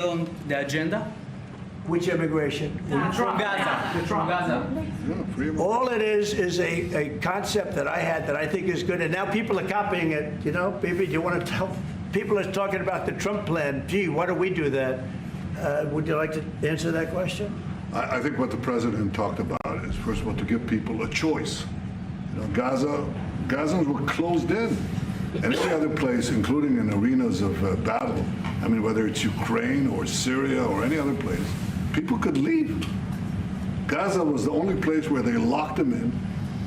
on the agenda? Which immigration? From Gaza. From Gaza. All it is a concept that I had that I think is good, and now people are copying it. You know, maybe do you want to tell? People are talking about the Trump plan. Gee, why don't we do that? Would you like to answer that question? I think what the president talked about is, first of all, to give people a choice. You know, Gazans were closed in. And any other place, including in arenas of battle, I mean, whether it's Ukraine or Syria or any other place, people could leave. Gaza was the only place where they locked them in.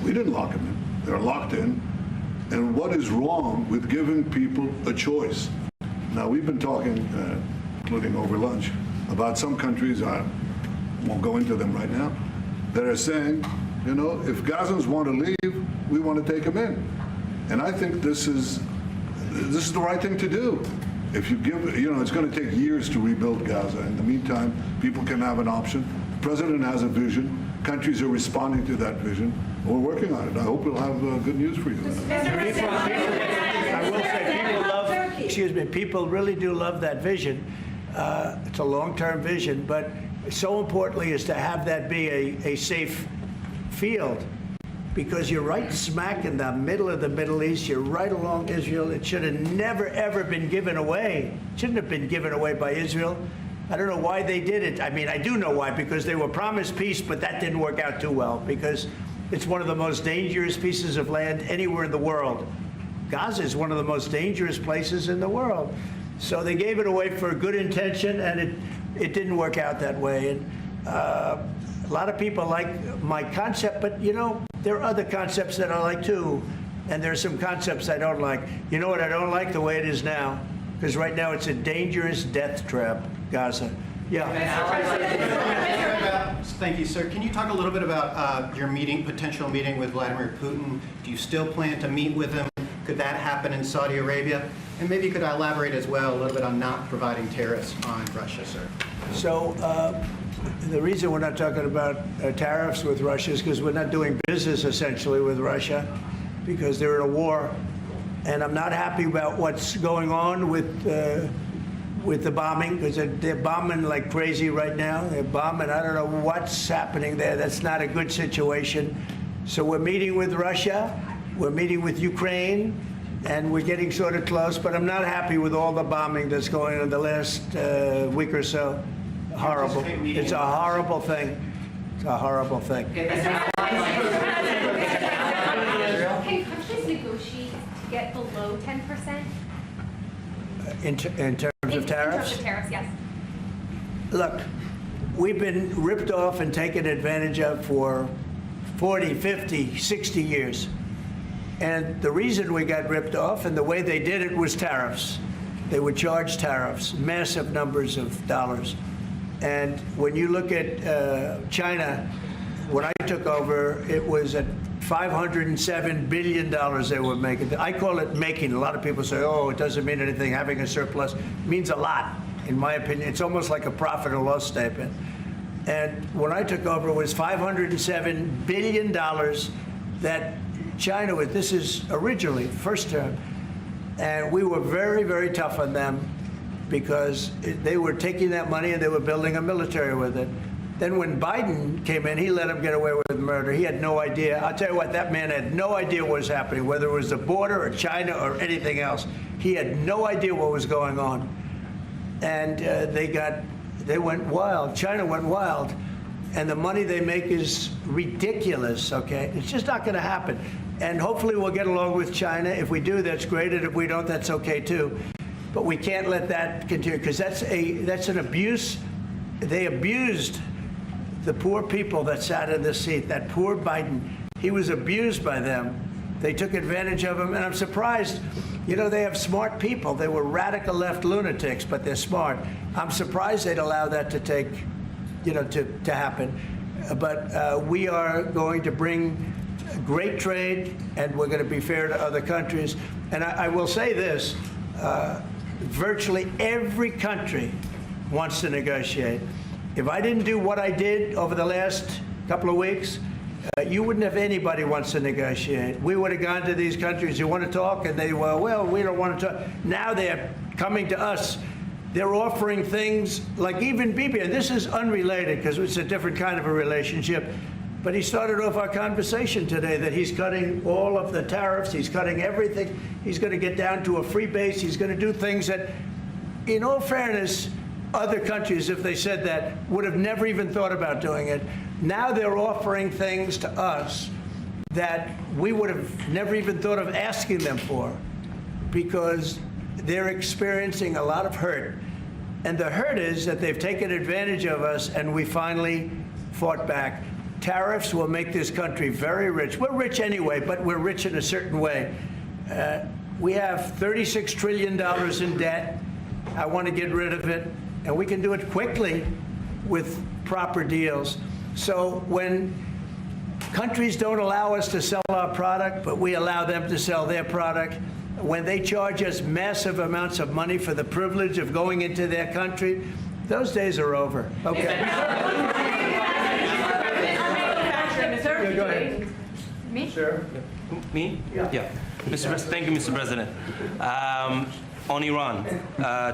We didn't lock them in. They're locked in. And what is wrong with giving people a choice? Now, we've been talking, including over lunch, about some countries, I won't go into them right now, that are saying, you know, if Gazans want to leave, we want to take them in. And I think this is the right thing to do. If you give, you know, it's going to take years to rebuild Gaza. In the meantime, people can have an option. The president has a vision. Countries are responding to that vision. We're working on it. I hope we'll have good news for you. I will say people love, excuse me, people really do love that vision. It's a long-term vision, but so importantly is to have that be a safe field. Because you're right smack in the middle of the Middle East, you're right along Israel. It should have never, ever been given away. It shouldn't have been given away by Israel. I don't know why they did it. I mean, I do know why, because they were promised peace, but that didn't work out too well, because it's one of the most dangerous pieces of land anywhere in the world. Gaza is one of the most dangerous places in the world. So they gave it away for a good intention, and it didn't work out that way. And a lot of people like my concept, but, you know, there are other concepts that I like, too. And there are some concepts I don't like. You know what I don't like? The way it is now. Because right now it's a dangerous death trap, Gaza. Yeah. Thank you, sir. Can you talk a little bit about your potential meeting with Vladimir Putin? Do you still plan to meet with him? Could that happen in Saudi Arabia? And maybe you could elaborate as well a little bit on not providing tariffs on Russia, sir. So the reason we're not talking about tariffs with Russia is because we're not doing business essentially with Russia, because they're in a war. And I'm not happy about what's going on with the bombing, because they're bombing like crazy right now. They're bombing. I don't know what's happening there. That's not a good situation. So we're meeting with Russia. We're meeting with Ukraine. And we're getting sort of close. But I'm not happy with all the bombing that's going on the last week or so. Horrible. It's a horrible thing. It's a horrible thing. Can countries negotiate to get below 10%? In terms of tariffs? In terms of tariffs, yes. Look, we've been ripped off and taken advantage of for 40, 50, 60 years. And the reason we got ripped off and the way they did it was tariffs. They would charge tariffs, massive numbers of dollars. And when you look at China, when I took over, it was at $507 billion they were making. I call it making. A lot of people say, oh, it doesn't mean anything. Having a surplus means a lot, in my opinion. It's almost like a profit or loss statement. And when I took over, it was $507 billion that China was, this is originally, first term. And we were very, very tough on them, because they were taking that money and they were building a military with it. Then when Biden came in, he let him get away with murder. He had no idea. I'll tell you what, that man had no idea what was happening, whether it was the border or China or anything else. He had no idea what was going on. And they went wild. China went wild. And the money they make is ridiculous, okay? It's just not going to happen. And hopefully we'll get along with China. If we do, that's great. And if we don't, that's okay, too. But we can't let that continue, because that's an abuse. They abused the poor people that sat in the seat. That poor Biden, he was abused by them. They took advantage of him, and I'm surprised. You know, they have smart people. They were radical left lunatics, but they're smart. I'm surprised they'd allow that to take, you know, to happen. But we are going to bring great trade, and we're going to be fair to other countries. And I will say this. Virtually every country wants to negotiate. If I didn't do what I did over the last couple of weeks, you wouldn't have anybody wants to negotiate. We would have gone to these countries, you want to talk? And they, well, we don't want to talk. Now they're coming to us they're offering things like even Bibi, and this is unrelated because it's a different kind of a relationship, but he started off our conversation today that he's cutting all of the tariffs, he's cutting everything, he's going to get down to a free base, he's going to do things that, in all fairness, other countries, if they said that, would have never even thought about doing it. Now they're offering things to us that we would have never even thought of asking them for because they're experiencing a lot of hurt. And the hurt is that they've taken advantage of us and we finally fought back. Tariffs will make this country very rich. We're rich anyway, but we're rich in a certain way. We have $36 trillion in debt. I want to get rid of it. And we can do it quickly with proper deals. So when countries don't allow us to sell our product, but we allow them to sell their product, when they charge us massive amounts of money for the privilege of going into their country, those days are over. Okay. Yeah, go ahead. Me? Sure. Me? Yeah. Thank you, Mr. President. On Iran,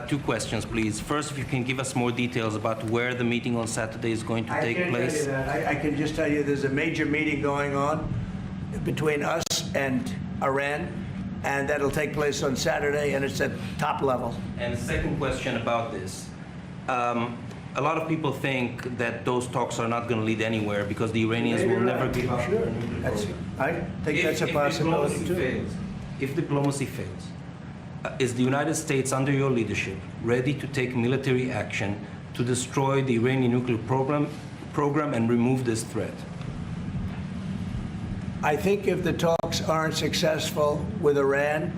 two questions, please. First, if you can give us more details about where the meeting on Saturday is going to take place. I can't tell you that. I can just tell you there's a major meeting going on between us and Iran, and that'll take place on Saturday, and it's at top level. And the second question about this. A lot of people think that those talks are not going to lead anywhere because the Iranians will never give up. Sure. I think that's a possibility, too. If diplomacy fails, is the United States, under your leadership, ready to take military action to destroy the Iranian nuclear program and remove this threat? I think if the talks aren't successful with Iran,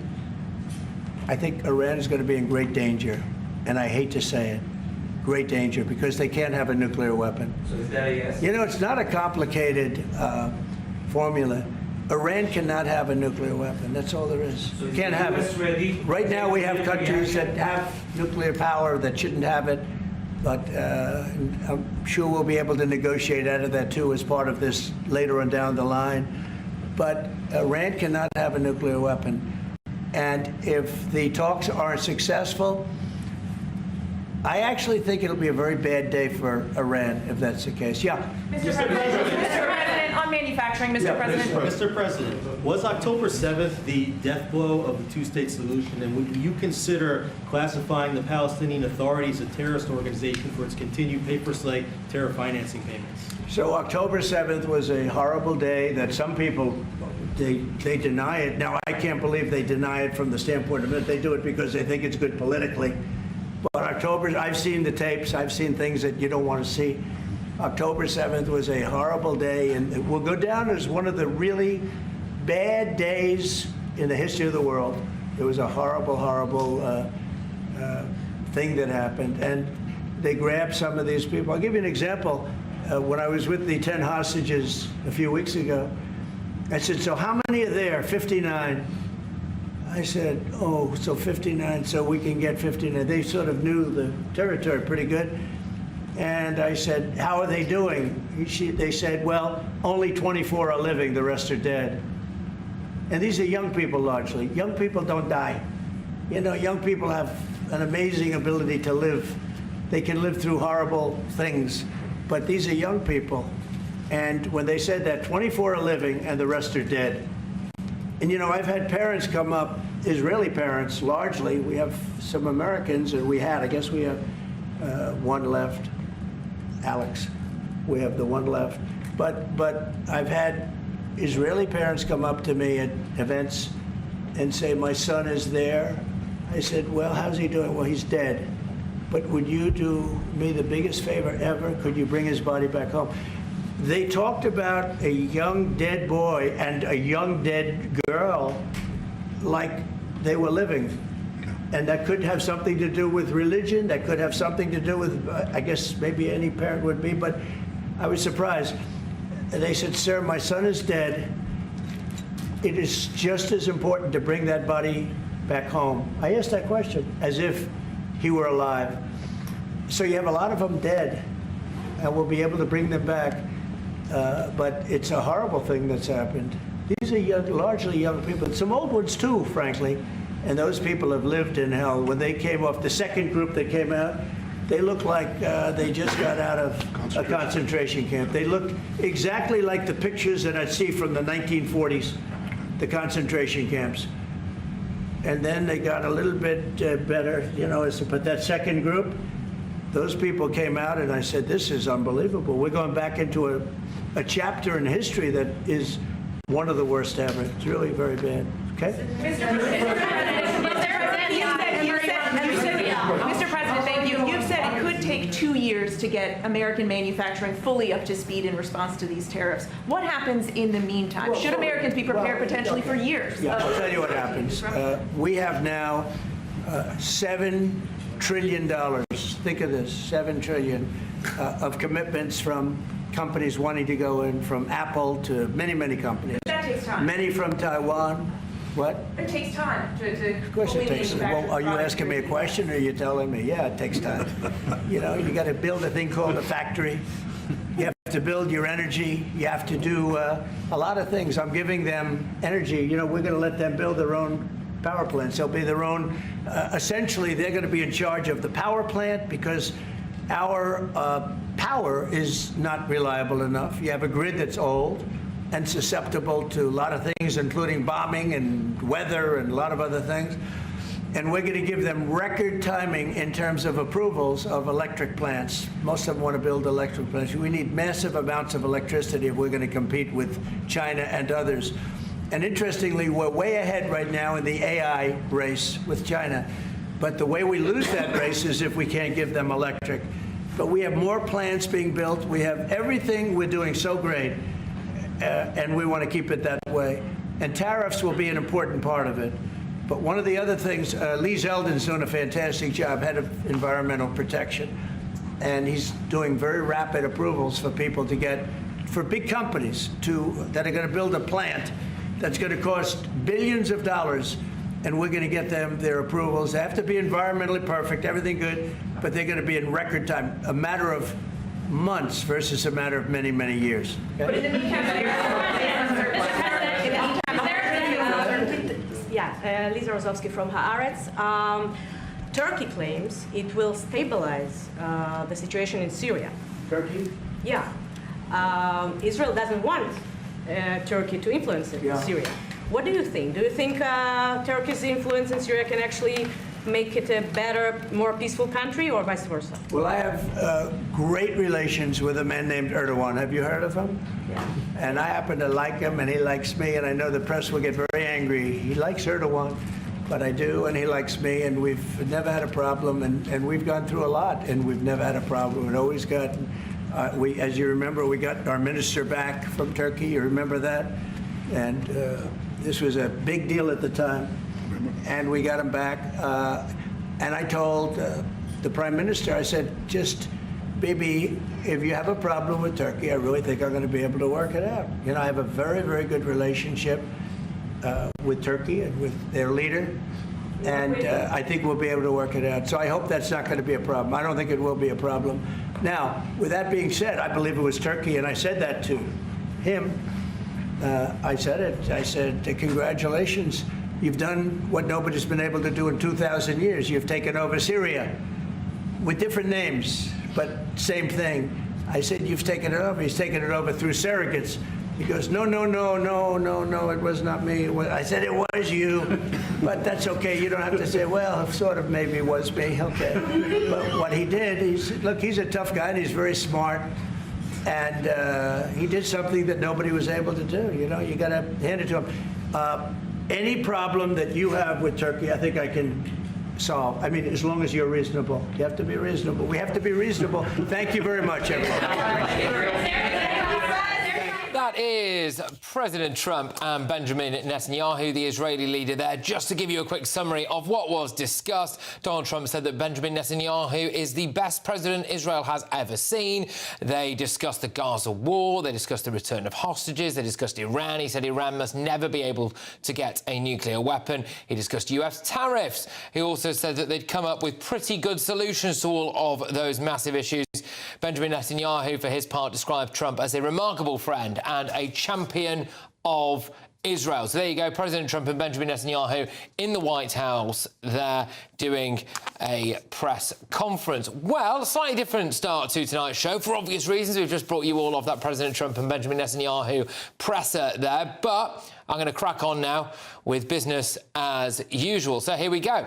I think Iran is going to be in great danger. And I hate to say it, great danger, because they can't have a nuclear weapon. So is that a yes? You know, it's not a complicated formula. Iran cannot have a nuclear weapon. That's all there is. So Can't have it. ready? Right now, we have countries that have nuclear power that shouldn't have it. But I'm sure we'll be able to negotiate out of that, too, as part of this later on down the line. But Iran cannot have a nuclear weapon. And if the talks aren't successful, I actually think it'll be a very bad day for Iran if that's the case. Yeah. Mr. President, on manufacturing, Mr. President. Mr. President, was October 7th the death blow of the two-state solution, and would you consider classifying the Palestinian Authority as a terrorist organization for its continued pay-for-slay terror financing payments? So October 7th was a horrible day that some people, they deny it. Now, I can't believe they deny it from the standpoint of it. They do it because they think it's good politically. But October, I've seen the tapes. I've seen things that you don't want to see. October 7th was a horrible day, and it will go down as one of the really bad days in the history of the world. It was a horrible, horrible thing that happened. And they grabbed some of these people. I'll give you an example. When I was with the 10 hostages a few weeks ago, I said, so how many are there? 59. I said, oh, so 59, so we can get 59. They sort of knew the territory pretty good. And I said, how are they doing? They said, well, only 24 are living, the rest are dead. And these are young people largely. Young people don't die. You know, young people have an amazing ability to live. They can live through horrible things. But these are young people. And when they said that 24 are living and the rest are dead. And, you know, I've had parents come up, Israeli parents, largely. We have some Americans, and I guess we have one left, Alex. We have the one left. But I've had Israeli parents come up to me at events and say, my son is there. I said, well, how's he doing? Well, he's dead. But would you do me the biggest favor ever? Could you bring his body back home? They talked about a young dead boy and a young dead girl like they were living. And that could have something to do with religion. That could have something to do with, I guess maybe any parent would be, but I was surprised. And they said, sir, my son is dead. It is just as important to bring that body back home. I asked that question as if he were alive. So you have a lot of them dead, and we'll be able to bring them back. But it's a horrible thing that's happened. These are young, largely young people, some old ones too, frankly. And those people have lived in hell. When they came off, the second group that came out, they looked like they just got out of a concentration camp. They looked exactly like the pictures that I'd see from the 1940s, the concentration camps. And then they got a little bit better, you know, but that second group, those people came out and I said, this is unbelievable. We're going back into a chapter in history that is one of the worst ever. It's really very bad. Okay? Mr. President, thank you. You've said it could take 2 years to get American manufacturing fully up to speed in response to these tariffs. What happens in the meantime? Should Americans be prepared potentially for years? Yeah, I'll tell you what happens. We have now $7 trillion. Think of this, $7 trillion of commitments from companies wanting to go in, from Apple to many, many companies. That takes time. Many from Taiwan. What? It takes time to Of course it takes. Well, are you asking me a question or are you telling me? Yeah, it takes time. You know, you got to build a thing called a factory. You have to build your energy. You have to do a lot of things. I'm giving them energy. You know, we're going to let them build their own power plants. They'll be their own. Essentially, they're going to be in charge of the power plant because our power is not reliable enough. You have a grid that's old and susceptible to a lot of things, including bombing and weather and a lot of other things. And we're going to give them record timing in terms of approvals of electric plants. Most of them want to build electric plants. We need massive amounts of electricity if we're going to compete with China and others. And interestingly, we're way ahead right now in the AI race with China. But the way we lose that race is if we can't give them electric. But we have more plants being built. We have everything. We're doing so great. And we want to keep it that way. And tariffs will be an important part of it. But one of the other things, Lee Zeldin's doing a fantastic job, head of environmental protection. And he's doing very rapid approvals for people to get, for big companies that are going to build a plant that's going to cost billions of dollars. And we're going to get them their approvals. They have to be environmentally perfect, everything good, but they're going to be in record time, a matter of months versus a matter of many, many years. Okay? But in the meantime, Lisa Rozowski from Haaretz. Turkey claims it will stabilize the situation in Syria. Turkey? Yeah. Israel doesn't want Turkey to influence Syria. What do you think? Do you think Turkey's influence in Syria can actually make it a better, more peaceful country, or vice versa? Well, I have great relations with a man named Erdogan. Have you heard of him? Yeah. And I happen to like him, and he likes me, and I know the press will get very angry. He likes Erdogan, but I do, and he likes me, and we've never had a problem, and we've gone through a lot, and we've never had a problem. We've always gotten, as you remember, we got our minister back from Turkey. You remember that? And this was a big deal at the time. And we got him back. And I told the Prime Minister, I said, just, baby, if you have a problem with Turkey, I really think I'm going to be able to work it out. You know, I have a very, very good relationship with Turkey and with their leader. And I think we'll be able to work it out. So I hope that's not going to be a problem. I don't think it will be a problem. Now, with that being said, I believe it was Turkey, and I said that to him. I said it. I said, congratulations. You've done what nobody's been able to do in 2,000 years. You've taken over Syria with different names, but same thing. I said, you've taken it over. He's taken it over through surrogates. He goes, no, it was not me. I said, it was you, but that's okay. You don't have to say, well, sort of maybe it was me. Okay. But what he did, look, he's a tough guy, and he's very smart. And he did something that nobody was able to do. You know, you got to hand it to him. Any problem that you have with Turkey, I think I can solve. I mean, as long as you're reasonable. You have to be reasonable. We have to be reasonable. Thank you very much, everyone. That is President Trump and Benjamin Netanyahu, the Israeli leader there. Just to give you a quick summary of what was discussed, Donald Trump said that Benjamin Netanyahu is the best president Israel has ever seen. They discussed the Gaza war. They discussed the return of hostages. They discussed Iran. He said Iran must never be able to get a nuclear weapon. He discussed US tariffs. He also said that they'd come up with pretty good solutions to all of those massive issues. Benjamin Netanyahu, for his part, described Trump as a remarkable friend and a champion of Israel. So there you go, President Trump and Benjamin Netanyahu in the White House. They're doing a press conference. Well, a slightly different start to tonight's show for obvious reasons. We've just brought you all off that President Trump and Benjamin Netanyahu presser there. But I'm going to crack on now with business as usual. So here we go.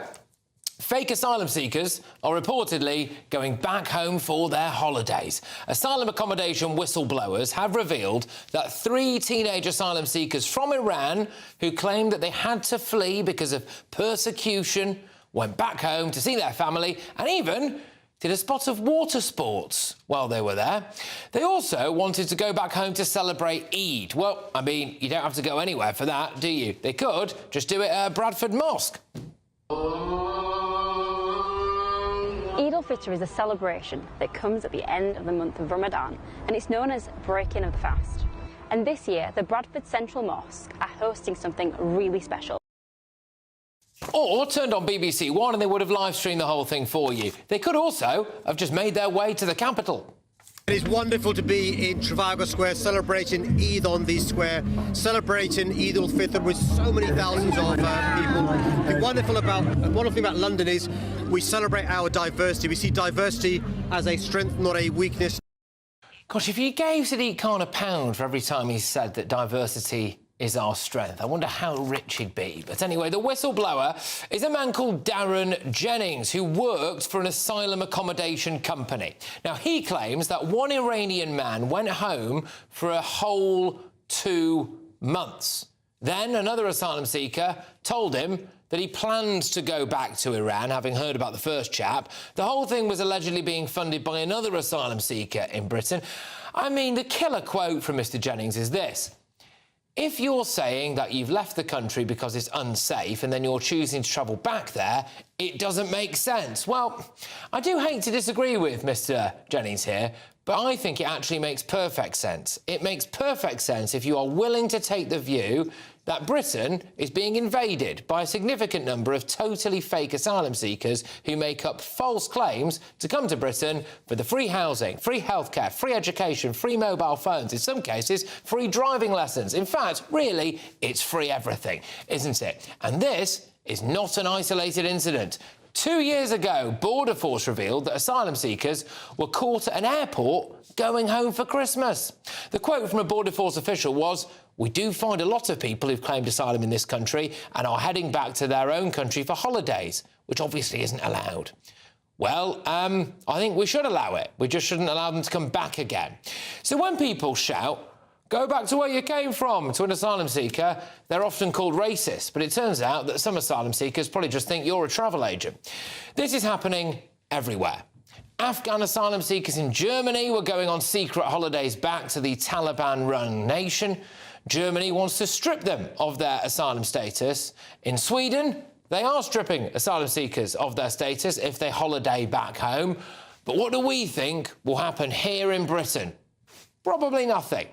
Fake asylum seekers are reportedly going back home for their holidays. Asylum accommodation whistleblowers have revealed that 3 teenage asylum seekers from Iran who claimed that they had to flee because of persecution went back home to see their family and even did a spot of water sports while they were there. They also wanted to go back home to celebrate Eid. Well, I mean, you don't have to go anywhere for that, do you? They could just do it at Bradford Mosque. Eid al-Fitr is a celebration that comes at the end of the month of Ramadan, and it's known as breaking of the fast. And this year, the Bradford Central Mosque are hosting something really special. Or turned on BBC One and they would have live-streamed the whole thing for you. They could also have just made their way to the capital. It is wonderful to be in Trafalgar Square celebrating Eid on the square, celebrating Eid al-Fitr with so many thousands of people. The wonderful thing about London is we celebrate our diversity. We see diversity as a strength, not a weakness. Gosh, if you gave Sadiq Khan a pound for every time he said that diversity is our strength, I wonder how rich he'd be. But anyway, the whistleblower is a man called Darren Jennings, who worked for an asylum accommodation company. Now, he claims that one Iranian man went home for a whole 2 months. Then another asylum seeker told him that he planned to go back to Iran, having heard about the first chap. The whole thing was allegedly being funded by another asylum seeker in Britain. I mean, the killer quote from Mr. Jennings is this: if you're saying that you've left the country because it's unsafe and then you're choosing to travel back there, it doesn't make sense. Well, I do hate to disagree with Mr. Jennings here, but I think it actually makes perfect sense. It makes perfect sense if you are willing to take the view that Britain is being invaded by a significant number of totally fake asylum seekers who make up false claims to come to Britain for the free housing, free healthcare, free education, free mobile phones, in some cases, free driving lessons. In fact, really, it's free everything, isn't it? And this is not an isolated incident. 2 years ago, Border Force revealed that asylum seekers were caught at an airport going home for Christmas. The quote from a Border Force official was, "We do find a lot of people who've claimed asylum in this country and are heading back to their own country for holidays," which obviously isn't allowed. Well, I think we should allow it. We just shouldn't allow them to come back again. So when people shout, "Go back to where you came from," to an asylum seeker, they're often called racist. But it turns out that some asylum seekers probably just think you're a travel agent. This is happening everywhere. Afghan asylum seekers in Germany were going on secret holidays back to the Taliban-run nation. Germany wants to strip them of their asylum status. In Sweden, they are stripping asylum seekers of their status if they holiday back home. But what do we think will happen here in Britain? Probably nothing.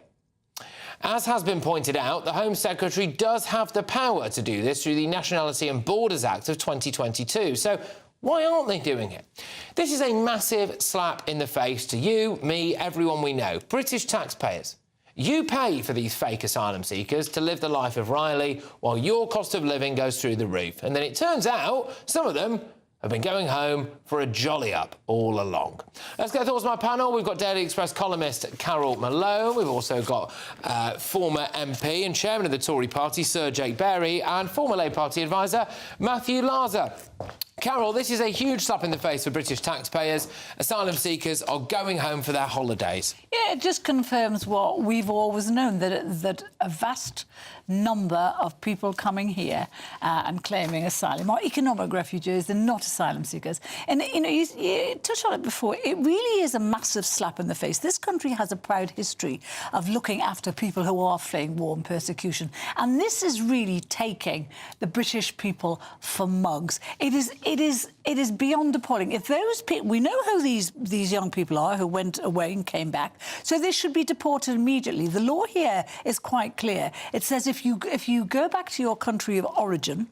As has been pointed out, the Home Secretary does have the power to do this through the Nationality and Borders Act of 2022. So why aren't they doing it? This is a massive slap in the face to you, me, everyone we know, British taxpayers. You pay for these fake asylum seekers to live the life of Riley while your cost of living goes through the roof. And then it turns out some of them have been going home for a jolly-up all along. Let's get thoughts on my panel. We've got Daily Express columnist Carol Malone. We've also got former MP and chairman of the Tory party, Sir Jake Berry, and former Labour Party advisor, Matthew Larzer. Carol, this is a huge slap in the face for British taxpayers. Asylum seekers are going home for their holidays. Yeah, it just confirms what we've always known, that a vast number of people coming here and claiming asylum are economic refugees and not asylum seekers. And, you know, you touched on it before, it really is a massive slap in the face. This country has a proud history of looking after people who are fleeing war and persecution. And this is really taking the British people for mugs. It is beyond appalling. If those people, we know who these young people are who went away and came back. So they should be deported immediately. The law here is quite clear. It says if you go back to your country of origin,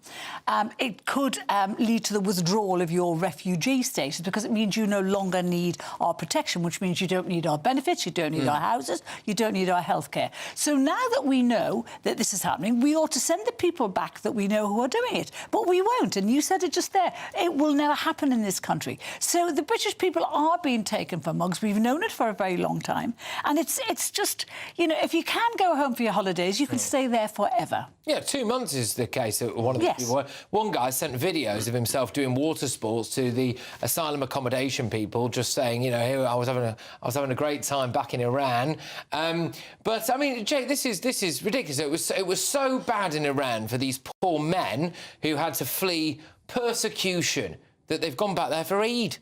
it could lead to the withdrawal of your refugee status, because it means you no longer need our protection, which means you don't need our benefits, you don't need our houses, you don't need our healthcare. So now that we know that this is happening, we ought to send the people back that we know who are doing it. But we won't, and you said it just there. It will never happen in this country. So the British people are being taken for mugs. We've known it for a very long time. And it's just, you know, if you can go home for your holidays, you can stay there forever. Yeah, 2 months is the case. One of the people. One guy sent videos of himself doing water sports to the asylum accommodation people, just saying, you know, here I was having a great time back in Iran. But I mean, Jake, this is ridiculous. It was so bad in Iran for these poor men who had to flee persecution that they've gone back there for Eid.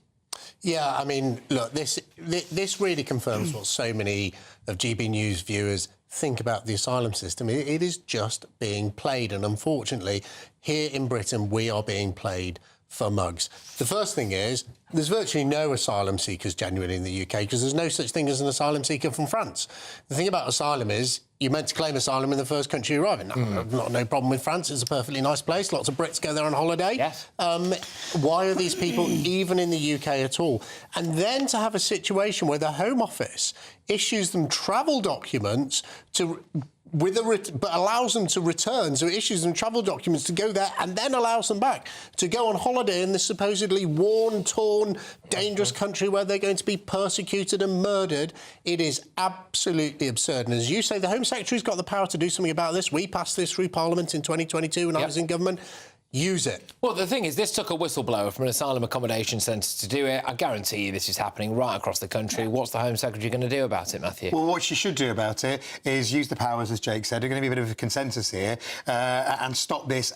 Yeah, I mean, look, this really confirms what so many of GBNews viewers think about the asylum system. It is just being played, and unfortunately, here in Britain, we are being played for mugs. The first thing is, there's virtually no asylum seekers genuinely in the UK, because there's no such thing as an asylum seeker from France. The thing about asylum is, you're meant to claim asylum in the first country you arrive in. No problem with France. It's a perfectly nice place. Lots of Brits go there on holiday. Yes. Why are these people even in the UK at all? And then to have a situation where the Home Office issues them travel documents but allows them to return, so it issues them travel documents to go there and then allows them back to go on holiday in this supposedly worn, torn, dangerous country where they're going to be persecuted and murdered. It is absolutely absurd. And as you say, the Home Secretary's got the power to do something about this. We passed this through Parliament in 2022 when I was in government. Use it. Well, the thing is, this took a whistleblower from an asylum accommodation centre to do it. I guarantee you this is happening right across the country. What's the Home Secretary going to do about it, Matthew? Well, what she should do about it is use the powers, as Jake said. There's going to be a bit of a consensus here, and stop this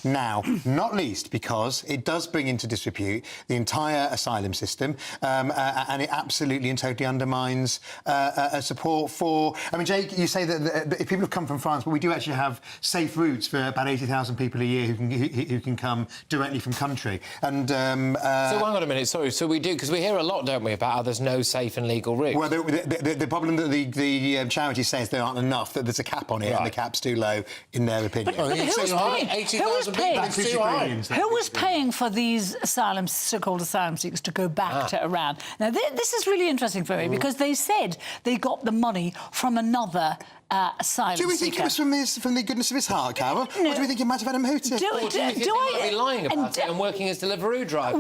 now. Not least because it does bring into disrepute the entire asylum system, and it absolutely and totally undermines support for... I mean, Jake, you say that if people have come from France, but we do actually have safe routes for about 80,000 people a year who can come directly from country. And so hang on a minute, sorry. So we do, because we hear a lot, don't we, about how there's no safe and legal routes. Well, the problem that the charity says there aren't enough, that there's a cap on it, and the cap's too low, in their opinion. But who was paying for these so-called asylum seekers to go back to Iran? Now, this is really interesting for me, because they said they got the money from another asylum seeker. Do we think it was from the goodness of his heart, Carol? No. Or do we think he might have had a motive? Or do you think he might be lying about it and working as Deliveroo driver?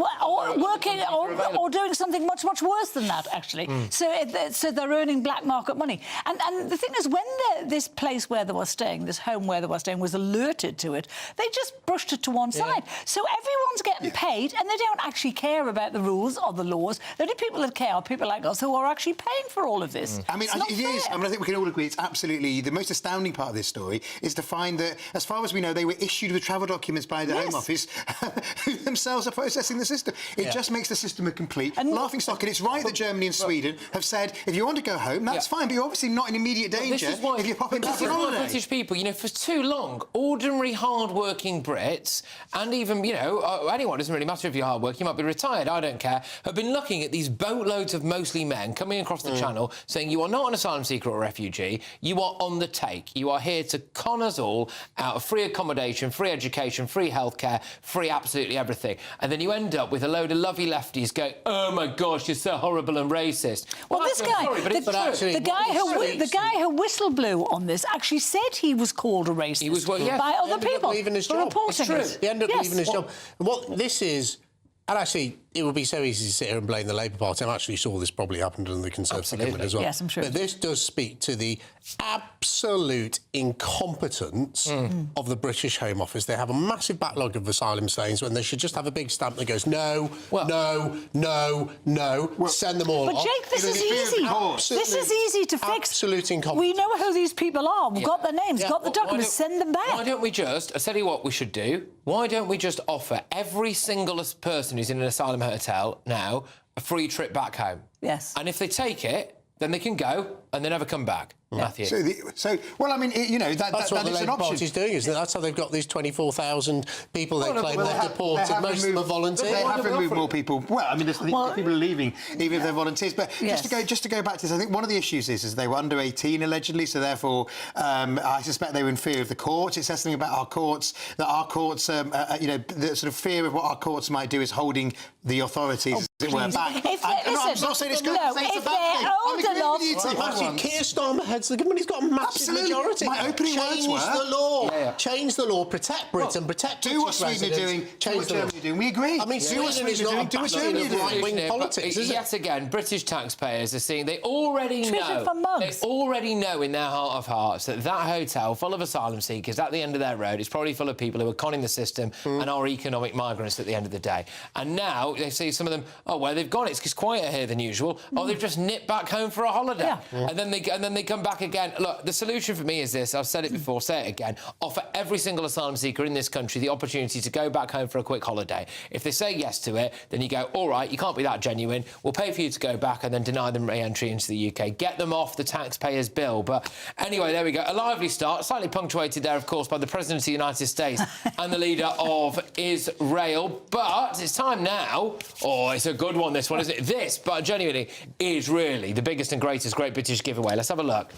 Or doing something much, much worse than that, actually. So they're earning black market money. And the thing is, when this place where they were staying, this home where they were staying, was alerted to it, they just brushed it to one side. So everyone's getting paid, and they don't actually care about the rules or the laws. The only people that care are people like us who are actually paying for all of this. I mean, it is. I mean, I think we can all agree it's absolutely... The most astounding part of this story is to find that, as far as we know, they were issued with travel documents by the Home Office who themselves are processing the system. It just makes the system a complete laughingstock. And it's right that Germany and Sweden have said, if you want to go home, that's fine, but you're obviously not in immediate danger if you're popping back on holiday. British people, you know, for too long, ordinary, hard-working Brits, and even, you know, anyone, doesn't really matter if you're hard-working, you might be retired, I don't care, have been looking at these boatloads of mostly men coming across the channel saying, you are not an asylum seeker or a refugee, you are on the take. You are here to con us all out of free accommodation, free education, free healthcare, free absolutely everything. And then you end up with a load of lovey lefties going, oh my gosh, you're so horrible and racist. Well, this guy, the guy who whistle blew on this actually said he was called a racist by other people for reporting it. He ended up leaving his job. And what this is, and actually, it would be so easy to sit here and blame the Labour Party. I'm actually sure this probably happened under the Conservative government as well. Yes, I'm sure. But this does speak to the absolute incompetence of the British Home Office. They have a massive backlog of asylum claims when they should just have a big stamp that goes, no, no, send them all off. But, Jake, this is easy. This is easy to fix. Absolute incompetence. We know who these people are. We've got their names, got the documents, send them back. Why don't we just, I tell you what we should do, why don't we just offer every single person who's in an asylum hotel now a free trip back home? Yes. And if they take it, then they can go and they never come back. Matthew. Well, I mean, you know, that's what the Labour Party's doing, isn't it? That's how they've got these 24,000 people they claim they've deported. Most of them are volunteers. They have removed more people. Well, I mean, people are leaving, even if they're volunteers. But Yes. just to go back to this, I think one of the issues is they were under 18 allegedly, so therefore I suspect they were in fear of the courts. It says something about our courts, that our courts, you know, the sort of fear of what our courts might do is holding the authorities, as it were, back. I'm not saying it's good. I'm saying it's a bad thing. Matthew, Keir Starmer heads the government. He's got a massive majority. My opening words were... Change the law. Change the law. Protect Britain. Protect do what Sweden are doing. Do what Germany are doing. We agree. I mean, Sweden is not a bastion of right-wing politics, is it? Yet again, British taxpayers are seeing... They already know in their heart of hearts that that hotel full of asylum seekers at the end of their road is probably full of people who are conning the system and are economic migrants at the end of the day. And now they see some of them, oh, where they've gone, it's quieter here than usual. Oh, they've just nipped back home for a holiday. And then they come back again. Look, the solution for me is this. I've said it before, say it again. Offer every single asylum seeker in this country the opportunity to go back home for a quick holiday. If they say yes to it, then you go, all right, you can't be that genuine. We'll pay for you to go back and then deny them re-entry into the UK. Get them off the taxpayers' bill. But anyway, there we go. A lively start, slightly punctuated there, of course, by the President of the United States and the leader of Israel. But it's time now. Oh, it's a good one, this one, isn't it? This, but genuinely, is really the biggest and greatest Great British giveaway. Let's have a look.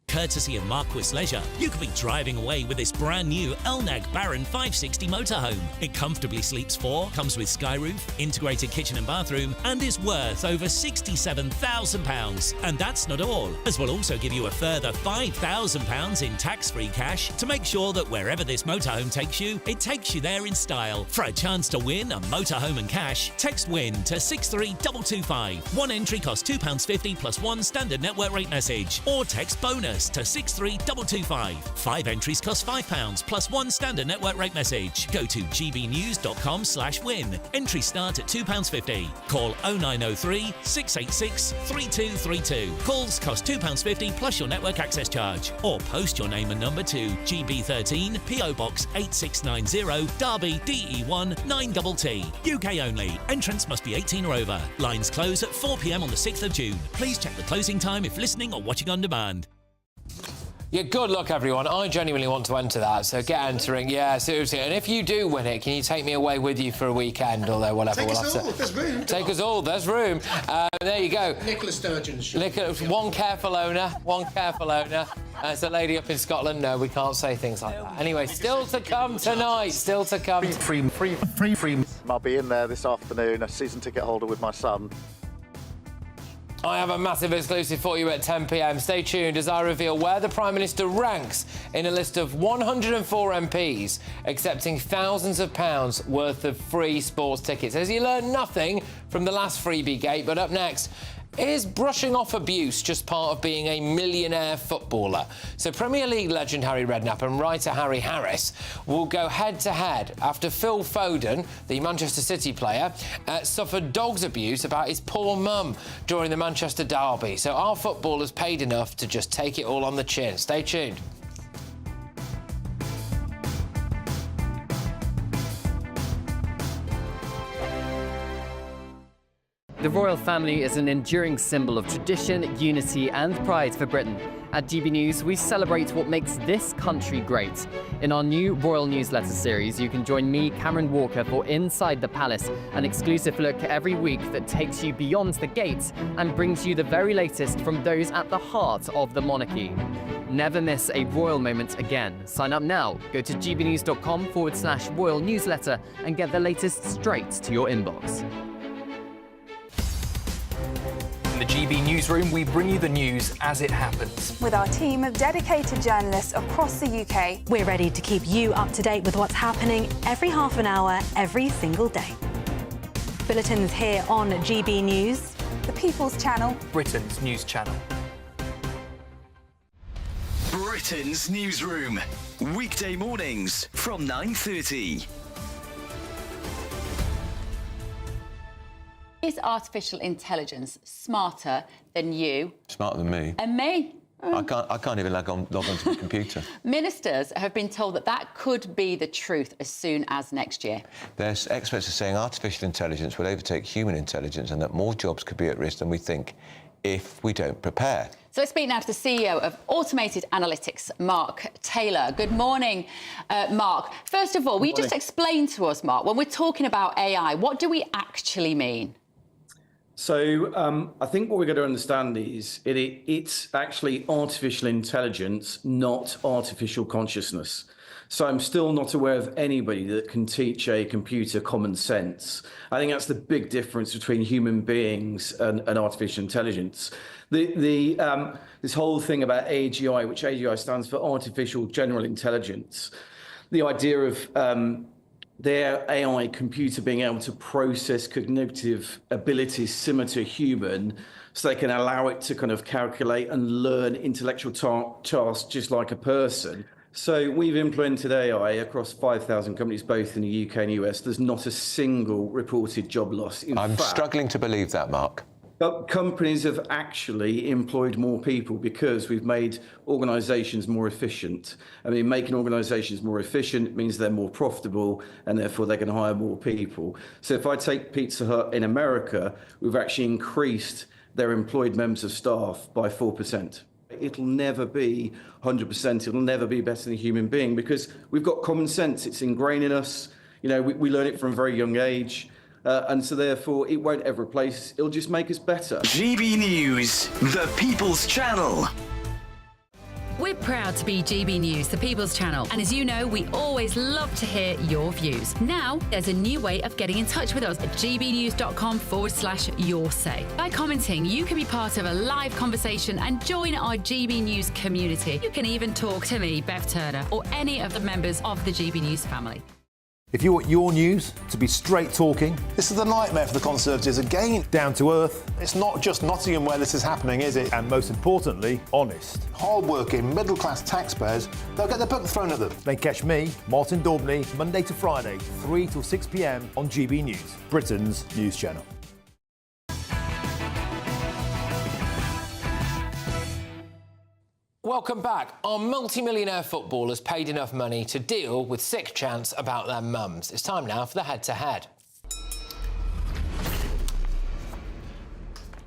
Courtesy of Marquis Leisure, you could be driving away with this brand new Elnag Baron 560 motorhome. It comfortably sleeps 4, comes with sky roof, integrated kitchen and bathroom, and is worth over £67,000. And that's not all, as we'll also give you a further £5,000 in tax-free cash to make sure that wherever this motorhome takes you, it takes you there in style. For a chance to win a motorhome and cash, text WIN to 63225. One entry costs £2.50 plus one standard network rate message, or text BONUS to 63225. 5 entries cost £5 plus one standard network rate message. Go to gbnews.com/win. Entries start at £2.50. Call 0903 686 3232. Calls cost £2.50 plus your network access charge. Or post your name and number to GB13 PO Box 8690 Derby DE1 9TT. UK only. Entrance must be 18 or over. Lines close at 4 p.m. on the 6th of June. Please check the closing time if listening or watching on demand. Yeah, good luck, everyone. I genuinely want to enter that, so get entering. Yeah, seriously. And if you do win it, can you take me away with you for a weekend or whatever? Take us all. There's room. Take us all. There's room. There you go. Nicola Sturgeon's. One careful owner. One careful owner. It's a lady up in Scotland. No, we can't say things like that. Anyway, still to come tonight. Still to come. Free. I'll be in there this afternoon, a season ticket holder with my son. I have a massive exclusive for you at 10 p.m. Stay tuned as I reveal where the Prime Minister ranks in a list of 104 MPs accepting thousands of pounds worth of free sports tickets. As you learn nothing from the last freebie gate, but up next, is brushing off abuse just part of being a millionaire footballer? So Premier League legend Harry Redknapp and writer Harry Harris will go head-to-head after Phil Foden, the Manchester City player, suffered dog's abuse about his poor mum during the Manchester derby. So are footballers paid enough to just take it all on the chin? Stay tuned. The royal family is an enduring symbol of tradition, unity and pride for Britain. At GB News, we celebrate what makes this country great. In our new royal newsletter series, you can join me, Cameron Walker, for Inside the Palace, an exclusive look every week that takes you beyond the gates and brings you the very latest from those at the heart of the monarchy. Never miss a royal moment again. Sign up now. Go to gbnews.com/royal newsletter and get the latest straight to your inbox. In the GB Newsroom, we bring you the news as it happens. With our team of dedicated journalists across the UK, we're ready to keep you up to date with what's happening every half an hour, every single day. Bulletins here on GB News, the People's Channel, Britain's news channel. Britain's Newsroom, weekday mornings from 9:30. Is artificial intelligence smarter than you? Smarter than me. And me? I can't even log onto the computer. Ministers have been told that could be the truth as soon as next year. There's experts are saying artificial intelligence will overtake human intelligence and that more jobs could be at risk than we think. if we don't prepare. So I speak now to the CEO of Automated Analytics, Mark Taylor. Good morning, Mark. First of all, will you just explain to us, Mark, when we're talking about AI, what do we actually mean? So I think what we've got to understand is it's actually artificial intelligence, not artificial consciousness. So I'm still not aware of anybody that can teach a computer common sense. I think that's the big difference between human beings and artificial intelligence. This whole thing about AGI, which AGI stands for Artificial General Intelligence, the idea of their AI computer being able to process cognitive abilities similar to a human, so they can allow it to kind of calculate and learn intellectual tasks just like a person. So we've implemented AI across 5,000 companies, both in the UK and US. There's not a single reported job loss. I'm struggling to believe that, Mark. But companies have actually employed more people because we've made organisations more efficient. I mean, making organisations more efficient means they're more profitable and therefore they can hire more people. So if I take Pizza Hut in America, we've actually increased their employed members of staff by 4%. It'll never be 100%. It'll never be better than a human being because we've got common sense. It's ingrained in us. You know, we learn it from a very young age. And so therefore, it won't ever replace, it'll just make us better. GB News, the People's Channel. We're proud to be GB News, the People's Channel. And as you know, we always love to hear your views. Now, there's a new way of getting in touch with us at gbnews.com/yoursay. By commenting, you can be part of a live conversation and join our GB News community. You can even talk to me, Bev Turner, or any of the members of the GB News family. If you want your news to be straight talking, this is a nightmare for the Conservatives again. Down to earth. It's not just Nottingham where this is happening, is it? And most importantly, honest. Hard-working, middle-class taxpayers, they'll get their book thrown at them. Then catch me, Martin Daubney, Monday to Friday, 3 till 6 p.m. on GB News, Britain's news channel. Welcome back. Our multi-millionaire footballers paid enough money to deal with sick chants about their mums. It's time now for the head-to-head.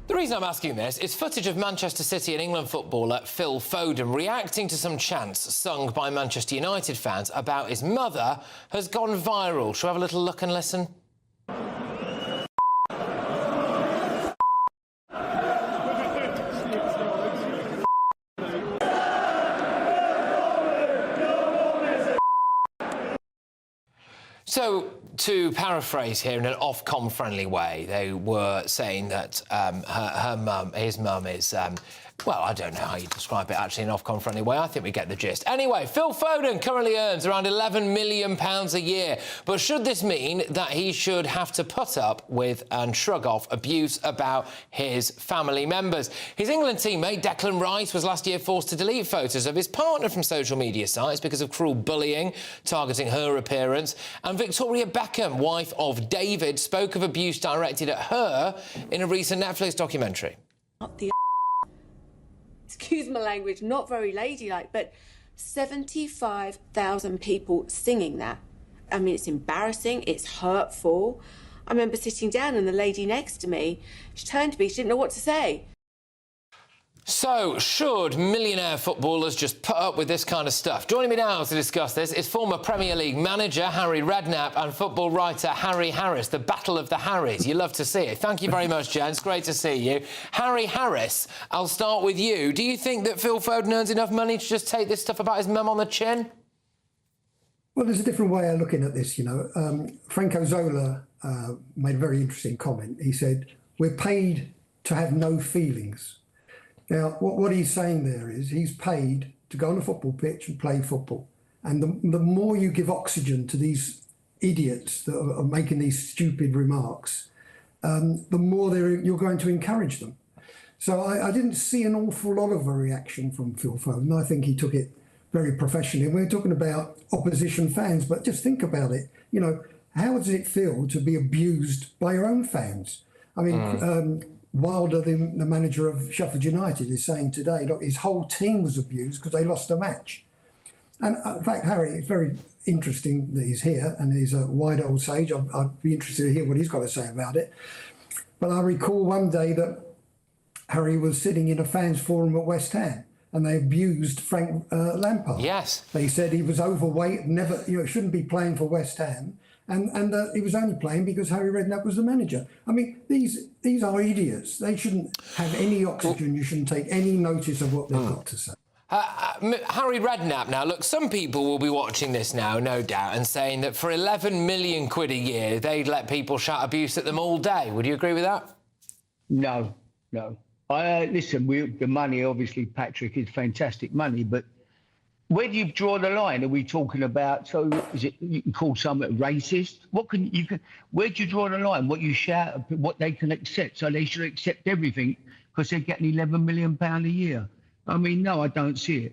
The reason I'm asking this is footage of Manchester City and England footballer Phil Foden reacting to some chants sung by Manchester United fans about his mother has gone viral. Shall we have a little look and listen? So, to paraphrase here in an Ofcom friendly way, they were saying that his mum is, well, I don't know how you describe it actually in an Ofcom friendly way. I think we get the gist. Anyway, Phil Foden currently earns around £11 million a year. But should this mean that he should have to put up with and shrug off abuse about his family members? His England teammate Declan Rice was last year forced to delete photos of his partner from social media sites because of cruel bullying targeting her appearance. And Victoria Beckham, wife of David, spoke of abuse directed at her in a recent Netflix documentary. Excuse my language, not very ladylike, but 75,000 people singing that. I mean, it's embarrassing, it's hurtful. I remember sitting down and the lady next to me, she turned to me, she didn't know what to say. So, should millionaire footballers just put up with this kind of stuff? Joining me now to discuss this is former Premier League manager Harry Redknapp and football writer Harry Harris. The battle of the Harrys. You love to see it. Thank you very much, gents. Great to see you. Harry Harris, I'll start with you. Do you think that Phil Foden earns enough money to just take this stuff about his mum on the chin? Well, there's a different way of looking at this, you know. Franco Zola made a very interesting comment. He said, we're paid to have no feelings. Now, what he's saying there is he's paid to go on a football pitch and play football. And the more you give oxygen to these idiots that are making these stupid remarks, the more you're going to encourage them. So I didn't see an awful lot of a reaction from Phil Foden. I think he took it very professionally. And we're talking about opposition fans, but just think about it. You know, how does it feel to be abused by your own fans? I mean, Wilder, the manager of Sheffield United, is saying today, look, his whole team was abused because they lost a match. And in fact, Harry, it's very interesting that he's here and he's a wide old sage. I'd be interested to hear what he's got to say about it. But I recall one day that Harry was sitting in a fans forum at West Ham, and they abused Frank Lampard. Yes. They said he was overweight, never, shouldn't be playing for West Ham, and he was only playing because Harry Redknapp was the manager. I mean, these are idiots. They shouldn't have any oxygen. You shouldn't take any notice of what they've got to say. Harry Redknapp now, look, some people will be watching this now, no doubt, and saying that for 11 million quid a year, they'd let people shout abuse at them all day. Would you agree with that? No. Listen, the money, obviously, Patrick, is fantastic money, but where do you draw the line? Are we talking about, so is it, you can call someone racist? Where do you draw the line? What you shout, what they can accept? So they should accept everything because they're getting £11 million a year. I mean, no, I don't see it.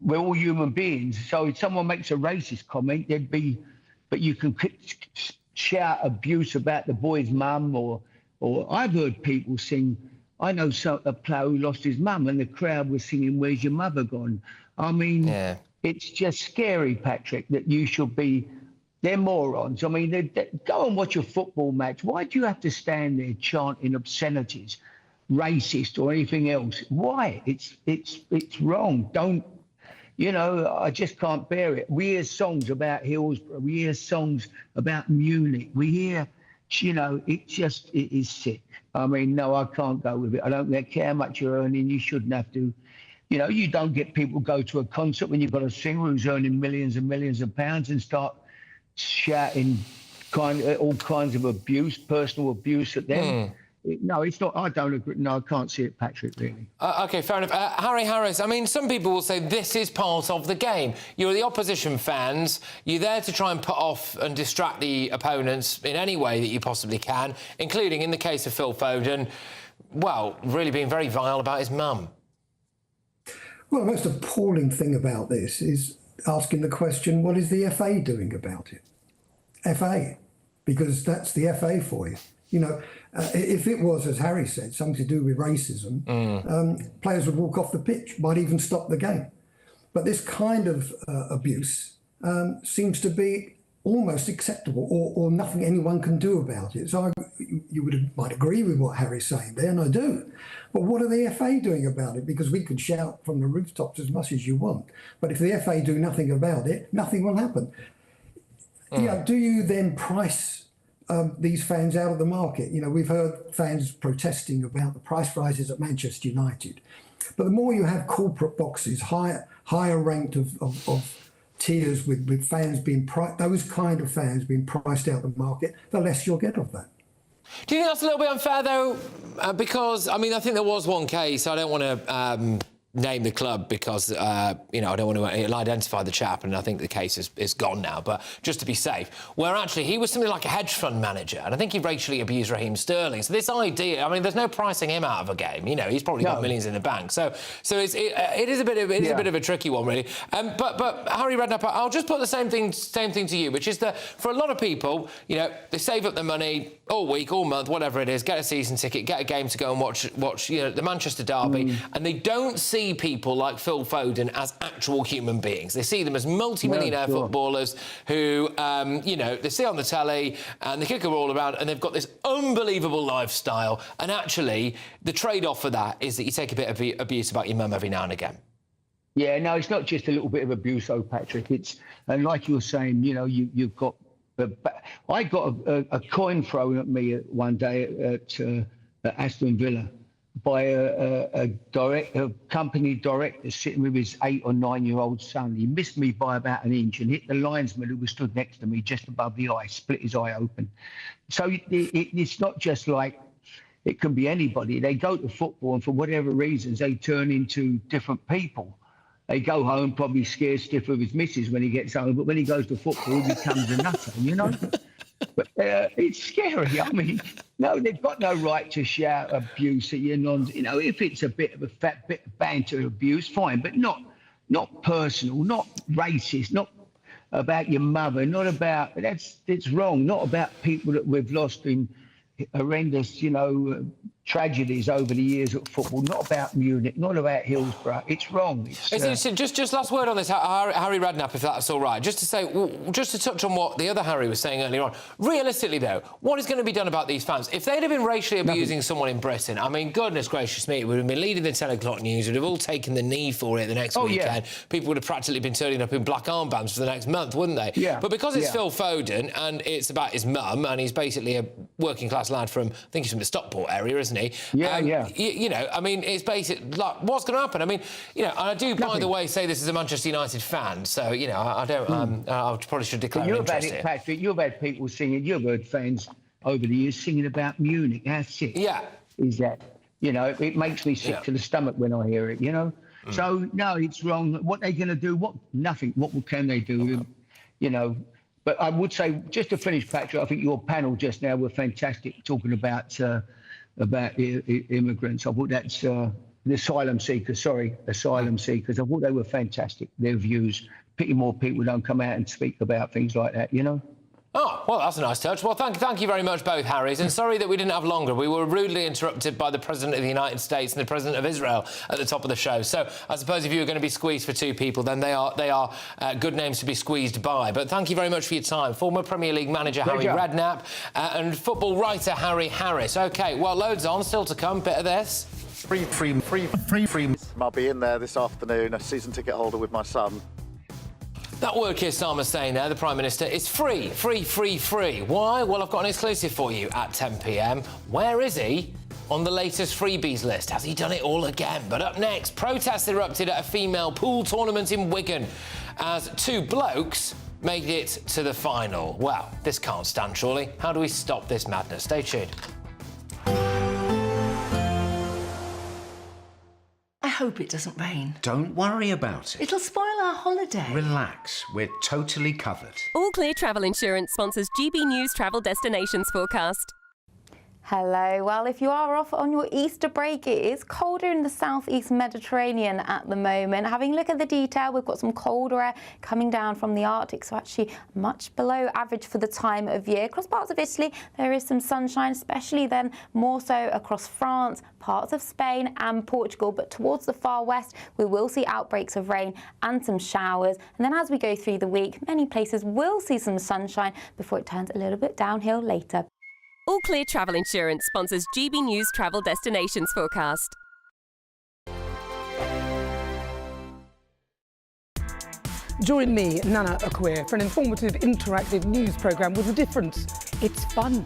We're all human beings. So if someone makes a racist comment, but you can shout abuse about the boy's mum or I've heard people sing, I know a player who lost his mum and the crowd was singing, "Where's your mother gone?" I mean, It's just scary, Patrick, that you should be, they're morons. I mean, go and watch a football match. Why do you have to stand there chanting obscenities, racist or anything else? Why? It's wrong. Don't, I just can't bear it. We hear songs about Hillsborough. We hear songs about Munich. We hear, it is sick. I mean, no, I can't go with it. I don't care how much you're earning. You shouldn't have to. You don't get people go to a concert when you've got a singer who's earning millions and millions of pounds and start shouting all kinds of abuse, personal abuse at them. No, it's not. I don't agree. No, I can't see it, Patrick, really. OK, fair enough. Harry Harris, I mean, some people will say this is part of the game. You're the opposition fans. You're there to try and put off and distract the opponents in any way that you possibly can, including, in the case of Phil Foden, well, really being very vile about his mum. Well, the most appalling thing about this is asking the question, what is the FA doing about it? FA, because that's the FA for you. If it was, as Harry said, something to do with racism, players would walk off the pitch, might even stop the game. But this kind of abuse seems to be almost acceptable or nothing anyone can do about it. So you might agree with what Harry's saying there, and I do. But what are the FA doing about it? Because we can shout from the rooftops as much as you want. But if the FA do nothing about it, nothing will happen. Do you then price these fans out of the market? We've heard fans protesting about the price rises at Manchester United. But the more you have corporate boxes, higher ranked of tiers with fans being those kind of fans being priced out of the market, the less you'll get of that. Do you think that's a little bit unfair, though? Because, I mean, I think there was one case, I don't want to name the club because, I don't want to identify the chap, and I think the case is gone now, but just to be safe, where actually he was something like a hedge fund manager, and I think he racially abused Raheem Sterling. So this idea, I mean, there's no pricing him out of a game. He's probably got millions in the bank. So it is a bit of a tricky one, really. But Harry Redknapp, I'll just put the same thing to you, which is that for a lot of people, they save up their money all week, all month, whatever it is, get a season ticket, get a game to go and watch the Manchester derby, and they don't see people like Phil Foden as actual human beings. They see them as multi-millionaire footballers who, they see on the telly and they kick a ball around and they've got this unbelievable lifestyle. And actually, the trade-off for that is that you take a bit of abuse about your mum every now and again. Yeah, no, it's not just a little bit of abuse, though, Patrick. And like you were saying, you've got... I got a coin thrown at me one day at Aston Villa by a company director sitting with his 8 or 9-year-old son. He missed me by about an inch and hit the linesman who was stood next to me just above the eye, split his eye open. So it's not just like it can be anybody. They go to football and for whatever reasons they turn into different people. They go home probably scared stiff of his missus when he gets home, but when he goes to football, he becomes a nutter, But it's scary. I mean, no, they've got no right to shout abuse at you. If it's a bit of a fat bit of banter abuse, fine, but not personal, not racist, not about your mother, not about it's wrong. Not about people that we've lost in horrendous, tragedies over the years at football, not about Munich, not about Hillsborough. It's wrong. Just last word on this, Harry Redknapp, if that's all right. Just to say, just to touch on what the other Harry was saying earlier on. Realistically, though, what is going to be done about these fans? If they'd have been racially abusing someone in Britain, I mean, goodness gracious me, it would have been leading the 10 o'clock news. We'd have all taken the knee for it the next weekend. People would have practically been turning up in black armbands for the next month, wouldn't they? Yeah. But because it's Phil Foden and it's about his mum, and he's basically a working class lad from, I think he's from the Stockport area, isn't he? You know, I mean, it's basic. Like, what's going to happen? I mean, you know, and I do, by the way, say this as a Manchester United fan, so you know, I don't. I probably should declare You've interest had it, here. Patrick. You've had people singing. You've heard fans over the years singing about Munich. How sick? Is that? You know, it makes me sick to the stomach when I hear it. You know. So no, it's wrong. What are they going to do? What? Nothing. What can they do? You know. But I would say, just to finish, Patrick, I think your panel just now were fantastic, talking about immigrants. I thought that's the asylum seekers. Asylum seekers. I thought they were fantastic. Their views. Pity more people don't come out and speak about things like that. You know. Oh, well, that's a nice touch. Well, thank you very much, both Harrys. And sorry that we didn't have longer. We were rudely interrupted by the President of the United States and the President of Israel at the top of the show. So I suppose if you were going to be squeezed for two people, then they are good names to be squeezed by. But thank you very much for your time. Former Premier League manager Harry Redknapp and football writer Harry Harris. OK, well, loads on. Still to come. Bit of this. Free. I'll be in there this afternoon, a season ticket holder with my son. That word Keir Starmer saying there, the Prime Minister, is free. Why? Well, I've got an exclusive for you at 10 p.m. Where is he on the latest freebies list? Has he done it all again? But up next, protests erupted at a female pool tournament in Wigan as two blokes made it to the final. Well, this can't stand, surely. How do we stop this madness? Stay tuned. I hope it doesn't rain. Don't worry about it. It'll spoil our holiday. Relax, we're totally covered. All Clear Travel Insurance sponsors GB News Travel Destinations forecast. Hello. Well, if you are off on your Easter break, it is colder in the southeast Mediterranean at the moment. Having a look at the detail, we've got some colder air coming down from the Arctic, so actually much below average for the time of year. Across parts of Italy, there is some sunshine, especially then more so across France, parts of Spain and Portugal. But towards the far west, we will see outbreaks of rain and some showers. And then as we go through the week, many places will see some sunshine before it turns a little bit downhill later. All Clear Travel Insurance sponsors GB News Travel Destinations forecast. Join me, Nana Akweer, for an informative, interactive news programme with a difference. It's fun.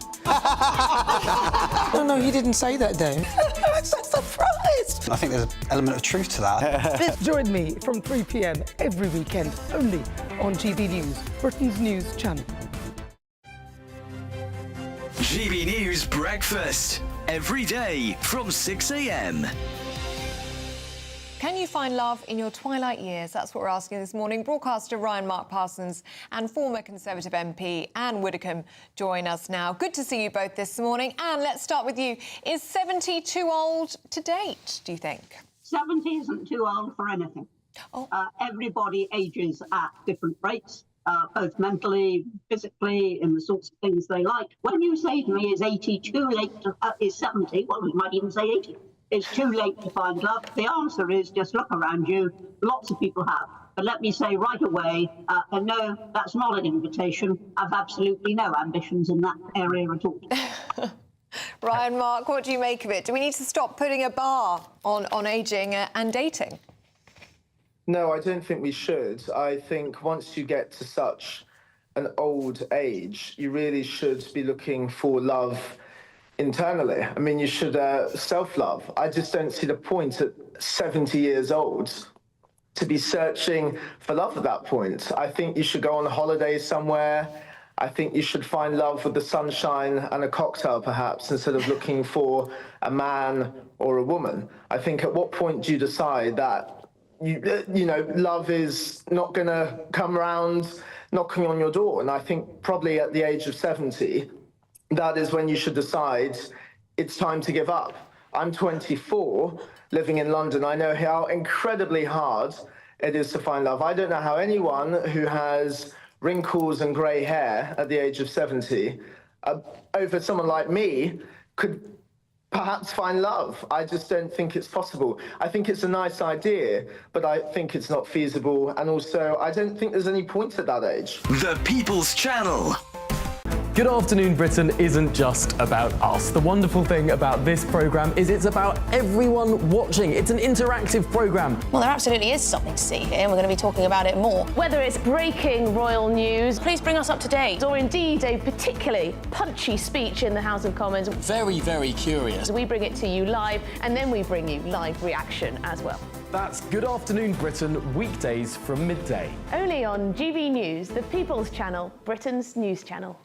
No, you didn't say that, Dave. I'm so surprised. I think there's an element of truth to that. Join me from 3 p.m. every weekend, only on GB News, Britain's news channel. GB News Breakfast, every day from 6 a.m. Can you find love in your twilight years? That's what we're asking this morning. Broadcaster Ryan Mark Parsons and former Conservative MP Anne Widdecombe join us now. Good to see you both this morning. Anne, let's start with you. Is 70 too old to date, do you think? 70 isn't too old for anything. Everybody ages at different rates. Both mentally, physically, in the sorts of things they like. When you say to me, is 80 too late to, is 70, well, we might even say 80. It's too late to find love. The answer is just look around you. Lots of people have. But let me say right away, no, that's not an invitation. I've absolutely no ambitions in that area at all. Ryan Mark, what do you make of it? Do we need to stop putting a bar on ageing and dating? No, I don't think we should. I think once you get to such an old age, you really should be looking for love internally. I mean, you should self-love. I just don't see the point at 70 years old to be searching for love at that point. I think you should go on holiday somewhere. I think you should find love with the sunshine and a cocktail, perhaps, instead of looking for a man or a woman. I think at what point do you decide that you know, love is not going to come around knocking on your door? And I think probably at the age of 70, that is when you should decide it's time to give up. I'm 24, living in London. I know how incredibly hard it is to find love. I don't know how anyone who has wrinkles and grey hair at the age of 70 over someone like me could perhaps find love. I just don't think it's possible. I think it's a nice idea, but I think it's not feasible. And also, I don't think there's any point at that age. The People's Channel. Good Afternoon Britain isn't just about us. The wonderful thing about this programme is it's about everyone watching. It's an interactive programme. Well, there absolutely is something to see here, and we're going to be talking about it more. Whether it's breaking royal news, please bring us up to date, or indeed a particularly punchy speech in the House of Commons. Very, very curious. We bring it to you live, and then we bring you live reaction as well. That's Good Afternoon Britain, weekdays from midday. Only on GB News, the People's Channel, Britain's news channel.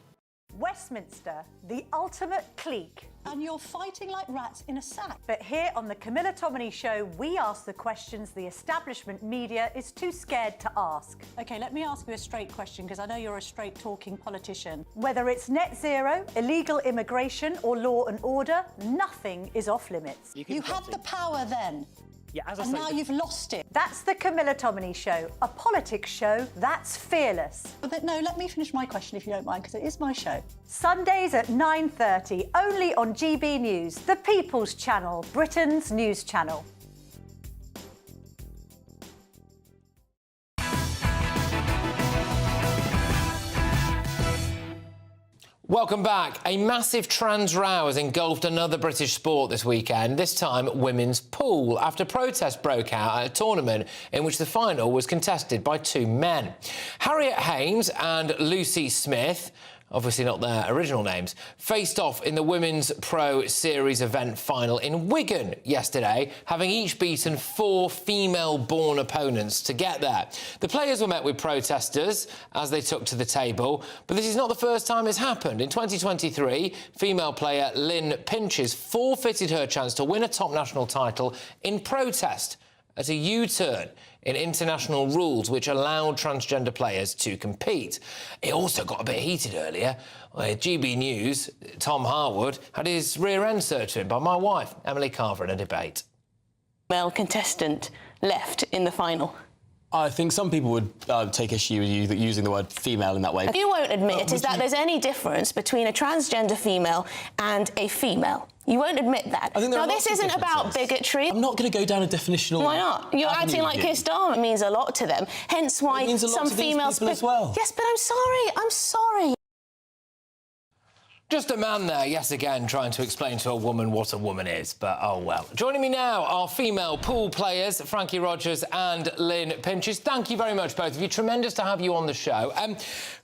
Westminster, the ultimate clique. And you're fighting like rats in a sack. But here on the Camilla Tominey Show, we ask the questions the establishment media is too scared to ask. OK, let me ask you a straight question, because I know you're a straight-talking politician. Whether it's net zero, illegal immigration or law and order, nothing is off limits. You had the power then. Yeah, as I and say, now you've lost it. That's the Camilla Tominey Show, a politics show that's fearless. But no, let me finish my question if you don't mind, because it is my show. Sundays at 9:30, only on GB News, the People's Channel, Britain's news channel. Welcome back. A massive trans row has engulfed another British sport this weekend, this time women's pool, after protests broke out at a tournament in which the final was contested by two men. Harriet Haynes and Lucy Smith, obviously not their original names, faced off in the Women's Pro Series event final in Wigan yesterday, having each beaten 4 female-born opponents to get there. The players were met with protesters as they took to the table, but this is not the first time it's happened. In 2023, female player Lynn Pinches forfeited her chance to win a top national title in protest at a U-turn in international rules which allowed transgender players to compete. It also got a bit heated earlier. GB News, Tom Harwood, had his rear end searched to him by my wife, Emily Carver, in a debate. Male contestant left in the final. I think some people would take issue with you using the word female in that way. What you won't admit is that there's any difference between a transgender female and a female. You won't admit that. Now, this isn't about bigotry. I'm not going to go down a definitional... Why not? You're acting like Keir Starmer means a lot to them, hence why it means a lot some to these females... people as well. Yes, but I'm sorry. Just a man there, yes again, trying to explain to a woman what a woman is, but oh well. Joining me now are female pool players, Frankie Rogers and Lynn Pinches. Thank you very much, both of you. Tremendous to have you on the show.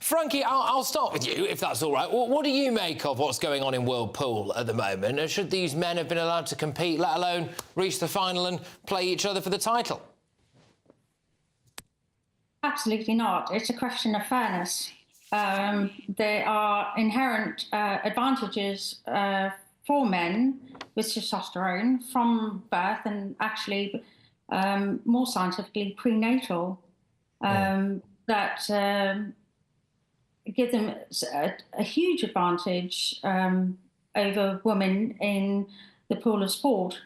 Frankie, I'll start with you, if that's all right. What do you make of what's going on in World Pool at the moment? Should these men have been allowed to compete, let alone reach the final and play each other for the title? Absolutely not. It's a question of fairness. There are inherent advantages for men with testosterone from birth and actually more scientifically prenatal that give them a huge advantage over women in the pool of sport.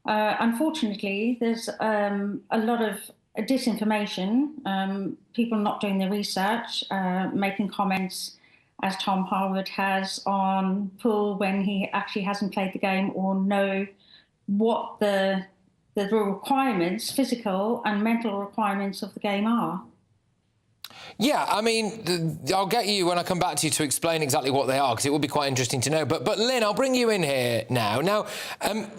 Unfortunately, there's a lot of disinformation, people not doing their research, making comments, as Tom Harwood has, on pool when he actually hasn't played the game or know what the requirements, physical and mental requirements of the game are. Yeah, I mean, I'll get you when I come back to you to explain exactly what they are, because it will be quite interesting to know. But Lynn, I'll bring you in here now. Now,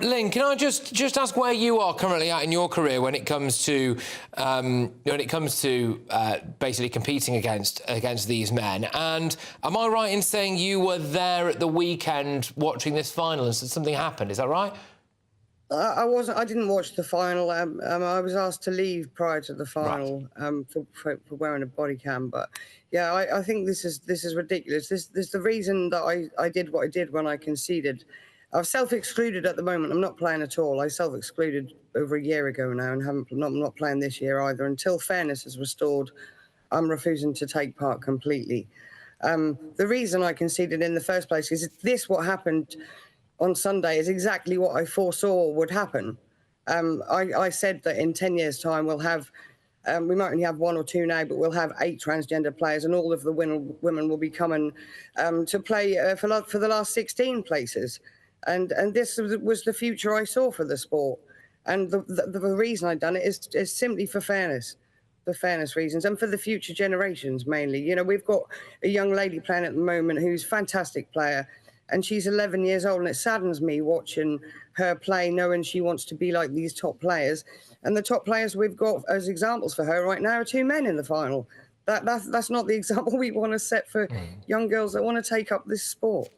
Lynn, can I just ask where you are currently at in your career when it comes to basically competing against these men? And am I right in saying you were there at the weekend watching this final and something happened? Is that right? I wasn't. I didn't watch the final. I was asked to leave prior to the final for wearing a body cam. But yeah, I think this is ridiculous. This is the reason that I did what I did when I conceded. I've self-excluded at the moment. I'm not playing at all. I self-excluded over a year ago now, and I'm not playing this year either. Until fairness is restored, I'm refusing to take part completely. The reason I conceded in the first place is what happened on Sunday is exactly what I foresaw would happen. I said that in 10 years' time we'll have, we might only have 1 or 2 now, but we'll have 8 transgender players, and all of the women will be coming to play for the last 16 places. And this was the future I saw for the sport. And the reason I've done it is simply for fairness reasons and for the future generations mainly. You know, we've got a young lady playing at the moment who's a fantastic player, and she's 11 years old, and it saddens me watching her play, knowing she wants to be like these top players. And the top players we've got as examples for her right now are 2 men in the final. That's not the example we want to set for young girls that want to take up this sport.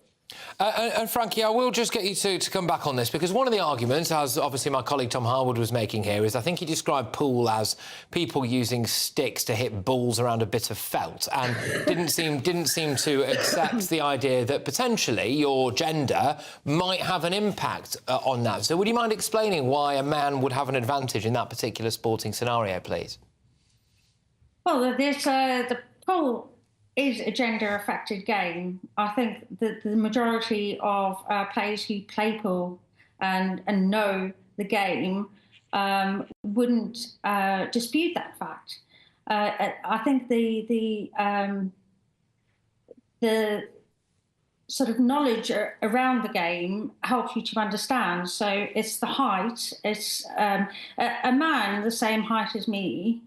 And Frankie, I will just get you to come back on this, because one of the arguments, as obviously my colleague Tom Harwood was making here, is I think he described pool as people using sticks to hit balls around a bit of felt, and didn't seem to accept the idea that potentially your gender might have an impact on that. So would you mind explaining why a man would have an advantage in that particular sporting scenario, please? Well, there's the pool is a gender-affected game. I think that the majority of players who play pool and know the game wouldn't dispute that fact. I think the sort of knowledge around the game helps you to understand. So it's the height. It's a man the same height as me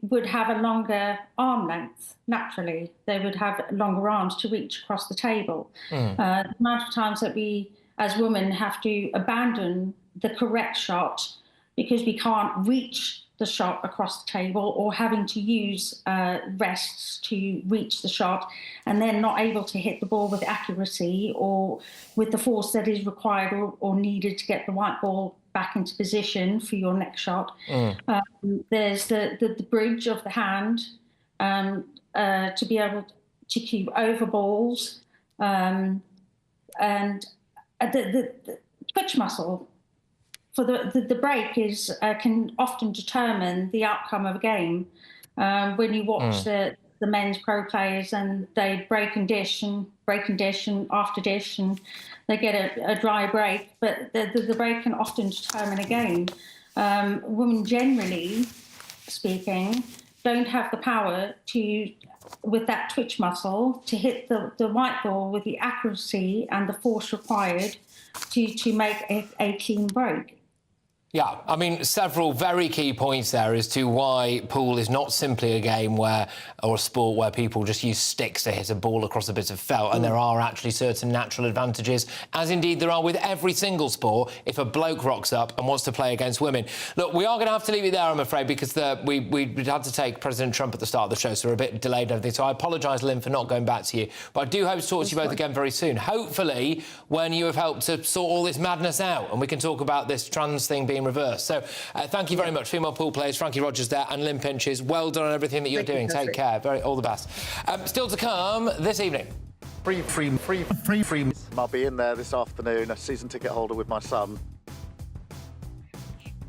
would have a longer arm length, naturally. They would have longer arms to reach across the table. The amount of times that we, as women, have to abandon the correct shot because we can't reach the shot across the table, or having to use rests to reach the shot and then not able to hit the ball with accuracy or with the force that is required or needed to get the white ball back into position for your next shot. There's the bridge of the hand to be able to keep over balls, and the twitch muscle for the break is can often determine the outcome of a game. When you watch the men's pro players and they break and dish and after dish, and they get a dry break, but the break can often determine a game. Women, generally speaking, don't have the power to, with that twitch muscle, to hit the white ball with the accuracy and the force required to make a clean break. Yeah, I mean, several very key points there as to why pool is not simply a game or a sport where people just use sticks to hit a ball across a bit of felt, and there are actually certain natural advantages, as indeed there are with every single sport, if a bloke rocks up and wants to play against women. Look, we are going to have to leave it there, I'm afraid, because we had to take President Trump at the start of the show, so we're a bit delayed and everything, so I apologise, Lynn, for not going back to you. But I do hope to talk to you both again very soon, hopefully when you have helped to sort all this madness out and we can talk about this trans thing being reversed. So thank you very much, female pool players, Frankie Rogers there and Lynn Pinches. Well done on everything that you're doing. Take care. All the best. Still to come this evening. Free. I'll be in there this afternoon, a season ticket holder with my son.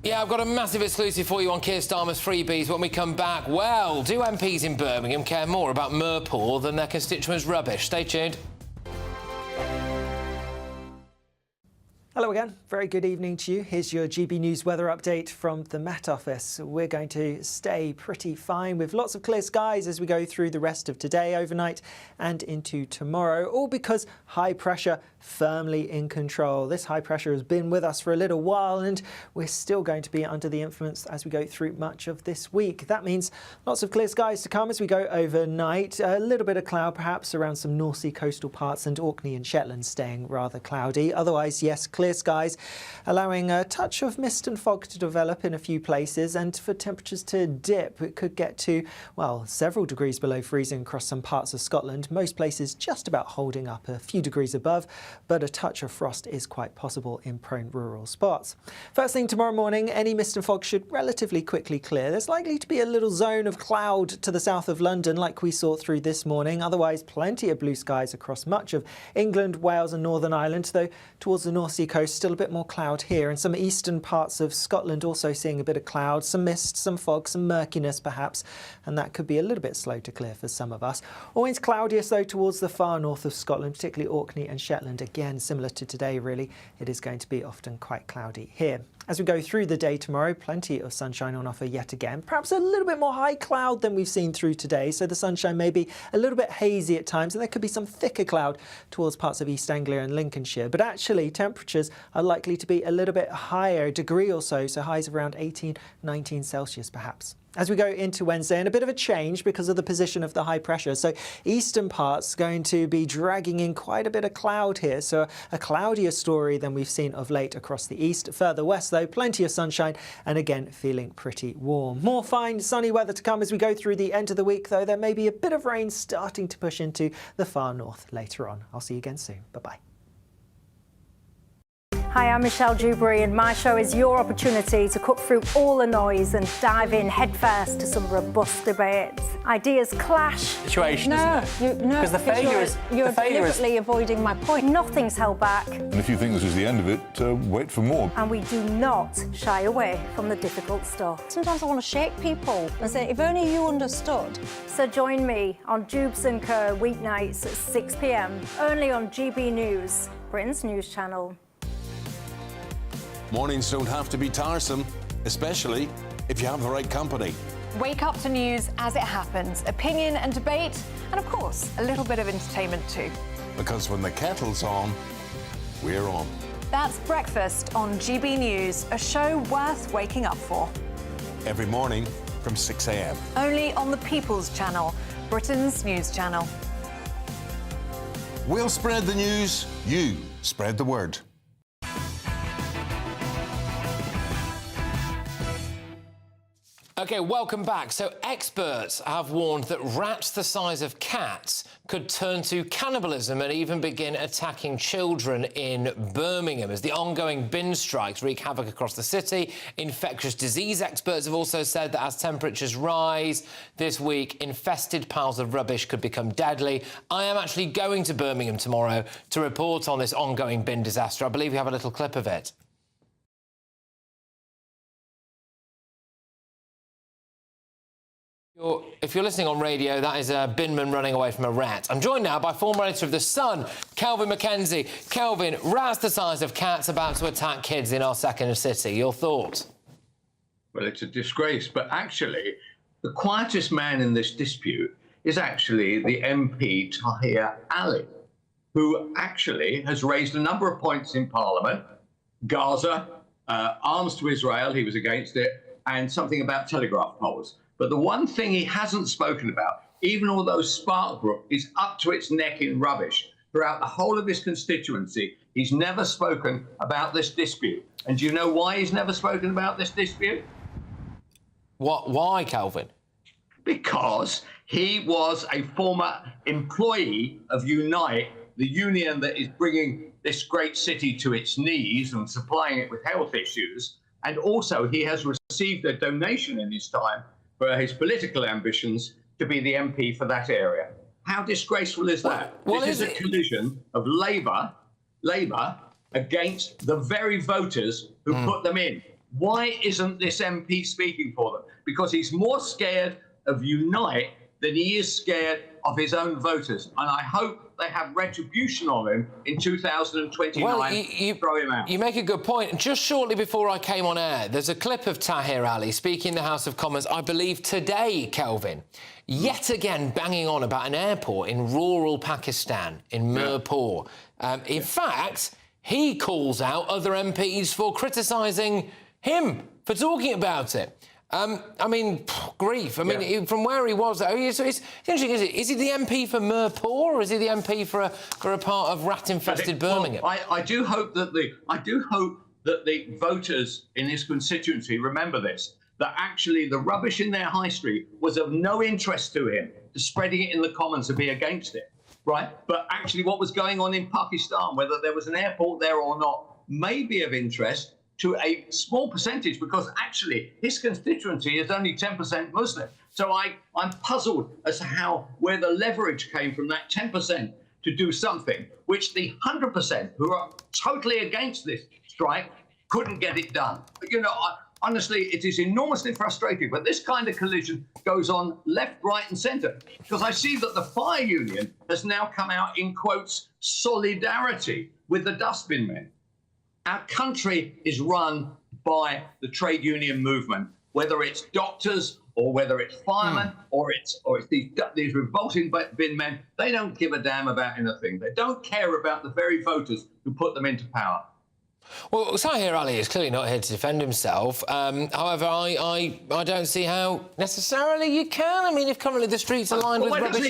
Yeah, I've got a massive exclusive for you on Keir Starmer's freebies when we come back. Well, do MPs in Birmingham care more about Merpool than their constituents' rubbish? Stay tuned. Hello again, very good evening to you. Here's your GB News weather update from the Met Office. We're going to stay pretty fine with lots of clear skies as we go through the rest of today, overnight and into tomorrow, all because high pressure firmly in control. This high pressure has been with us for a little while and we're still going to be under the influence as we go through much of this week. That means lots of clear skies to come as we go overnight. A little bit of cloud perhaps around some North Sea coastal parts, and Orkney and Shetland staying rather cloudy. Otherwise, yes, clear skies, allowing a touch of mist and fog to develop in a few places, and for temperatures to dip. It could get to, well, several degrees below freezing across some parts of Scotland. Most places just about holding up a few degrees above, but a touch of frost is quite possible in prone rural spots. First thing tomorrow morning, any mist and fog should relatively quickly clear. There's likely to be a little zone of cloud to the south of London like we saw through this morning. Otherwise, plenty of blue skies across much of England, Wales and Northern Ireland, though towards the North Sea coast still a bit more cloud here, and some eastern parts of Scotland also seeing a bit of cloud, some mist, some fog, some murkiness perhaps, and that could be a little bit slow to clear for some of us. Always cloudiest though towards the far north of Scotland, particularly Orkney and Shetland. Again, similar to today really, it is going to be often quite cloudy here. As we go through the day tomorrow, plenty of sunshine on offer yet again. Perhaps a little bit more high cloud than we've seen through today, so the sunshine may be a little bit hazy at times, and there could be some thicker cloud towards parts of East Anglia and Lincolnshire. But actually, temperatures are likely to be a little bit higher, a degree or so highs of around 18, 19 Celsius perhaps. As we go into Wednesday, and a bit of a change because of the position of the high pressure. So eastern parts going to be dragging in quite a bit of cloud here. So a cloudier story than we've seen of late across the east. Further west, though, plenty of sunshine and again feeling pretty warm. More fine sunny weather to come as we go through the end of the week, though there may be a bit of rain starting to push into the far north later on. I'll see you again soon. Bye-bye. Hi, I'm Michelle Dewberry, and my show is your opportunity to cut through all the noise and dive in headfirst to some robust debates. Ideas clash. Situation, because the failure is you're deliberately avoiding my point. Nothing's held back. And if you think this is the end of it, wait for more. And we do not shy away from the difficult stuff. Sometimes I want to shake people and say, if only you understood. So join me on Dubes & Co. weeknights at 6 p.m. only on GB News, Britain's news channel. Mornings don't have to be tiresome, especially if you have the right company. Wake up to news as it happens, opinion and debate, and of course, a little bit of entertainment too. Because when the kettle's on, we're on. That's Breakfast on GB News, a show worth waking up for. Every morning from 6 a.m. Only on the People's Channel, Britain's news channel. We'll spread the news, you spread the word. OK, welcome back. So experts have warned that rats the size of cats could turn to cannibalism and even begin attacking children in Birmingham as the ongoing bin strikes wreak havoc across the city. Infectious disease experts have also said that as temperatures rise this week, infested piles of rubbish could become deadly. I am actually going to Birmingham tomorrow to report on this ongoing bin disaster. I believe we have a little clip of it. If you're listening on radio, that is a binman running away from a rat. I'm joined now by former editor of The Sun, Kelvin Mackenzie. Kelvin, rats the size of cats about to attack kids in our second city. Your thoughts? Well, it's a disgrace, but actually, the quietest man in this dispute is actually the MP Tahir Ali, who actually has raised a number of points in Parliament. Gaza, arms to Israel, he was against it, and something about telegraph poles. But the one thing he hasn't spoken about, even although Sparkbrook is up to its neck in rubbish, throughout the whole of his constituency, he's never spoken about this dispute. And do you know why he's never spoken about this dispute? Why, Kelvin? Because he was a former employee of Unite, the union that is bringing this great city to its knees and supplying it with health issues. And also he has received a donation in his time for his political ambitions to be the MP for that area. How disgraceful is that? This is a collision of Labour against the very voters who put them in. Why isn't this MP speaking for them? Because he's more scared of Unite than he is scared of his own voters. And I hope they have retribution on him in 2029. Well, you throw him out. You make a good point. Just shortly before I came on air, there's a clip of Tahir Ali speaking in the House of Commons, I believe today, Kelvin, yet again banging on about an airport in rural Pakistan, in Mirpur. In fact, he calls out other MPs for criticising him for talking about it. I mean, grief. I mean, from where he was, so it's interesting, is it? Is he the MP for Mirpur, or is he the MP for a part of rat-infested Birmingham? Well, I do hope that the voters in his constituency remember this, that actually the rubbish in their high street was of no interest to him, to spreading it in the Commons to be against it, right? But actually what was going on in Pakistan, whether there was an airport there or not, may be of interest to a small percentage, because actually his constituency is only 10% Muslim. So I'm puzzled as to where the leverage came from that 10% to do something which the 100% who are totally against this strike couldn't get it done. But, you know, honestly, it is enormously frustrating. But this kind of collision goes on left, right and centre, because I see that the fire union has now come out in quotes, solidarity with the dustbin men. Our country is run by the trade union movement, whether it's doctors or whether it's firemen or it's these revolting bin men. They don't give a damn about anything. They don't care about the very voters who put them into power. Well, Tahir Ali is clearly not here to defend himself. However, I don't see how necessarily you can. I mean, if currently the streets are lined with rubbish...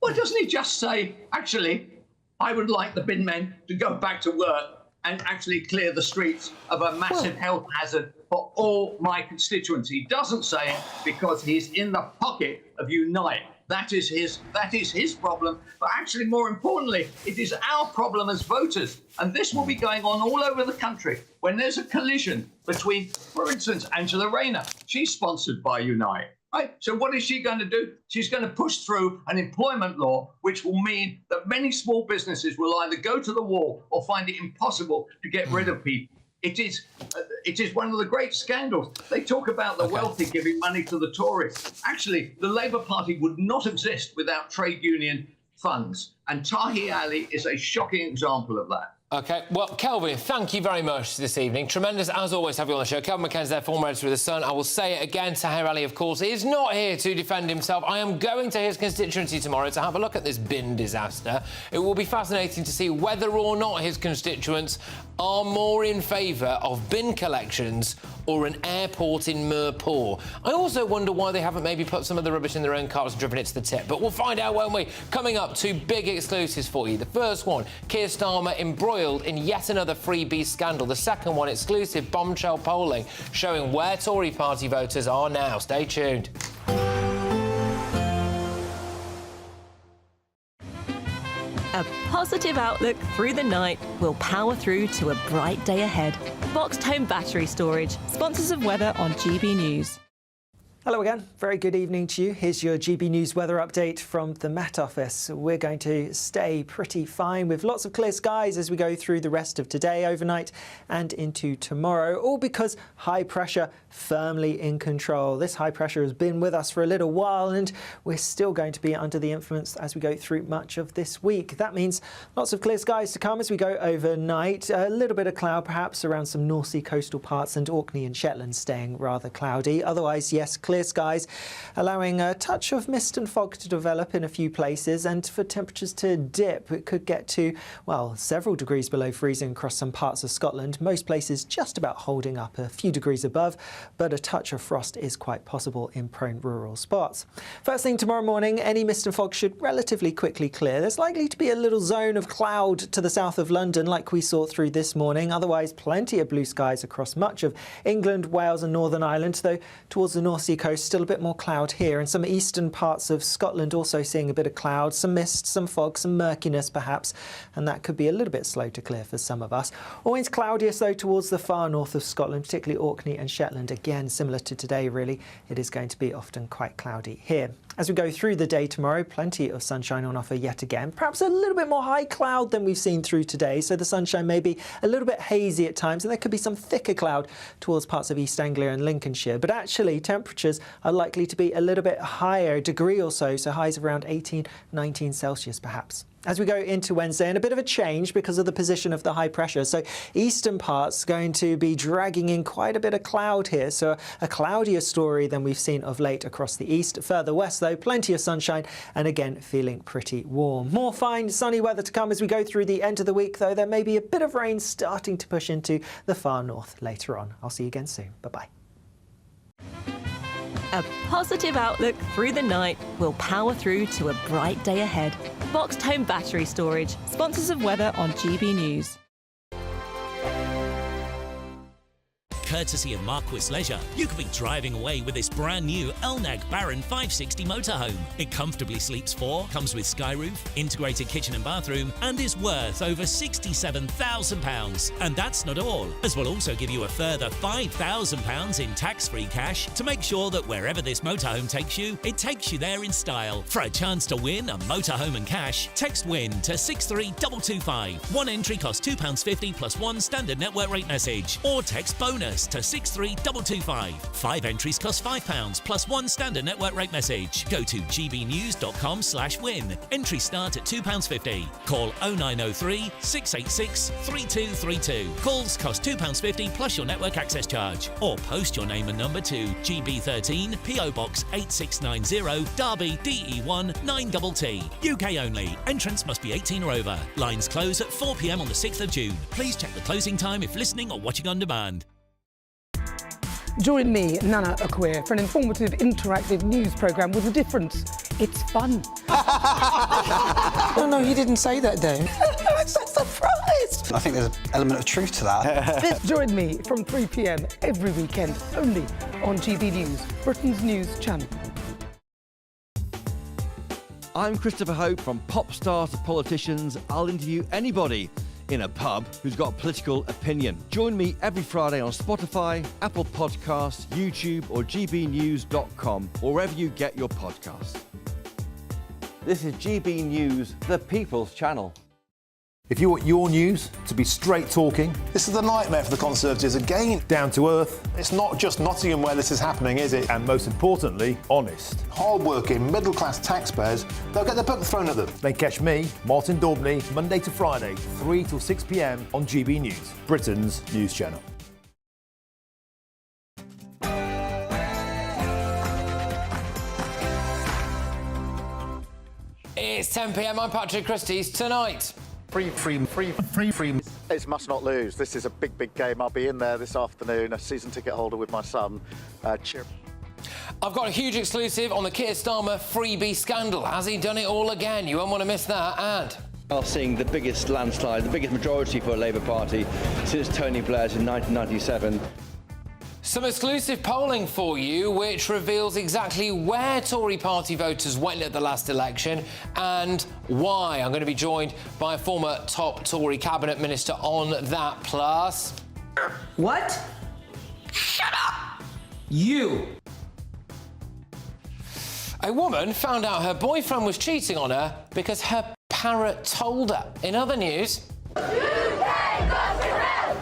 Why doesn't he just say, actually, I would like the bin men to go back to work and actually clear the streets of a massive health hazard for all my constituents? He doesn't say it because he's in the pocket of Unite. That is his problem. But actually, more importantly, it is our problem as voters. And this will be going on all over the country when there's a collision between, for instance, Angela Rayner. She's sponsored by Unite. Right? So what is she going to do? She's going to push through an employment law, which will mean that many small businesses will either go to the wall or find it impossible to get rid of people. It is one of the great scandals. They talk about the wealthy giving money to the Tories. Actually, the Labour Party would not exist without trade union funds. And Tahir Ali is a shocking example of that. OK, well, Kelvin, thank you very much this evening. Tremendous, as always, to have you on the show. Kelvin McKenzie there, former editor of The Sun. I will say it again, Tahir Ali, of course, is not here to defend himself. I am going to his constituency tomorrow to have a look at this bin disaster. It will be fascinating to see whether or not his constituents are more in favour of bin collections or an airport in Mirpur. I also wonder why they haven't maybe put some of the rubbish in their own cars and driven it to the tip. But we'll find out, won't we? Coming up, two big exclusives for you. The first one, Keir Starmer embroiled in yet another freebie scandal. The second one, exclusive bombshell polling showing where Tory party voters are now. Stay tuned. A positive outlook through the night will power through to a bright day ahead. Boxed home battery storage, sponsors of weather on GB News. Hello again, very good evening to you. Here's your GB News weather update from the Met Office. We're going to stay pretty fine with lots of clear skies as we go through the rest of today, overnight and into tomorrow, all because high pressure firmly in control. This high pressure has been with us for a little while and we're still going to be under the influence as we go through much of this week. That means lots of clear skies to come as we go overnight. A little bit of cloud perhaps around some North Sea coastal parts and Orkney and Shetland staying rather cloudy. Otherwise, yes, clear skies, allowing a touch of mist and fog to develop in a few places and for temperatures to dip. It could get to, well, several degrees below freezing across some parts of Scotland. Most places just about holding up a few degrees above, but a touch of frost is quite possible in prone rural spots. First thing tomorrow morning, any mist and fog should relatively quickly clear. There's likely to be a little zone of cloud to the south of London like we saw through this morning. Otherwise, plenty of blue skies across much of England, Wales and Northern Ireland, though towards the North Sea coast still a bit more cloud here, and some eastern parts of Scotland also seeing a bit of cloud, some mist, some fog, some murkiness perhaps, and that could be a little bit slow to clear for some of us. Always cloudiest though towards the far north of Scotland, particularly Orkney and Shetland. Again, similar to today really, it is going to be often quite cloudy here. As we go through the day tomorrow, plenty of sunshine on offer yet again. Perhaps a little bit more high cloud than we've seen through today, so the sunshine may be a little bit hazy at times, and there could be some thicker cloud towards parts of East Anglia and Lincolnshire. But actually, temperatures are likely to be a little bit higher, a degree or so, so highs of around 18, 19 Celsius perhaps. As we go into Wednesday, and a bit of a change because of the position of the high pressure. So eastern parts going to be dragging in quite a bit of cloud here. So a cloudier story than we've seen of late across the east. Further west, though, plenty of sunshine and again feeling pretty warm. More fine sunny weather to come as we go through the end of the week, though there may be a bit of rain starting to push into the far north later on. I'll see you again soon. Bye-bye. A positive outlook through the night will power through to a bright day ahead. Boxed home battery storage, sponsors of weather on GB News. Courtesy of Marquis Leisure, you could be driving away with this brand new Elnag Baron 560 motorhome. It comfortably sleeps 4, comes with sky roof, integrated kitchen and bathroom, and is worth over £67,000. And that's not all, as we'll also give you a further £5,000 in tax-free cash to make sure that wherever this motorhome takes you, it takes you there in style. For a chance to win a motorhome and cash, text WIN to 63225. One entry costs £2.50 plus one standard network rate message, or text BONUS SMS to 63225. 5 entries cost £5 plus 1 standard network rate message. Go to gbnews.com/win. Entries start at £2.50. Call 0903 686 3232. Calls cost £2.50 plus your network access charge. Or post your name and number to GB13 PO Box 8690 Derby DE1 9TT. UK only. Entrance must be 18 or over. Lines close at 4 p.m. on the 6th of June. Please check the closing time if listening or watching on demand. Join me, Nana Akwe, for an informative, interactive news programme with a difference. It's fun. No, he didn't say that, Dave. I'm so surprised. I think there's an element of truth to that. Join me from 3 p.m. every weekend, only on GB News, Britain's news channel. I'm Christopher Hope. From pop stars to politicians, I'll interview anybody in a pub who's got a political opinion. Join me every Friday on Spotify, Apple Podcasts, YouTube or gbnews.com, or wherever you get your podcasts. This is GB News, the People's Channel. If you want your news to be straight talking... This is a nightmare for the Conservatives again. Down to earth. It's not just Nottingham where this is happening, is it? And most importantly, honest. Hard-working, middle-class taxpayers, they'll get the book thrown at them. Then catch me, Martin Daubney, Monday to Friday, 3 till 6 p.m. on GB News, Britain's news channel. It's 10 p.m. I'm Patrick Christys Tonight. Free. It's must not lose. This is a big game. I'll be in there this afternoon, a season ticket holder with my son. Cheer. I've got a huge exclusive on the Keir Starmer freebie scandal. Has he done it all again? You won't want to miss that. And are seeing the biggest landslide, the biggest majority for a Labour Party since Tony Blair's in 1997. some exclusive polling for you, which reveals exactly where Tory party voters went at the last election and why. I'm going to be joined by a former top Tory cabinet minister on that. Plus... What? Shut up! You! A woman found out her boyfriend was cheating on her because her parrot told her. In other news...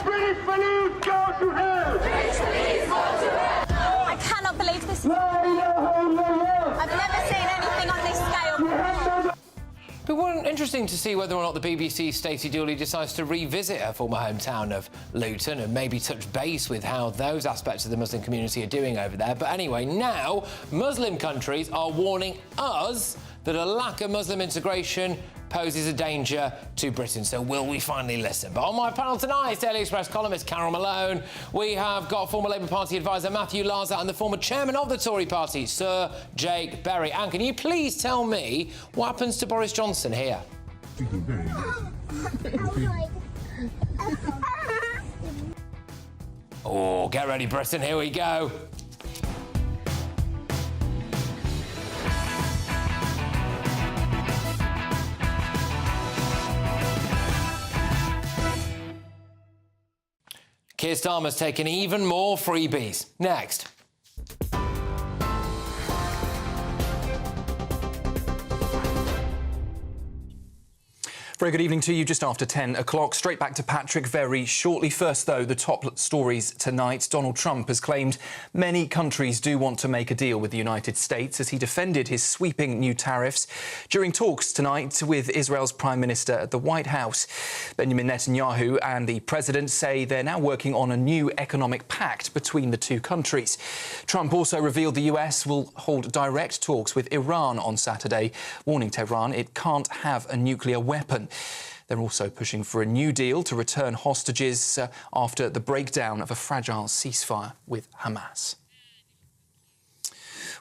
British police go to hell! British police go to hell! I cannot believe this. I've never seen anything on this scale before. But wouldn't interesting to see whether or not the BBC's Stacey Dooley decides to revisit her former hometown of Luton and maybe touch base with how those aspects of the Muslim community are doing over there. But anyway, now Muslim countries are warning us that a lack of Muslim integration poses a danger to Britain. So will we finally listen? But on my panel tonight, Daily Express columnist Carol Malone, we have got former Labour Party advisor Matthew Larser and the former chairman of the Tory party, Sir Jake Berry. And can you please tell me what happens to Boris Johnson here? Oh, get ready, Britain. Here we go. Keir Starmer's taken even more freebies. Next. Very good evening to you, just after 10 o'clock. Straight back to Patrick very shortly. First, though, the top stories tonight. Donald Trump has claimed many countries do want to make a deal with the United States as he defended his sweeping new tariffs during talks tonight with Israel's Prime Minister at the White House. Benjamin Netanyahu and the president say they're now working on a new economic pact between the two countries. Trump also revealed the US will hold direct talks with Iran on Saturday, warning Tehran it can't have a nuclear weapon. They're also pushing for a new deal to return hostages after the breakdown of a fragile ceasefire with Hamas.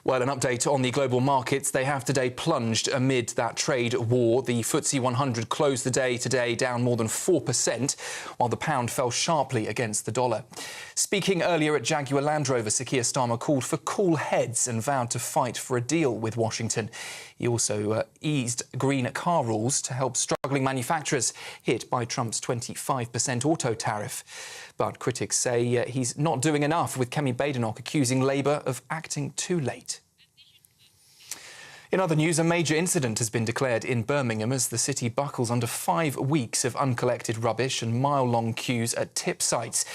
Well, an update on the global markets. They have today plunged amid that trade war. The FTSE 100 closed the day today down more than 4%, while the pound fell sharply against the dollar. Speaking earlier at Jaguar Land Rover, Sir Keir Starmer called for cool heads and vowed to fight for a deal with Washington. He also eased green car rules to help struggling manufacturers hit by Trump's 25% auto tariff. But critics say he's not doing enough, with Kemi Badenoch accusing Labour of acting too late. In other news, a major incident has been declared in Birmingham as the city buckles under 5 weeks of uncollected rubbish and mile-long queues at tip sites.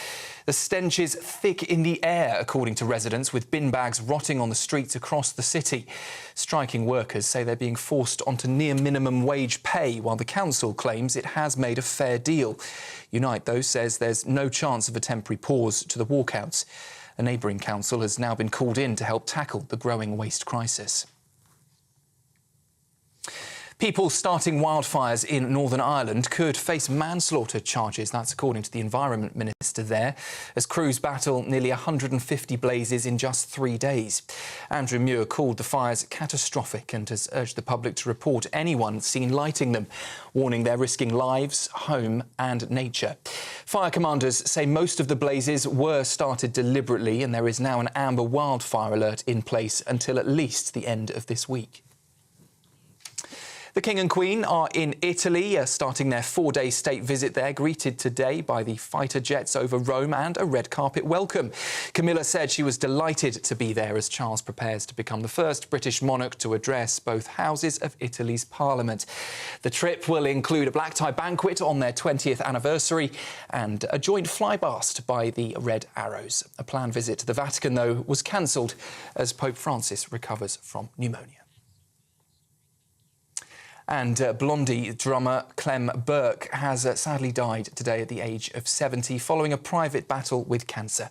The stench is thick in the air, according to residents, with bin bags rotting on the streets across the city. Striking workers say they're being forced onto near minimum wage pay, while the council claims it has made a fair deal. Unite, though, says there's no chance of a temporary pause to the walkouts. A neighbouring council has now been called in to help tackle the growing waste crisis. People starting wildfires in Northern Ireland could face manslaughter charges. That's according to the Environment Minister there, as crews battle nearly 150 blazes in just 3 days. Andrew Muir called the fires catastrophic and has urged the public to report anyone seen lighting them, warning they're risking lives, home and nature. Fire commanders say most of the blazes were started deliberately and there is now an amber wildfire alert in place until at least the end of this week. The King and Queen are in Italy, starting their 4-day state visit there, greeted today by the fighter jets over Rome and a red carpet welcome. Camilla said she was delighted to be there as Charles prepares to become the first British monarch to address both houses of Italy's parliament. The trip will include a black tie banquet on their 20th anniversary and a joint flybast by the Red Arrows. A planned visit to the Vatican, though, was cancelled as Pope Francis recovers from pneumonia. And Blondie drummer Clem Burke has sadly died today at the age of 70 following a private battle with cancer.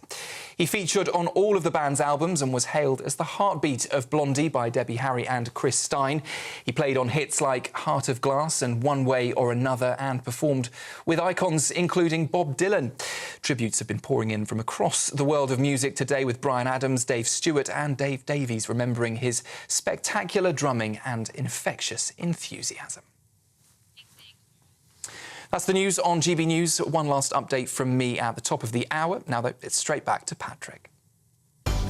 He featured on all of the band's albums and was hailed as the heartbeat of Blondie by Debbie Harry and Chris Stein. He played on hits like Heart of Glass and One Way or Another and performed with icons including Bob Dylan. Tributes have been pouring in from across the world of music today, with Bryan Adams, Dave Stewart and Dave Davies remembering his spectacular drumming and infectious enthusiasm. That's the news on GB News. One last update from me at the top of the hour. Now it's straight back to Patrick.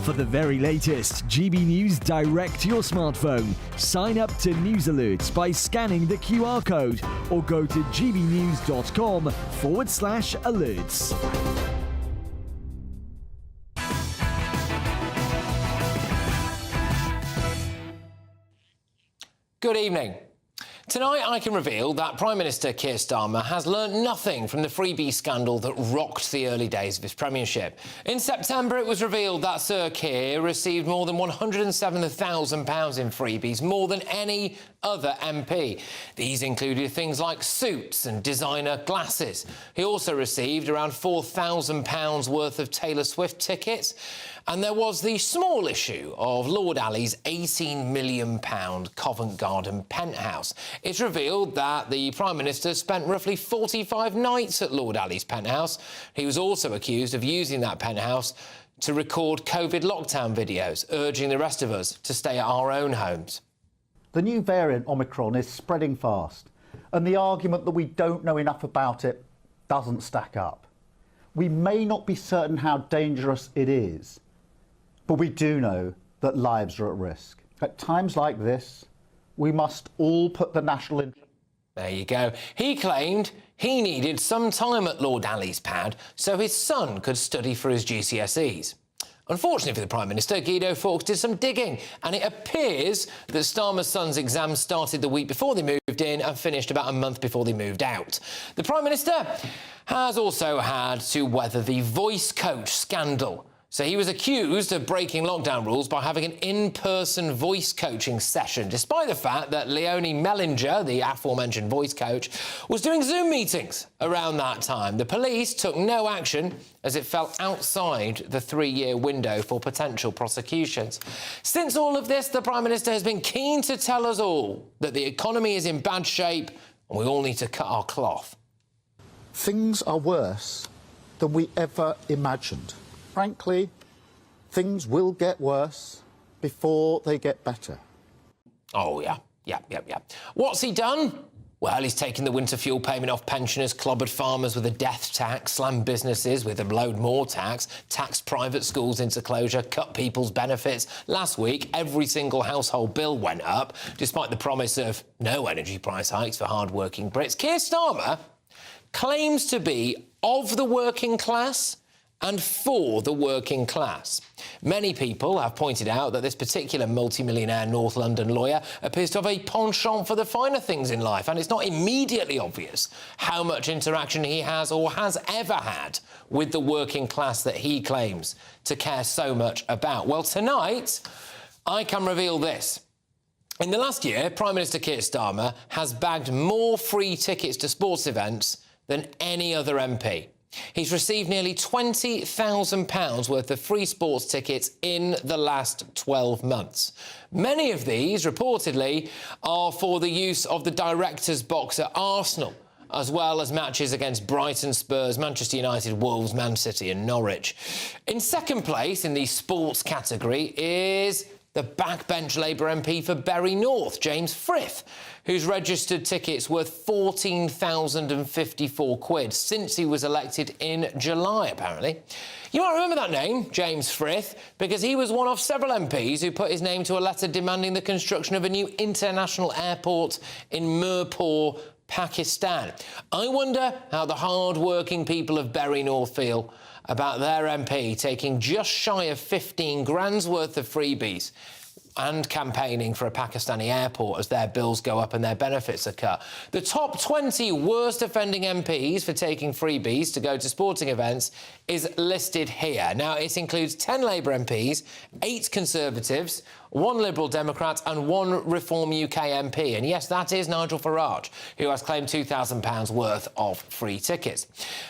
For the very latest GB News direct to your smartphone, sign up to News Alerts by scanning the QR code or go to gbnews.com/alerts. Good evening. Tonight, I can reveal that Prime Minister Keir Starmer has learnt nothing from the freebie scandal that rocked the early days of his premiership. In September, it was revealed that Sir Keir received more than £107,000 in freebies, more than any other MP. These included things like suits and designer glasses. He also received around £4,000 worth of Taylor Swift tickets. And there was the small issue of Lord Ali's £18 million Covent Garden penthouse. It's revealed that the Prime Minister spent roughly 45 nights at Lord Ali's penthouse. He was also accused of using that penthouse to record COVID lockdown videos, urging the rest of us to stay at our own homes. The new variant Omicron is spreading fast, and the argument that we don't know enough about it doesn't stack up. We may not be certain how dangerous it is, but we do know that lives are at risk. At times like this, we must all put the national interest... There you go. He claimed he needed some time at Lord Ali's pad so his son could study for his GCSEs. Unfortunately for the Prime Minister, Guido Fawkes did some digging, and it appears that Starmer's son's exams started the week before they moved in and finished about a month before they moved out. The Prime Minister has also had to weather the voice coach scandal. So he was accused of breaking lockdown rules by having an in-person voice coaching session, despite the fact that Leonie Mellinger, the aforementioned voice coach, was doing Zoom meetings around that time. The police took no action as it fell outside the 3-year window for potential prosecutions. Since all of this, the Prime Minister has been keen to tell us all that the economy is in bad shape and we all need to cut our cloth. Things are worse than we ever imagined. Frankly, things will get worse before they get better. Oh, yeah. What's he done? Well, he's taken the winter fuel payment off pensioners, clobbered farmers with a death tax, slammed businesses with a load more tax, taxed private schools into closure, cut people's benefits. Last week, every single household bill went up, despite the promise of no energy price hikes for hard-working Brits. Keir Starmer claims to be of the working class and for the working class. Many people have pointed out that this particular multimillionaire North London lawyer appears to have a penchant for the finer things in life, and it's not immediately obvious how much interaction he has or has ever had with the working class that he claims to care so much about. Well, tonight, I can reveal this. In the last year, Prime Minister Keir Starmer has bagged more free tickets to sports events than any other MP. He's received nearly £20,000 worth of free sports tickets in the last 12 months. Many of these, reportedly, are for the use of the director's box at Arsenal, as well as matches against Brighton, Spurs, Manchester United, Wolves, Man City and Norwich. In second place in the sports category is the backbench Labour MP for Bury North, James Frith, who's registered tickets worth 14,054 quid since he was elected in July, apparently. You might remember that name, James Frith, because he was one of several MPs who put his name to a letter demanding the construction of a new international airport in Mirpur, Pakistan. I wonder how the hard-working people of Bury North feel about their MP taking just shy of 15 grand's worth of freebies and campaigning for a Pakistani airport as their bills go up and their benefits are cut. The top 20 worst offending MPs for taking freebies to go to sporting events is listed here. Now, it includes 10 Labour MPs, 8 Conservatives, 1 Liberal Democrat and 1 Reform UK MP. And yes, that is Nigel Farage, who has claimed £2,000 worth of free tickets.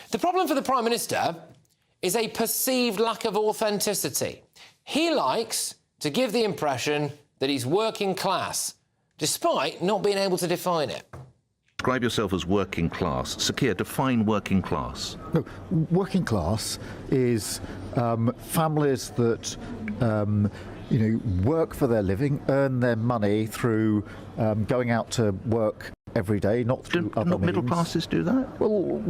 The problem for the Prime Minister is a perceived lack of authenticity. He likes to give the impression that he's working class, despite not being able to define it. Describe yourself as working class. Sir Keir, define working class. No, working class is families that work for their living, earn their money through going out to work every day, not through other means. Middle classes do that? Well,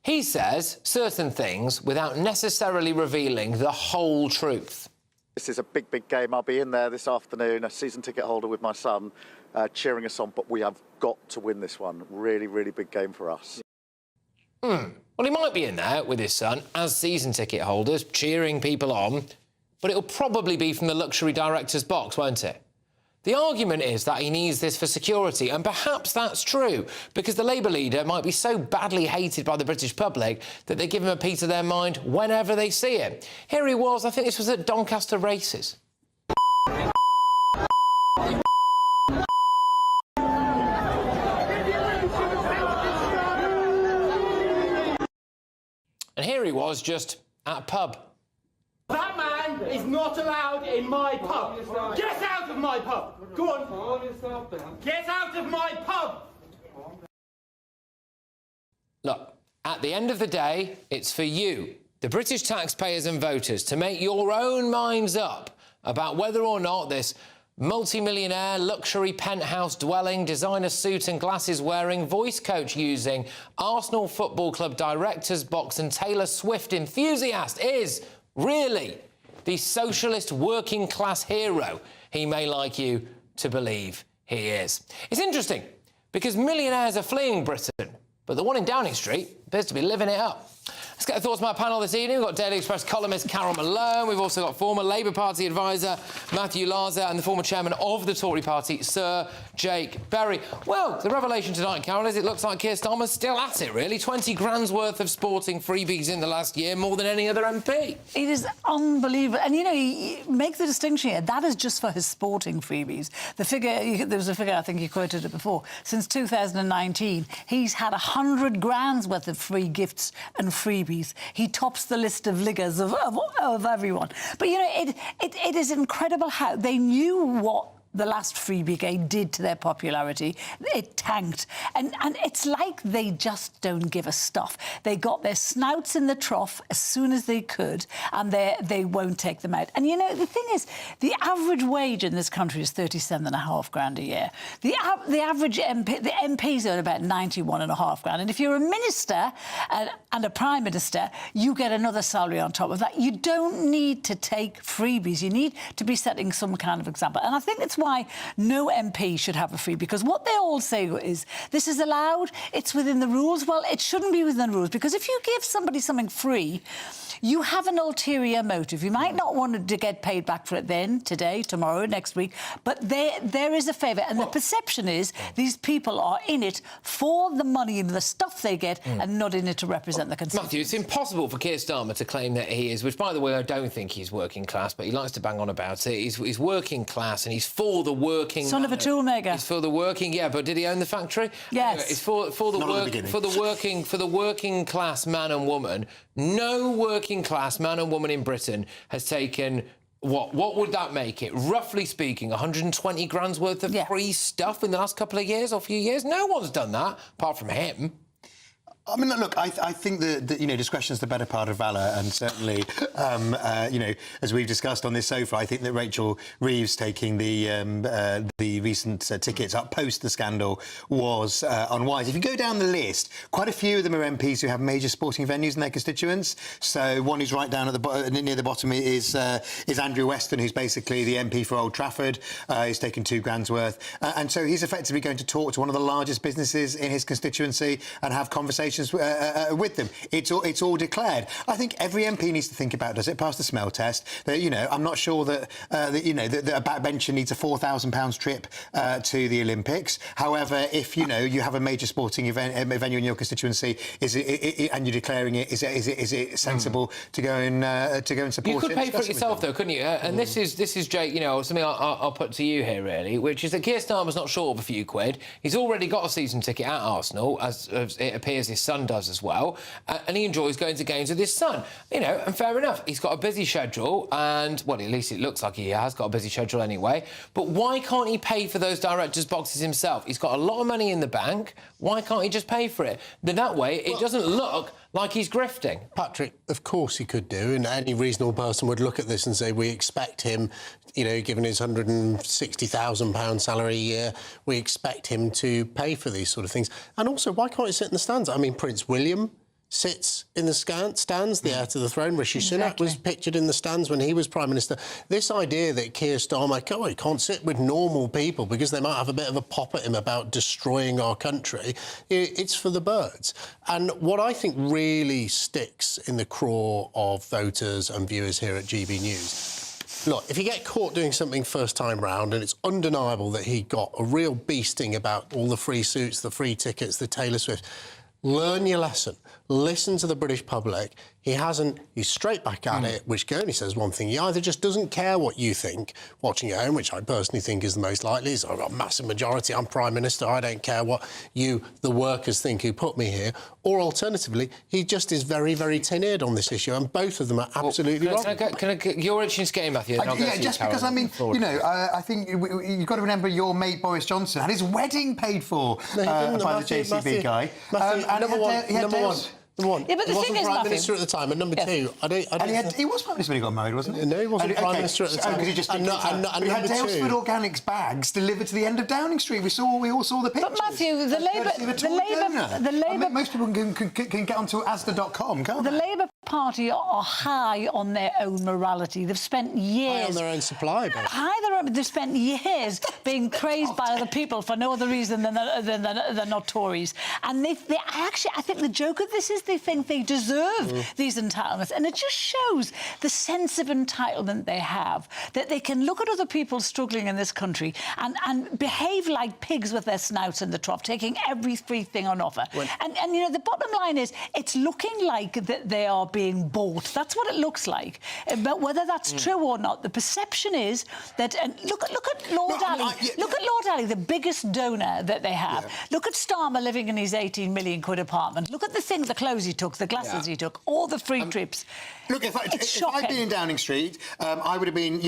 he says certain things without necessarily revealing the whole truth. This is a big, big game. I'll be in there this afternoon, a season ticket holder with my son, cheering us on, but we have got to win this one. Really, really big game for us. Well, he might be in there with his son as season ticket holders, cheering people on, but it'll probably be from the luxury director's box, won't it? The argument is that he needs this for security, and perhaps that's true, because the Labour leader might be so badly hated by the British public that they give him a piece of their mind whenever they see him. Here he was, I think this was at Doncaster Races. And here he was, just at a pub. That man is not allowed in my pub. Get out of my pub. Go on. Get out of my pub. Look, at the end of the day, it's for you, the British taxpayers and voters, to make your own minds up about whether or not this multi-millionaire, luxury penthouse dwelling, designer suit and glasses wearing, voice coach using, Arsenal Football Club director's box and Taylor Swift enthusiast is really the socialist working class hero he may like you to believe he is. It's interesting because millionaires are fleeing Britain, but the one in Downing Street appears to be living it up. Let's get the thoughts from our panel this evening. We've got Daily Express columnist Carol Malone. We've also got former Labour Party advisor Matthew Larzer and the former chairman of the Tory party, Sir Jake Berry. Well, the revelation tonight, Carol, is it looks like Keir Starmer's still at it, really. 20 grand's worth of sporting freebies in the last year, more than any other MP. It is unbelievable. And, you know, he makes the distinction here. That is just for his sporting freebies. The figure, there was a figure, I think you quoted it before. Since 2019, he's had 100 grand's worth of free gifts and freebies. He tops the list of liggers of everyone. But, you know, it is incredible how they knew what the last freebie brigade did to their popularity. It tanked. And it's like they just don't give a stuff. They got their snouts in the trough as soon as they could, and they won't take them out. And, you know, the thing is, the average wage in this country is 37.5 grand a year. The average MP, the MPs earn about 91.5 grand. And if you're a minister and a prime minister, you get another salary on top of that. You don't need to take freebies. You need to be setting some kind of example. And I think it's why no MP should have a freebie, because what they all say is this is allowed, it's within the rules. Well, it shouldn't be within the rules, because if you give somebody something free, you have an ulterior motive. You might not want to get paid back for it then, today, tomorrow, next week, but there is a favour. And the perception is these people are in it for the money and the stuff they get and not in it to represent the constituents. Matthew, it's impossible for Keir Starmer to claim that he is, which, by the way, I don't think he's working class, but he likes to bang on about it. He's working class and he's for the working... Son of a toolmaker. He's for the working... Yeah, but did he own the factory? Yes. Anyway, it's for the working class man and woman. No working class man and woman in Britain has taken... What would that make it? Roughly speaking, 120 grand's worth of free stuff in the last couple of years or few years? No one's done that, apart from him. I mean, look, I think that, you know, discretion's the better part of valour, and certainly, you know, as we've discussed on this sofa, I think that Rachel Reeves taking the recent tickets up post the scandal was unwise. If you go down the list, quite a few of them are MPs who have major sporting venues in their constituents. So one who's right down at the near the bottom is Andrew Weston, who's basically the MP for Old Trafford. He's taken £2 grand's worth, and so he's effectively going to talk to one of the largest businesses in his constituency and have conversations with them. It's all declared. I think every MP needs to think about, does it pass the smell test? That, you know, I'm not sure that you know that a backbencher needs a £4,000 trip to the Olympics. However, if you know you have a major sporting venue in your constituency, and you're declaring it, is it sensible to go and support it? You could pay for it yourself, though, couldn't you? And this is Jake. You know, something I'll put to you here, really, which is that Keir Starmer's not short of a few quid. He's already got a season ticket at Arsenal, as it appears his son does as well, and he enjoys going to games with his son. You know, and fair enough, he's got a busy schedule, and, well, at least it looks like he has got a busy schedule anyway, but why can't he pay for those directors' boxes himself? He's got a lot of money in the bank. Why can't he just pay for it? Then that way, it doesn't look like he's grifting. Patrick, of course he could do, and any reasonable person would look at this and say, we expect him, you know, given his £160,000 salary a year, we expect him to pay for these sort of things. And also, why can't he sit in the stands? I mean, Prince William sits in the stands, the heir to the throne. Rishi Sunak was pictured in the stands when he was Prime Minister. This idea that Keir Starmer he can't sit with normal people because they might have a bit of a pop at him about destroying our country, it's for the birds. And what I think really sticks in the craw of voters and viewers here at GB News, look, if you get caught doing something first time round, and it's undeniable that he got a real beasting about all the free suits, the free tickets, the Taylor Swift, learn your lesson. Listen to the British public. He hasn't. He's straight back at it, which only says one thing. He either just doesn't care what you think, watching at home, which I personally think is the most likely. He's got a massive majority. I'm Prime Minister. I don't care what you, the workers, think who put me here. Or alternatively, he just is very, very tin-eared on this issue, and both of them are absolutely wrong. Can I get your itching game, Matthew? Yeah, just because, I mean, you know, I think you've got to remember your mate Boris Johnson had his wedding paid for by the JCB guy. Number one. Yeah, but the thing is, Prime Minister at the time, and number two, he was Prime Minister when he got married, wasn't he? No, he wasn't Prime Minister at the time. Because he just didn't and he had Dalesford Organics bags delivered to the end of Downing Street. We all saw the pictures. But Matthew, the Labour, most people can get onto Asda.com, can't they? The Labour Party are high on their own morality. They've spent years... High on their own supply, but... They've spent years being praised by other people for no other reason than they're not Tories. And they actually, I think the joke of this is they think they deserve these entitlements. And it just shows the sense of entitlement they have, that they can look at other people struggling in this country and behave like pigs with their snouts in the trough, taking every free thing on offer. And you know, the bottom line is, it's looking like that they are being bought. That's what it looks like. But whether that's true or not, the perception is that... And look at Lord Ali. Look at Lord Ali, the biggest donor that they have. Look at Starmer living in his 18 million quid apartment. Look at the clothes he took, the glasses he took, all the free trips. Look, if I'd been in Downing Street, I would have been,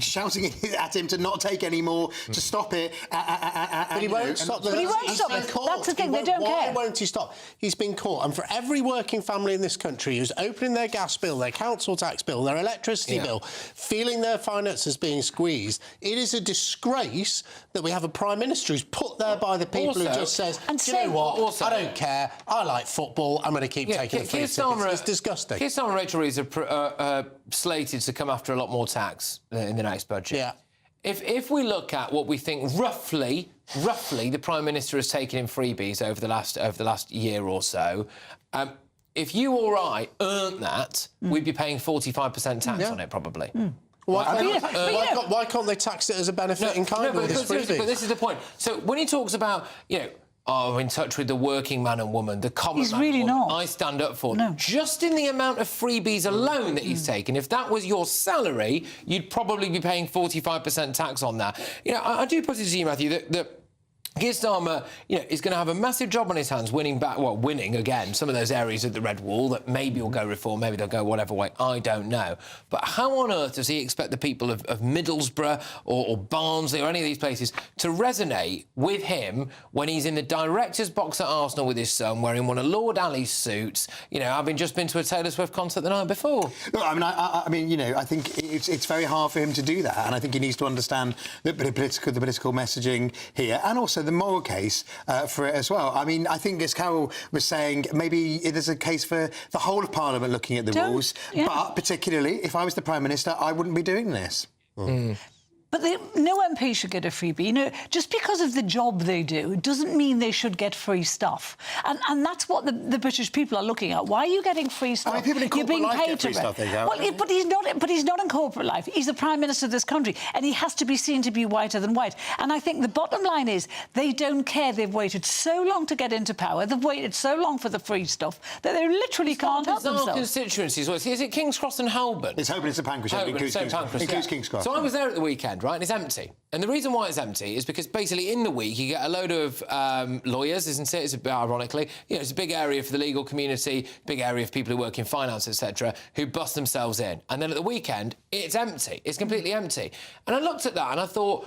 shouting at him to not take any more, to stop it. But he won't stop. But he won't stop it. That's the thing, they don't care. Why won't he stop? He's been caught. And for every working family in this country who's opening their gas bill, their council tax bill, their electricity bill, feeling their finances being squeezed, it is a disgrace that we have a Prime Minister who's put there by the people who just says, do you know what, I don't care, I like football, I'm going to keep taking the free tickets. It's disgusting. Keir Starmer and Rachel Reeves are slated to come after a lot more tax in the next budget. Yeah. if we look at what we think roughly the Prime Minister has taken in freebies over the last year or so, if you or I earned that, we'd be paying 45% tax on it, probably. Why can't they tax it as a benefit in kind? But this is the point. So when he talks about, in touch with the working man and woman, the common he's man really and woman, not. I stand up for. No. Just in the amount of freebies alone that he's taken, if that was your salary, you'd probably be paying 45% tax on that. I do put it to you, Matthew, that Keir Starmer, is going to have a massive job on his hands winning again some of those areas of the Red Wall that maybe will go reform, maybe they'll go whatever way, I don't know. But how on earth does he expect the people of Middlesbrough or Barnsley or any of these places to resonate with him when he's in the director's box at Arsenal with his son, wearing one of Lord Ali's suits? Having just been to a Taylor Swift concert the night before. Look, I think it's very hard for him to do that, and I think he needs to understand the political messaging here, and also the moral case for it as well. I mean, I think, as Carol was saying, maybe there's a case for the whole of Parliament looking at the rules, but particularly, if I was the Prime Minister, I wouldn't be doing this. But no MP should get a freebie. Just because of the job they do doesn't mean they should get free stuff. And that's what the British people are looking at. Why are you getting free stuff? I mean, people in corporate life get free stuff, but he's not in corporate life. He's the Prime Minister of this country, and he has to be seen to be whiter than white. And I think the bottom line is they don't care. They've waited so long to get into power. They've waited so long for the free stuff that they literally can't help themselves. Constituencies. Is it King's Cross and Holborn? It's Holborn, it's a Pancras. Includes King's Cross. So I was there at the weekend, right, and it's empty. And the reason why it's empty is because basically in the week you get a load of lawyers, isn't it? It's a bit ironically, it's a big area for the legal community, big area of people who work in finance, etc., who bust themselves in. And then at the weekend, it's empty. It's completely empty. And I looked at that and I thought,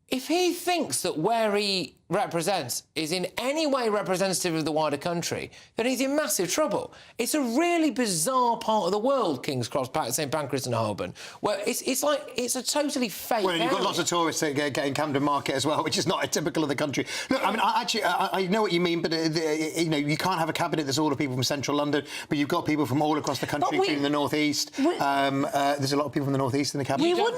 if he thinks that where he represents is in any way representative of the wider country, then he's in massive trouble. It's a really bizarre part of the world, King's Cross, St Pancras and Holborn, where it's a totally fake Well, and you've got lots of tourists that get in Camden Market as well, which is not typical of the country. Look, I mean, I know what you mean, but, you can't have a cabinet that's all of people from central London, but you've got people from all across the country, including the North East. There's a lot of people from the North East in the cabinet. You don't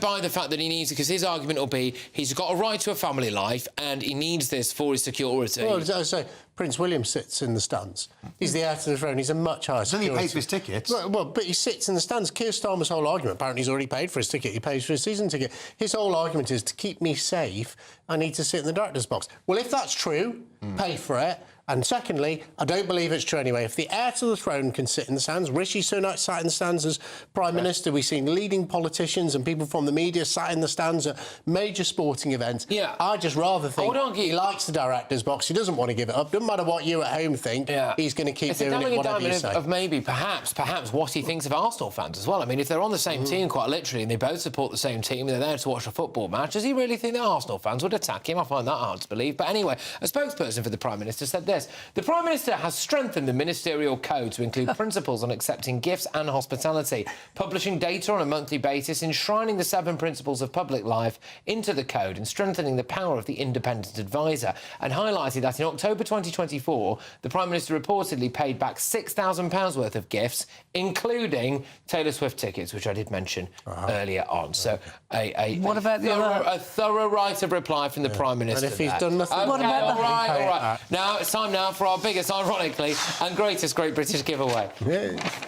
buy the fact that he needs it, because his argument will be he's got a right to a family life and he needs this for his security. Well, as I say, Prince William sits in the stands. He's the heir to the throne. He's a much higher security. Then he pays for his tickets. Well, but he sits in the stands. Keir Starmer's whole argument, apparently he's already paid for his ticket. He pays for his season ticket. His whole argument is, to keep me safe, I need to sit in the director's box. Well, if that's true, pay for it. And secondly, I don't believe it's true anyway. If the heir to the throne can sit in the stands, Rishi Sunak sat in the stands as Prime Minister. We've seen leading politicians and people from the media sat in the stands at major sporting events. Yeah. I just rather think he likes the director's box. He doesn't want to give it up. Doesn't matter what you at home think. He's going to keep doing it, whatever you say. Of maybe, perhaps what he thinks of Arsenal fans as well. I mean, if they're on the same team, quite literally, and they both support the same team, and they're there to watch a football match, does he really think that Arsenal fans would attack him? I find that hard to believe. But anyway, a spokesperson for the Prime Minister said this: the Prime Minister has strengthened the ministerial code to include principles on accepting gifts and hospitality, publishing data on a monthly basis, enshrining the 7 principles of public life into the code, and strengthening the power of the independent advisor, and highlighted that in October 2024, the Prime Minister reportedly paid back £6,000 worth of gifts, including Taylor Swift tickets, which I did mention earlier on. So a thorough right of reply from the Prime Minister. And if he's done nothing... All right. Now, it's time now for our biggest, ironically, and greatest Great British giveaway.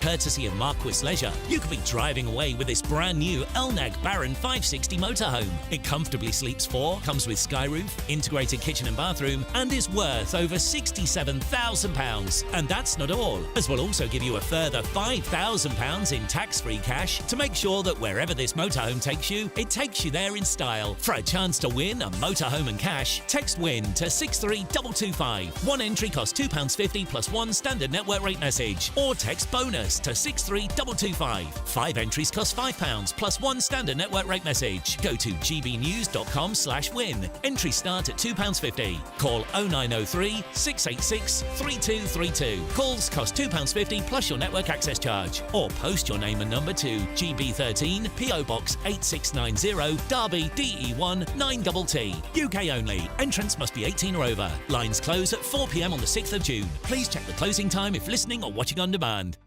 Courtesy of Marquis Leisure, you could be driving away with this brand new Elnag Baron 560 motorhome. It comfortably sleeps 4, comes with sky roof, integrated kitchen and bathroom, and is worth over £67,000. And that's not all, as we'll also give you a further £5,000 in tax-free cash to make sure that wherever this motorhome takes you, it takes you there in style. For a chance to win a motorhome and cash, text WIN to 63225. One entry costs £2.50 plus 1 standard network rate message, or text BONUS to 63225. 5 entries cost £5 plus 1 standard network rate message. Go to gbnews.com/win. Entries start at £2.50. Call 0903 686 3232. Calls cost £2.50 plus your network access charge, or post your name and number to GB13 PO Box 8690 Derby DE1 9TT. UK only. Entrance must be 18 or over. Lines close at 4 p.m. on the 6th of June. Please check the closing time if listening or watching on demand.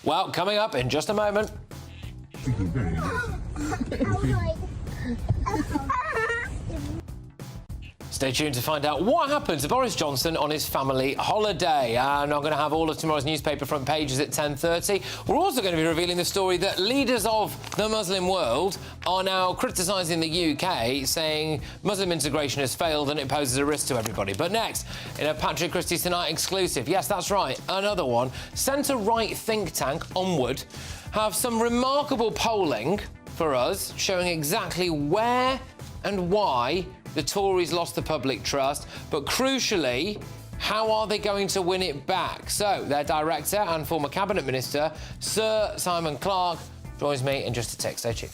Well, coming up in just a moment. Stay tuned to find out what happened to Boris Johnson on his family holiday. And I'm going to have all of tomorrow's newspaper front pages at 10:30. We're also going to be revealing the story that leaders of the Muslim world are now criticising the UK, saying Muslim integration has failed and it poses a risk to everybody. But next, in a Patrick Christys Tonight exclusive, yes, that's right, another one, centre-right think tank Onward have some remarkable polling for us, showing exactly where and why the Tories lost the public trust, but crucially, how are they going to win it back? So, their director and former Cabinet Minister, Sir Simon Clarke, joins me in just a tick. Stay tuned.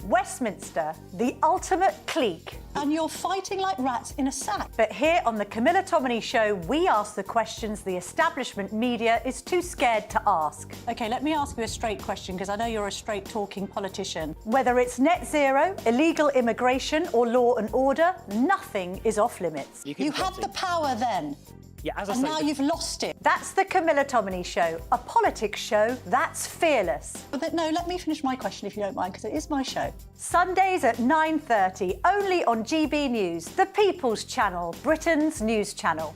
Westminster, the ultimate clique. And you're fighting like rats in a sack. But here on the Camilla Tominey Show, we ask the questions the establishment media is too scared to ask. OK, let me ask you a straight question, because I know you're a straight-talking politician. Whether it's net zero, illegal immigration or law and order, nothing is off-limits. You had the power then. Yeah, as I and say, now you've lost it. That's the Camilla Tominey Show, a politics show that's fearless. But no, let me finish my question if you don't mind, because it is my show. Sundays at 9:30, only on GB News, the People's Channel, Britain's news channel.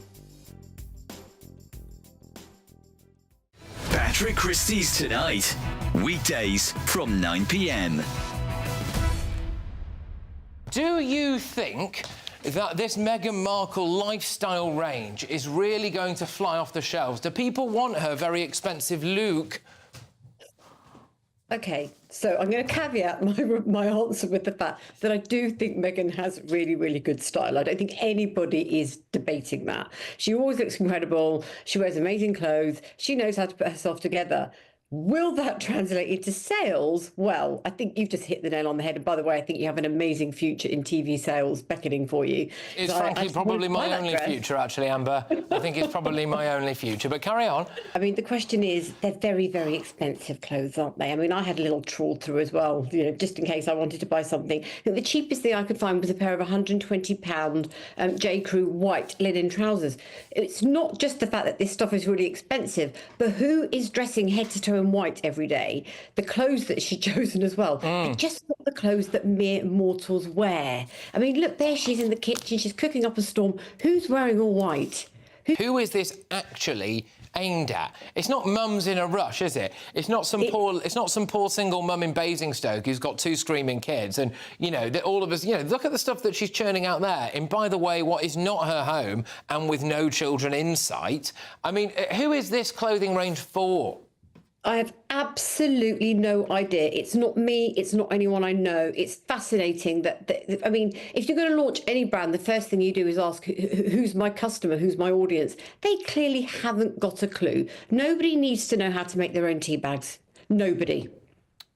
Patrick Christys Tonight, weekdays from 9 p.m. Do you think that this Meghan Markle lifestyle range is really going to fly off the shelves? Do people want her very expensive look? OK, so I'm going to caveat my answer with the fact that I do think Meghan has really, really good style. I don't think anybody is debating that. She always looks incredible. She wears amazing clothes. She knows how to put herself together. Will that translate into sales? Well, I think you've just hit the nail on the head. And by the way, I think you have an amazing future in TV sales beckoning for you. It's frankly probably my only future, actually, Amber. I think it's probably my only future. But carry on. I mean, the question is, they're very, very expensive clothes, aren't they? I mean, I had a little trawl through as well, you know, just in case I wanted to buy something. The cheapest thing I could find was a pair of £120 J. Crew white linen trousers. It's not just the fact that this stuff is really expensive, but who is dressing head to toe in white every day? The clothes that she's chosen as well are just not the clothes that mere mortals wear. I mean, look, there she is in the kitchen, she's cooking up a storm. Who's wearing all white? Who is this actually aimed at? It's not mums in a rush, is it? It's not some poor single mum in Basingstoke who's got 2 screaming kids, and you know that all of us, you know, look at the stuff that she's churning out there. And by the way, what is not her home and with no children in sight. I mean, who is this clothing range for? I have absolutely no idea. It's not me. It's not anyone I know. It's fascinating that I mean, if you're going to launch any brand, the first thing you do is ask, who's my customer? Who's my audience? They clearly haven't got a clue. Nobody needs to know how to make their own tea bags. Nobody.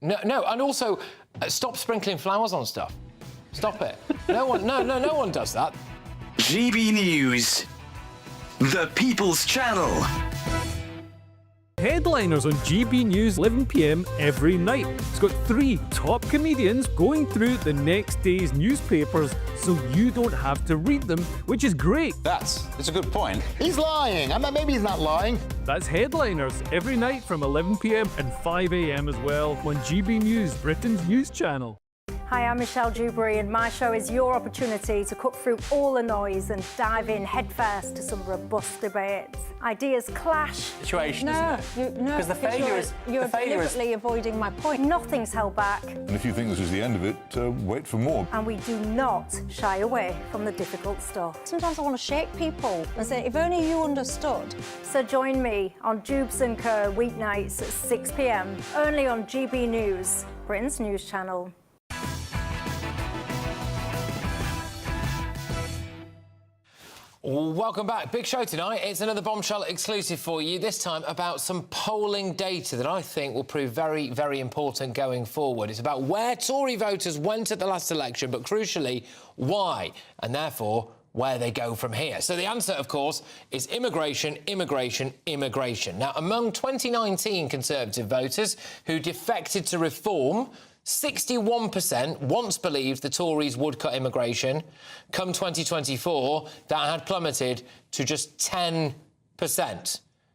No, and also, stop sprinkling flowers on stuff. Stop it. No one does that. GB News, the People's Channel. Headliners on GB News 11 p.m. every night. It's got 3 top comedians going through the next day's newspapers so you don't have to read them, which is great. That's a good point. He's lying. I mean, maybe he's not lying. That's Headliners every night from 11 p.m. and 5 a.m. as well on GB News, Britain's news channel. Hi, I'm Michelle Dewberry, and my show is your opportunity to cut through all the noise and dive in headfirst to some robust debates. Ideas clash. Situation, isn't it? Because the failure is... You're deliberately avoiding my point. Nothing's held back. And if you think this is the end of it, wait for more. And we do not shy away from the difficult stuff. Sometimes I want to shake people and say, if only you understood. So join me on Jubes & Kerr weeknights at 6 p.m, only on GB News, Britain's news channel. Welcome back. Big show tonight. It's another bombshell exclusive for you, this time about some polling data that I think will prove very, very important going forward. It's about where Tory voters went at the last election, but crucially, why, and therefore, where they go from here. So the answer, of course, is immigration, immigration, immigration. Now, among 2019 Conservative voters who defected to reform, 61% once believed the Tories would cut immigration. Come 2024, that had plummeted to just 10%.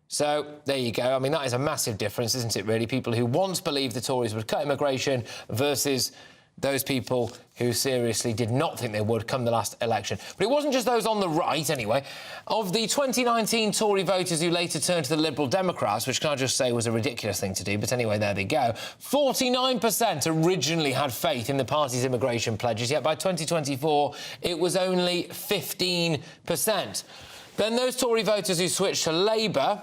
So there you go. I mean, that is a massive difference, isn't it, really? People who once believed the Tories would cut immigration versus those people who seriously did not think they would come the last election. But it wasn't just those on the right, anyway. Of the 2019 Tory voters who later turned to the Liberal Democrats, which can I just say was a ridiculous thing to do, but anyway, there they go, 49% originally had faith in the party's immigration pledges, yet by 2024 it was only 15%. Then those Tory voters who switched to Labour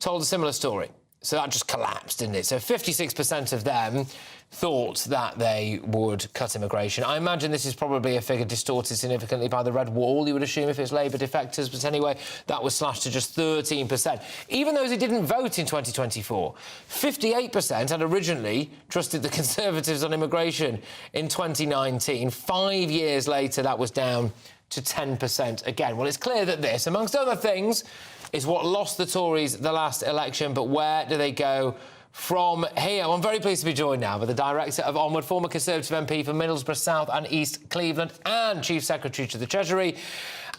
told a similar story. So that just collapsed, didn't it? So 56% of them thought that they would cut immigration. I imagine this is probably a figure distorted significantly by the red wall, you would assume, if it's Labour defectors. But anyway, that was slashed to just 13%. Even those who didn't vote in 2024, 58% had originally trusted the Conservatives on immigration in 2019. 5 years later, that was down to 10% again. Well, it's clear that this, amongst other things, is what lost the Tories the last election. But where do they go from here? I'm very pleased to be joined now by the director of Onward, former Conservative MP for Middlesbrough South and East Cleveland and Chief Secretary to the Treasury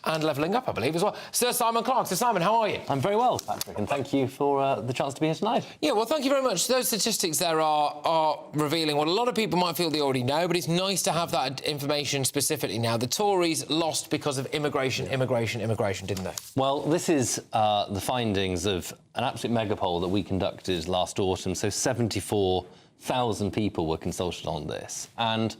and Levelling Up, I believe, as well, Sir Simon Clarke. Sir Simon, how are you? I'm very well, Patrick, and thank you for the chance to be here tonight. Yeah, well, thank you very much. Those statistics there are revealing what a lot of people might feel they already know, but it's nice to have that information specifically now. The Tories lost because of immigration, didn't they? Well, this is the findings of an absolute mega poll that we conducted last autumn. So 74,000 people were consulted on this. And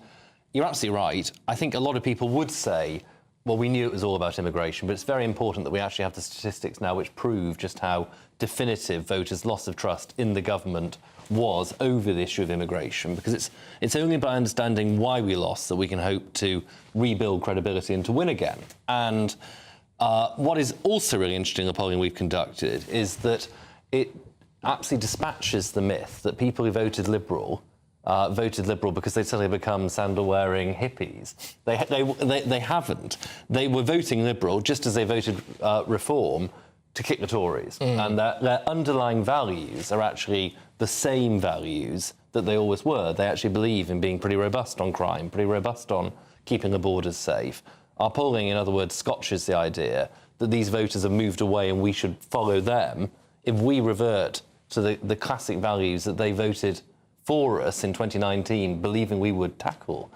you're absolutely right. I think a lot of people would say, well, we knew it was all about immigration, but it's very important that we actually have the statistics now which prove just how definitive voters' loss of trust in the government was over the issue of immigration, because it's only by understanding why we lost that we can hope to rebuild credibility and to win again. And what is also really interesting in the polling we've conducted is that it absolutely dispatches the myth that people who voted Liberal because they suddenly become sandal-wearing hippies. They haven't. They were voting Liberal just as they voted Reform to kick the Tories. And their underlying values are actually the same values that they always were. They actually believe in being pretty robust on crime, pretty robust on keeping the borders safe. Our polling, in other words, scotches the idea that these voters have moved away and we should follow them. If we revert to the classic values that they voted for us in 2019, believing we would tackle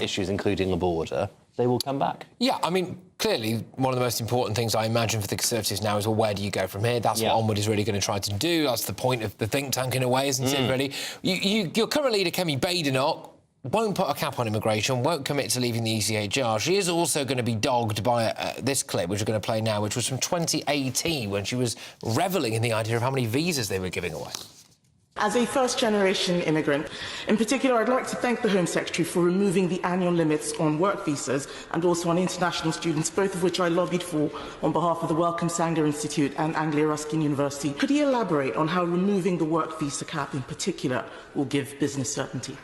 issues including the border, they will come back. Yeah, I mean, clearly, one of the most important things I imagine for the Conservatives now is, well, where do you go from here? That's what Onward is really going to try to do. That's the point of the think tank, in a way, isn't it, really? Your current leader, Kemi Badenoch, won't put a cap on immigration, won't commit to leaving the ECHR. She is also going to be dogged by this clip, which we're going to play now, which was from 2018, when she was revelling in the idea of how many visas they were giving away. As a first-generation immigrant, in particular, I'd like to thank the Home Secretary for removing the annual limits on work visas and also on international students, both of which I lobbied for on behalf of the Wellcome Sanger Institute and Anglia Ruskin University. Could he elaborate on how removing the work visa cap in particular will give business certainty?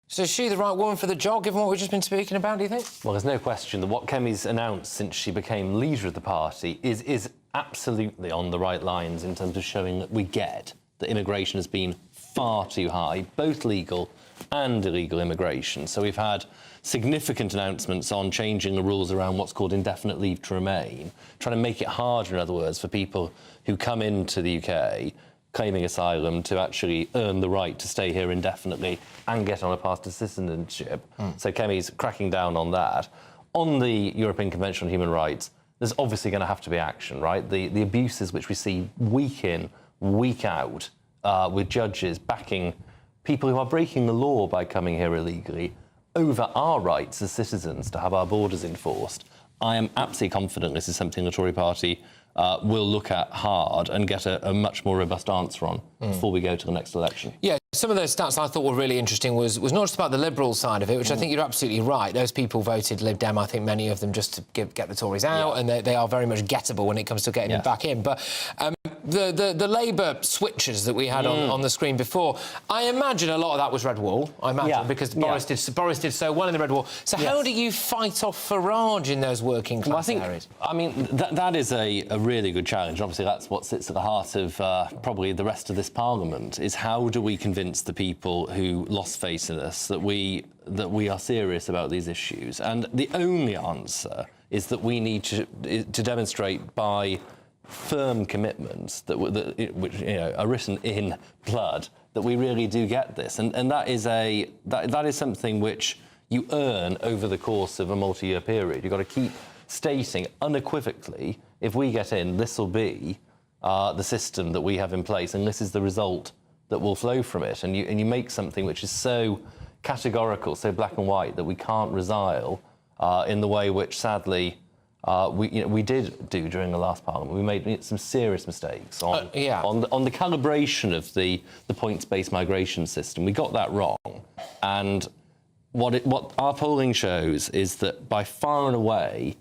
So is she the right woman for the job, given what we've just been speaking about, do you think? Well, there's no question that what Kemi's announced since she became leader of the party is absolutely on the right lines in terms of showing that we get that immigration has been far too high, both legal and illegal immigration. So we've had significant announcements on changing the rules around what's called indefinite leave to remain, trying to make it harder, in other words, for people who come into the UK claiming asylum to actually earn the right to stay here indefinitely and get on a path to citizenship. So Kemi's cracking down on that. On the European Convention on Human Rights, there's obviously going to have to be action, right? The abuses which we see week in, week out, with judges backing people who are breaking the law by coming here illegally over our rights as citizens to have our borders enforced. I am absolutely confident this is something the Tory party will look at hard and get a much more robust answer on before we go to the next election. Yeah, some of those stats I thought were really interesting was not just about the Liberal side of it, which I think you're absolutely right. Those people voted Lib Dem, I think many of them just to get the Tories out, and they are very much gettable when it comes to getting them back in. But the Labour switches that we had on the screen before, I imagine a lot of that was red wall, because Boris did so well in the red wall. So how do you fight off Farage in those working class areas? I mean, that is a really good challenge. Obviously, that's what sits at the heart of probably the rest of this Parliament, is how do we convince the people who lost faith in us that we are serious about these issues. And the only answer is that we need to demonstrate by firm commitments which are written in blood that we really do get this, and that is something which you earn over the course of a multi-year period. You've got to keep stating unequivocally, if we get in, this will be the system that we have in place, and this is the result that will flow from it. And you make something which is so categorical, so black and white, that we can't resile in the way which, sadly, we did do during the last Parliament. We made some serious mistakes on the calibration of the points-based migration system. We got that wrong, and what our polling shows is that by far and away,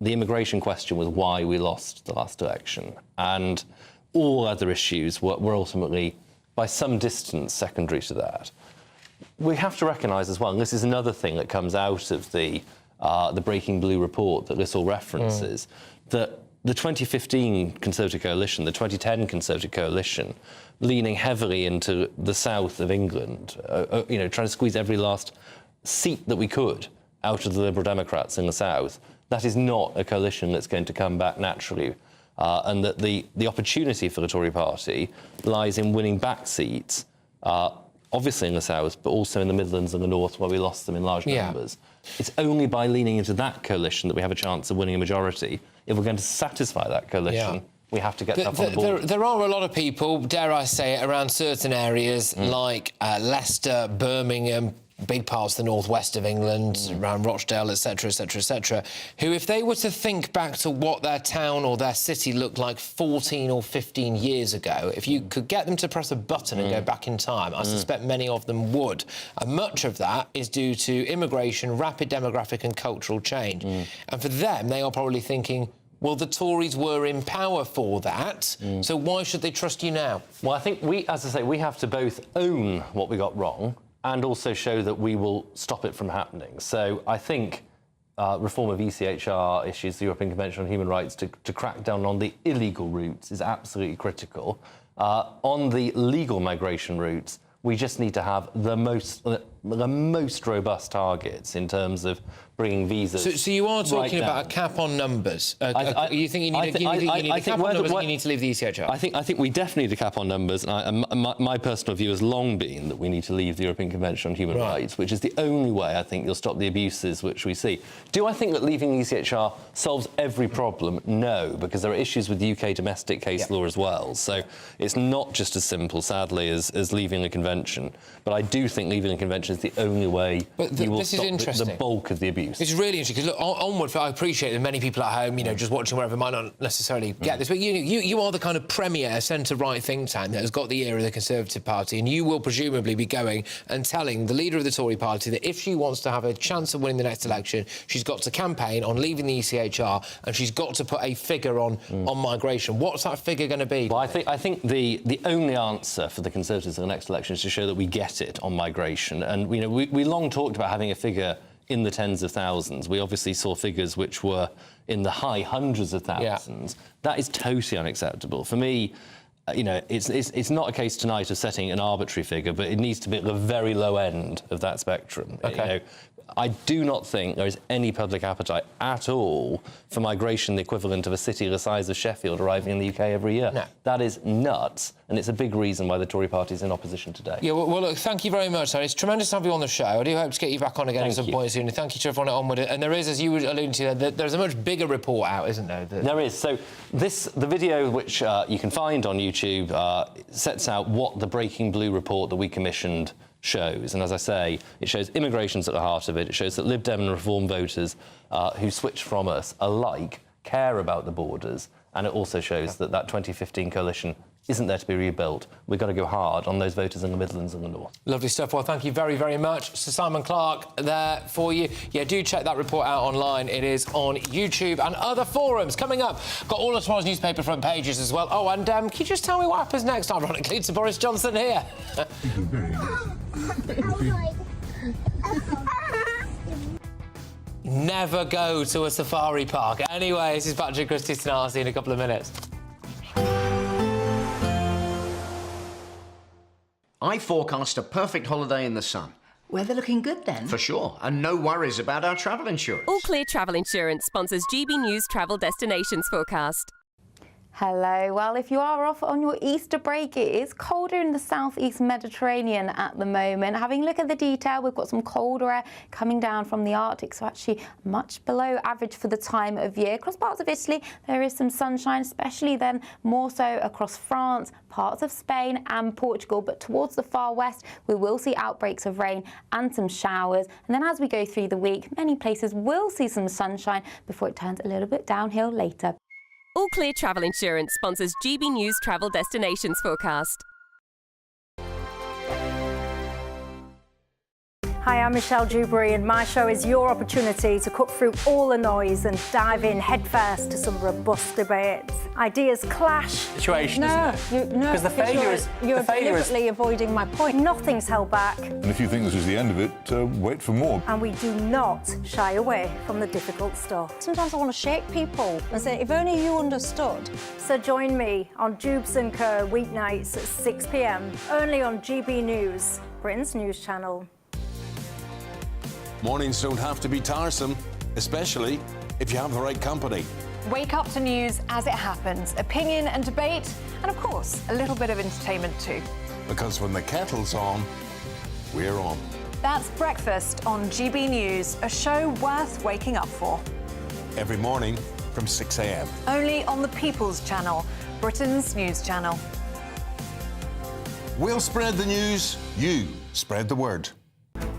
the immigration question was why we lost the last election, and all other issues were ultimately, by some distance, secondary to that. We have to recognise as well, and this is another thing that comes out of the Breaking Blue report that this all references, that the 2015 Conservative coalition, the 2010 Conservative coalition, leaning heavily into the south of England, trying to squeeze every last seat that we could out of the Liberal Democrats in the south, that is not a coalition that's going to come back naturally. And that the opportunity for the Tory party lies in winning back seats, obviously in the south, but also in the Midlands and the north, where we lost them in large numbers. It's only by leaning into that coalition that we have a chance of winning a majority. If we're going to satisfy that coalition, we have to get stuff on the board. There are a lot of people, dare I say it, around certain areas like Leicester, Birmingham, big parts of the northwest of England, around Rochdale, etc., etc., etc., who, if they were to think back to what their town or their city looked like 14 or 15 years ago, if you could get them to press a button and go back in time, I suspect many of them would. And much of that is due to immigration, rapid demographic and cultural change. And for them, they are probably thinking, well, the Tories were in power for that, so why should they trust you now? Well, I think as I say, we have to both own what we got wrong and also show that we will stop it from happening. So I think reform of ECHR issues, the European Convention on Human Rights, to crack down on the illegal routes is absolutely critical. On the legal migration routes, we just need to have the most robust targets in terms of bringing visas. So you are talking about a cap on numbers. You think you need a cap on numbers and you need to leave the ECHR? I think we definitely need a cap on numbers. And my personal view has long been that we need to leave the European Convention on Human Rights, which is the only way I think you'll stop the abuses which we see. Do I think that leaving the ECHR solves every problem? No, because there are issues with UK domestic case law as well. So it's not just as simple, sadly, as leaving the convention. But I do think leaving the convention is the only way you will stop the bulk of the abuse. It's really interesting, because look, onward, I appreciate that many people at home, just watching wherever, might not necessarily get this, but you are the kind of premier centre-right think tank that has got the ear of the Conservative Party, and you will presumably be going and telling the leader of the Tory party that if she wants to have a chance of winning the next election, she's got to campaign on leaving the ECHR, and she's got to put a figure on migration. What's that figure going to be? Well, I think the only answer for the Conservatives in the next election is to show that we get it on migration. And we long talked about having a figure in the tens of thousands. We obviously saw figures which were in the high hundreds of thousands. That is totally unacceptable. For me, it's not a case tonight of setting an arbitrary figure, but it needs to be at the very low end of that spectrum. I do not think there is any public appetite at all for migration the equivalent of a city the size of Sheffield arriving in the UK every year. No. That is nuts, and it's a big reason why the Tory party is in opposition today. Yeah, well, look, thank you very much, Tony. It's tremendous to have you on the show. I do hope to get you back on again at some point soon. And thank you to everyone at Onward. And there is, as you were alluding to, there's a much bigger report out, isn't there? There is. So the video, which you can find on YouTube, sets out what the Breaking Blue report that we commissioned shows. And as I say, it shows immigration's at the heart of it. It shows that Lib Dem and Reform voters who switch from us alike care about the borders. And it also shows that 2015 coalition isn't there to be rebuilt. We've got to go hard on those voters in the Midlands and the North. Lovely stuff. Well, thank you very, very much. Sir Simon Clarke there for you. Yeah, do check that report out online. It is on YouTube and other forums. Coming up, got all of tomorrow's newspaper front pages as well. Oh, and can you just tell me what happens next, ironically, to Boris Johnson here? Never go to a safari park. Anyway, this is Patrick, Christys Tonight. I'll see you in a couple of minutes. I forecast a perfect holiday in the sun. Weather looking good then? For sure, and no worries about our travel insurance. All Clear Travel Insurance sponsors GB News Travel Destinations Forecast. Hello. Well, if you are off on your Easter break, it is colder in the southeast Mediterranean at the moment. Having a look at the detail, we've got some colder air coming down from the Arctic, so actually much below average for the time of year. Across parts of Italy, there is some sunshine, especially then more so across France, parts of Spain and Portugal. But towards the far west, we will see outbreaks of rain and some showers. And then as we go through the week, many places will see some sunshine before it turns a little bit downhill later. All Clear Travel Insurance sponsors GB News Travel Destinations Forecast. Hi, I'm Michelle Dewberry, and my show is your opportunity to cut through all the noise and dive in headfirst to some robust debates. Ideas clash. Situation, isn't it? Because the failure is... You're deliberately avoiding my point. Nothing's held back. And if you think this is the end of it, wait for more. And we do not shy away from the difficult stuff. Sometimes I want to shake people and say, if only you understood. So join me on Jubes & Co. weeknights at 6 p.m, only on GB News, Britain's news channel. Mornings don't have to be tiresome, especially if you have the right company. Wake up to news as it happens, opinion and debate, and of course, a little bit of entertainment too. Because when the kettle's on, we're on. That's Breakfast on GB News, a show worth waking up for. Every morning from 6 a.m. Only on the People's Channel, Britain's news channel. We'll spread the news, you spread the word.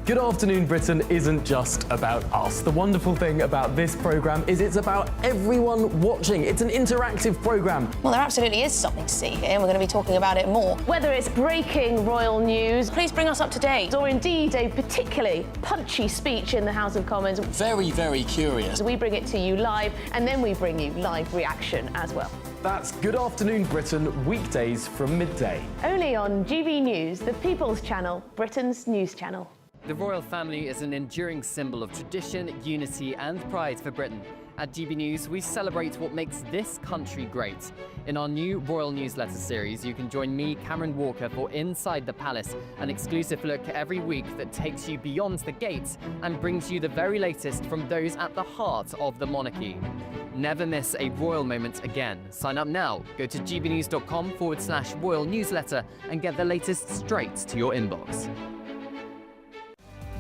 Good Afternoon Britain isn't just about us. The wonderful thing about this programme is it's about everyone watching. It's an interactive programme. Well, there absolutely is something to see here, and we're going to be talking about it more. Whether it's breaking royal news, please bring us up to date, or indeed a particularly punchy speech in the House of Commons. Very, very curious. We bring it to you live, and then we bring you live reaction as well. That's Good Afternoon Britain, weekdays from midday. Only on GB News, the People's Channel, Britain's news channel. The royal family is an enduring symbol of tradition, unity and pride for Britain. At GB News, we celebrate what makes this country great. In our new royal newsletter series, you can join me, Cameron Walker, for Inside the Palace, an exclusive look every week that takes you beyond the gates and brings you the very latest from those at the heart of the monarchy. Never miss a royal moment again. Sign up now. Go to gbnews.com/royal newsletter and get the latest straight to your inbox.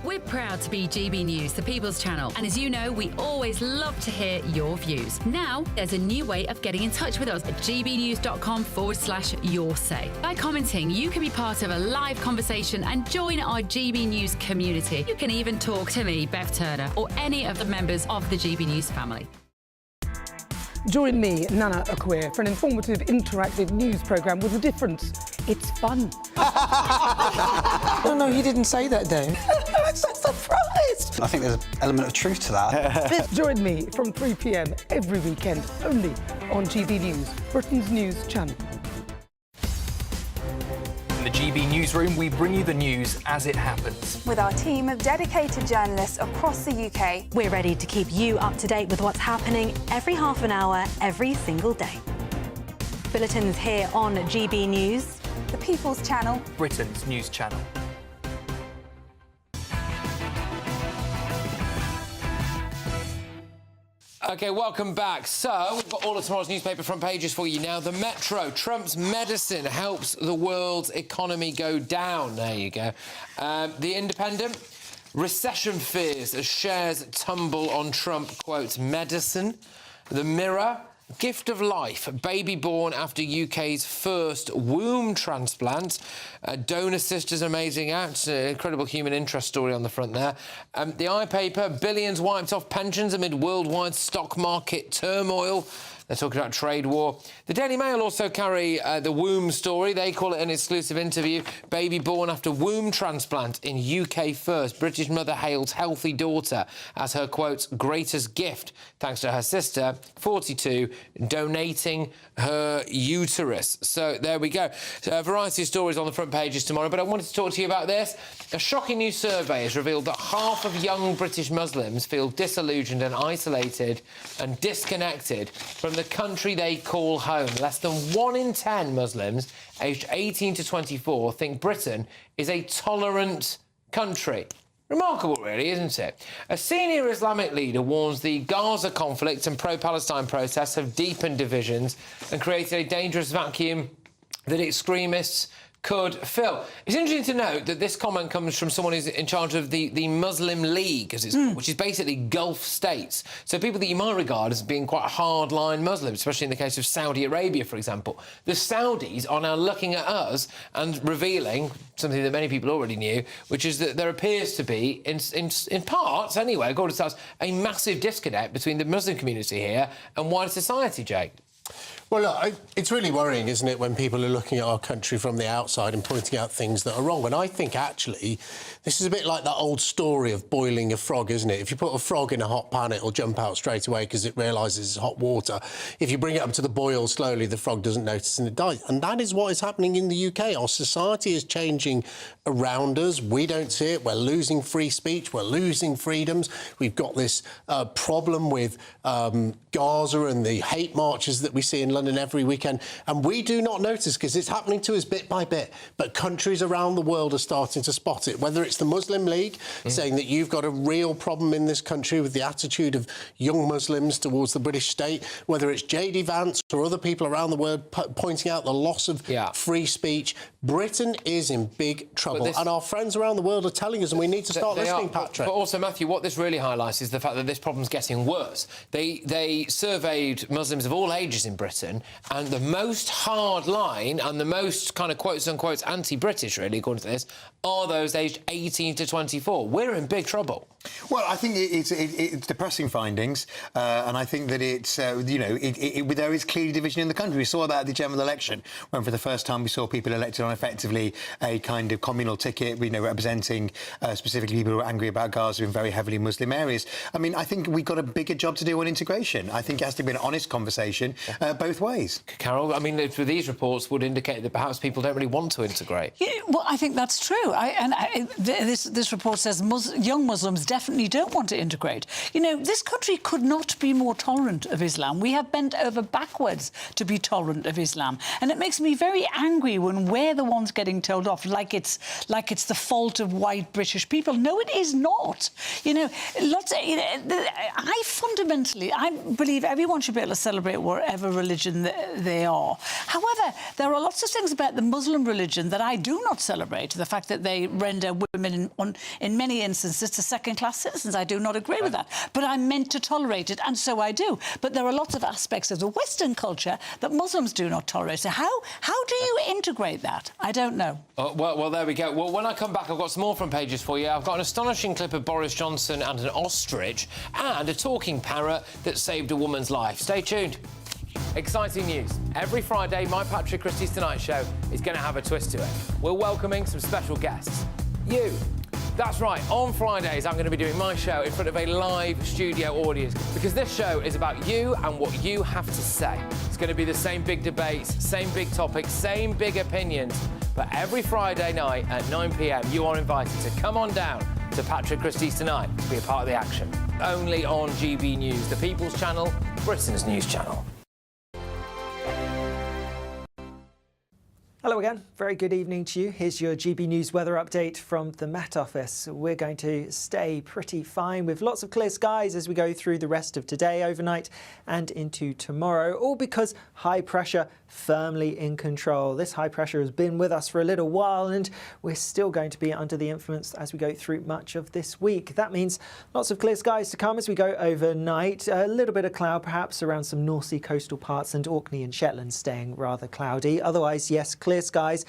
We're proud to be GB News, the People's Channel. And as you know, we always love to hear your views. Now, there's a new way of getting in touch with us at gbnews.com/your say. By commenting, you can be part of a live conversation and join our GB News community. You can even talk to me, Bev Turner, or any of the members of the GB News family. Join me, Nana Akwe, for an informative, interactive news programme with a difference. It's fun. No, he didn't say that, Dave. I'm so surprised. I think there's an element of truth to that. Join me from 3 p.m. every weekend, only on GB News, Britain's news channel. In the GB Newsroom, we bring you the news as it happens. With our team of dedicated journalists across the UK, We're ready to keep you up to date with what's happening every half an hour, every single day. Bulletins here on GB News, the People's Channel, Britain's news channel. OK, welcome back. So, we've got all of tomorrow's newspaper front pages for you now. The Metro, Trump's medicine helps the world's economy go down. There you go. The Independent, recession fears as shares tumble on Trump, quotes, medicine. The Mirror, gift of life, baby born after UK's first womb transplant. Donor Sisters, amazing act, incredible human interest story on the front there. The iPaper, billions wiped off pensions amid worldwide stock market turmoil. They're talking about trade war. The Daily Mail also carry the womb story. They call it an exclusive interview. Baby born after womb transplant in UK first. British mother hails healthy daughter as her, quote, greatest gift, thanks to her sister, 42, donating her uterus. So there we go. So a variety of stories on the front pages tomorrow, but I wanted to talk to you about this. A shocking new survey has revealed that half of young British Muslims feel disillusioned and isolated and disconnected from the country they call home. Less than 1 in 10 Muslims aged 18 to 24 think Britain is a tolerant country. Remarkable, really, isn't it? A senior Islamic leader warns the Gaza conflict and pro-Palestine protests have deepened divisions and created a dangerous vacuum that extremists could fill. It's interesting to note that this comment comes from someone who's in charge of the Muslim League, as it's called, which is basically Gulf states. So people that you might regard as being quite hardline Muslims, especially in the case of Saudi Arabia, for example. The Saudis are now looking at us and revealing something that many people already knew, which is that there appears to be, in parts anyway, according to us, a massive disconnect between the Muslim community here and wider society, Jake. Well, look, it's really worrying, isn't it, when people are looking at our country from the outside and pointing out things that are wrong. And I think, actually, this is a bit like that old story of boiling a frog, isn't it? If you put a frog in a hot pan, it'll jump out straight away because it realises it's hot water. If you bring it up to the boil slowly, the frog doesn't notice and it dies. And that is what is happening in the UK. Our society is changing around us. We don't see it. We're losing free speech. We're losing freedoms. We've got this problem with Gaza and the hate marches that we see in London every weekend, and we do not notice because it's happening to us bit by bit. But countries around the world are starting to spot it, whether it's the Muslim League saying that you've got a real problem in this country with the attitude of young Muslims towards the British state, whether it's JD Vance or other people around the world pointing out the loss of free speech. Britain is in big trouble, and our friends around the world are telling us, and we need to start listening, Patrick. But also, Matthew, what this really highlights is the fact that this problem's getting worse. They surveyed Muslims of all ages in Britain, and the most hard line and the most kind of quotes-unquote anti-British, really, according to this, are those aged 18 to 24. We're in big trouble. Well, I think it's depressing findings, and I think that it's, there is clear division in the country. We saw that at the general election, when for the first time we saw people elected on effectively a kind of communal ticket, representing specifically people who are angry about Gaza in very heavily Muslim areas. I mean, I think we've got a bigger job to do on integration. I think it has to be an honest conversation both ways. Carol, I mean, these reports would indicate that perhaps people don't really want to integrate. Yeah, well, I think that's true. This report says young Muslims definitely don't want to integrate. You know, this country could not be more tolerant of Islam. We have bent over backwards to be tolerant of Islam, and it makes me very angry when we're the ones getting told off, like it's the fault of white British people. No, it is not. You know, I believe everyone should be able to celebrate whatever religion they are. However, there are lots of things about the Muslim religion that I do not celebrate. The fact that they render women, in many instances, to second-class citizens. I do not agree with that. But I'm meant to tolerate it, and so I do. But there are lots of aspects of the Western culture that Muslims do not tolerate. So how do you integrate that? I don't know. Well, there we go. Well, when I come back, I've got some more front pages for you. I've got an astonishing clip of Boris Johnson and an ostrich, and a talking parrot that saved a woman's life. Stay tuned. Exciting news. Every Friday, my Christys Tonight show is going to have a twist to it. We're welcoming some special guests. You. That's right, on Fridays I'm going to be doing my show in front of a live studio audience, because this show is about you and what you have to say. It's going to be the same big debates, same big topics, same big opinions, but every Friday night at 9 p.m. you are invited to come on down to Christys Tonight to be a part of the action. Only on GB News, the People's Channel, Britain's news channel. Hello again, very good evening to you. Here's your GB News weather update from the Met Office. We're going to stay pretty fine with lots of clear skies as we go through the rest of today, overnight and into tomorrow, all because high pressure firmly in control. This high pressure has been with us for a little while, and we're still going to be under the influence as we go through much of this week. That means lots of clear skies to come as we go overnight. A little bit of cloud perhaps around some North Sea coastal parts, and Orkney and Shetland staying rather cloudy. Otherwise, yes, clear skies,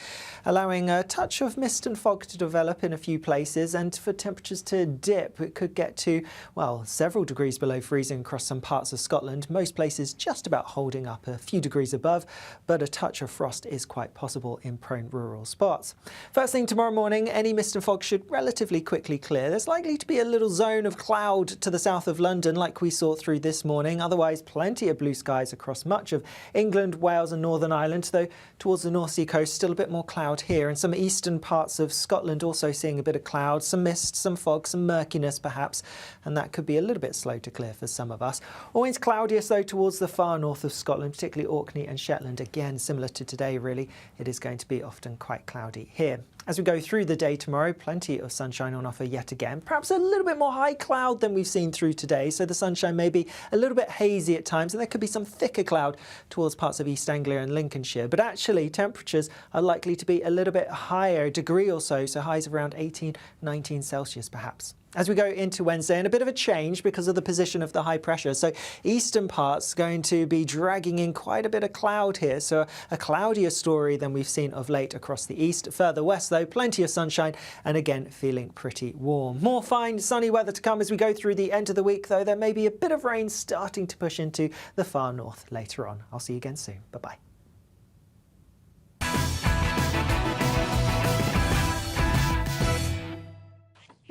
allowing a touch of mist and fog to develop in a few places, and for temperatures to dip. It could get to, well, several degrees below freezing across some parts of Scotland. Most places just about holding up a few degrees above, but a touch of frost is quite possible in prone rural spots. First thing tomorrow morning, any mist and fog should relatively quickly clear. There's likely to be a little zone of cloud to the south of London like we saw through this morning. Otherwise, plenty of blue skies across much of England, Wales and Northern Ireland, though towards the North Sea coast, still a bit more cloud here, and some eastern parts of Scotland also seeing a bit of cloud, some mist, some fog, some murkiness perhaps, and that could be a little bit slow to clear for some of us. Always cloudiest though towards the far north of Scotland, particularly Orkney and Shetland. Again, similar to today really, it is going to be often quite cloudy here. As we go through the day tomorrow, plenty of sunshine on offer yet again. Perhaps a little bit more high cloud than we've seen through today, so the sunshine may be a little bit hazy at times, and there could be some thicker cloud towards parts of East Anglia and Lincolnshire. But actually, temperatures are likely to be a little bit higher, a degree or so, so highs of around 18, 19 Celsius perhaps. As we go into Wednesday, and a bit of a change because of the position of the high pressure. So eastern parts going to be dragging in quite a bit of cloud here. So a cloudier story than we've seen of late across the east. Further west, though, plenty of sunshine and again, feeling pretty warm. More fine sunny weather to come as we go through the end of the week, though there may be a bit of rain starting to push into the far north later on. I'll see you again soon. Bye-bye.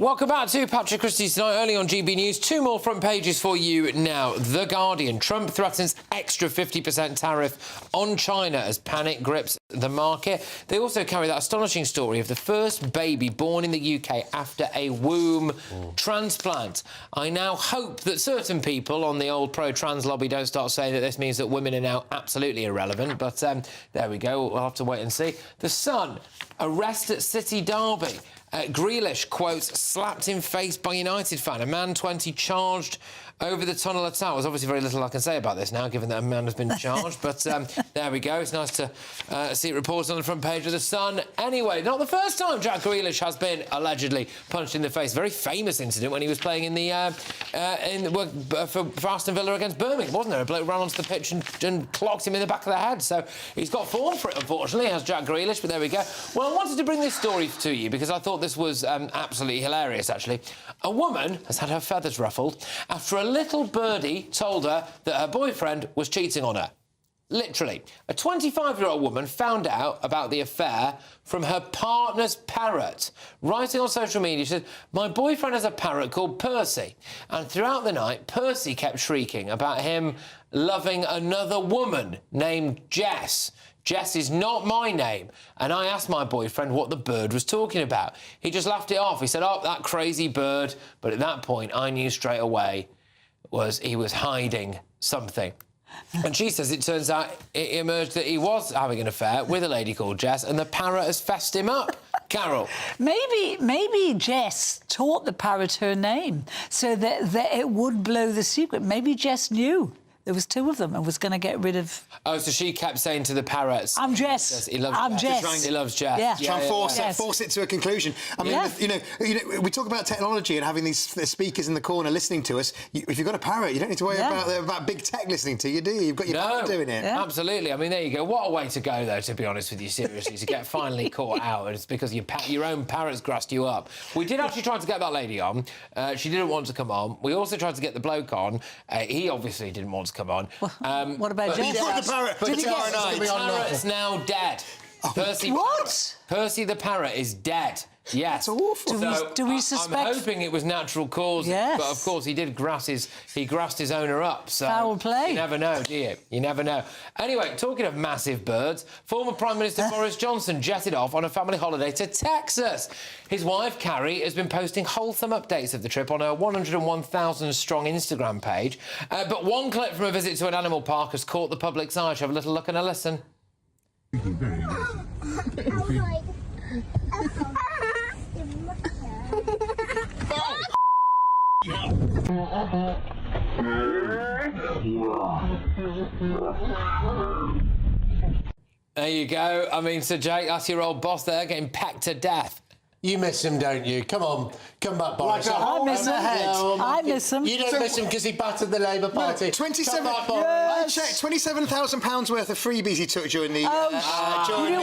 Welcome back to Patrick Christys Tonight, early on GB News. Two more front pages for you now. The Guardian. Trump threatens extra 50% tariff on China as panic grips the market. They also carry that astonishing story of the first baby born in the UK after a womb transplant. I now hope that certain people on the old pro-trans lobby don't start saying that this means that women are now absolutely irrelevant, but there we go. We'll have to wait and see. The Sun. Arrest at City Derby. Grealish, quotes, slapped in face by United fan. A man 20 charged over the tunnel attack. There's obviously very little I can say about this now, given that a man has been charged. But there we go. It's nice to see it reported on the front page of The Sun. Anyway, not the first time Jack Grealish has been allegedly punched in the face. Very famous incident when he was playing in the for Aston Villa against Birmingham, wasn't there? A bloke ran onto the pitch and clocked him in the back of the head. So he's got form for it, unfortunately, has Jack Grealish. But there we go. Well, I wanted to bring this story to you because I thought this was absolutely hilarious, actually. A woman has had her feathers ruffled after a little birdie told her that her boyfriend was cheating on her. Literally. A 25-year-old woman found out about the affair from her partner's parrot. Writing on social media, she said, "My boyfriend has a parrot called Percy, and throughout the night, Percy kept shrieking about him loving another woman named Jess. Jess is not my name, and I asked my boyfriend what the bird was talking about. He just laughed it off. He said, oh, that crazy bird. But at that point, I knew straight away he was hiding something." And she says it turns out it emerged that he was having an affair with a lady called Jess, and the parrot has fessed him up. Carol. Maybe Jess taught the parrot her name so that it would blow the secret. Maybe Jess knew there was two of them and was going to get rid of... Oh, so she kept saying to the parrots... I'm Jess. He loves I'm Jess. Jess. He loves Jess. Yeah. Try and force it to a conclusion. I mean, we talk about technology and having these speakers in the corner listening to us. If you've got a parrot, you don't need to worry about big tech listening to you, do you? You've got your parrot doing it. Yeah. Absolutely. I mean, there you go. What a way to go, though, to be honest with you, seriously, to get finally caught out. And it's because your own parrot's grassed you up. We did actually try to get that lady on. She didn't want to come on. We also tried to get the bloke on. He obviously didn't want to come on. What about Jess? The parrot's now dead. Percy the parrot is dead. Yes. That's awful. Do we suspect... I'm hoping it was natural causes, but of course he did grass his owner up. So foul play. You never know, do you? You never know. Anyway, talking of massive birds, former Prime Minister Boris Johnson jetted off on a family holiday to Texas. His wife, Carrie, has been posting wholesome updates of the trip on her 101,000-strong Instagram page. But one clip from a visit to an animal park has caught the public's eye. Shall we have a little look and a listen? There you go. I mean, Sir Jake, that's your old boss there getting pecked to death. You miss him, don't you? Come on, come back, Boris. I miss him. I miss him. You don't miss him because he battered the Labour Party. No, 27,000 pounds worth of freebies he took during the lockdown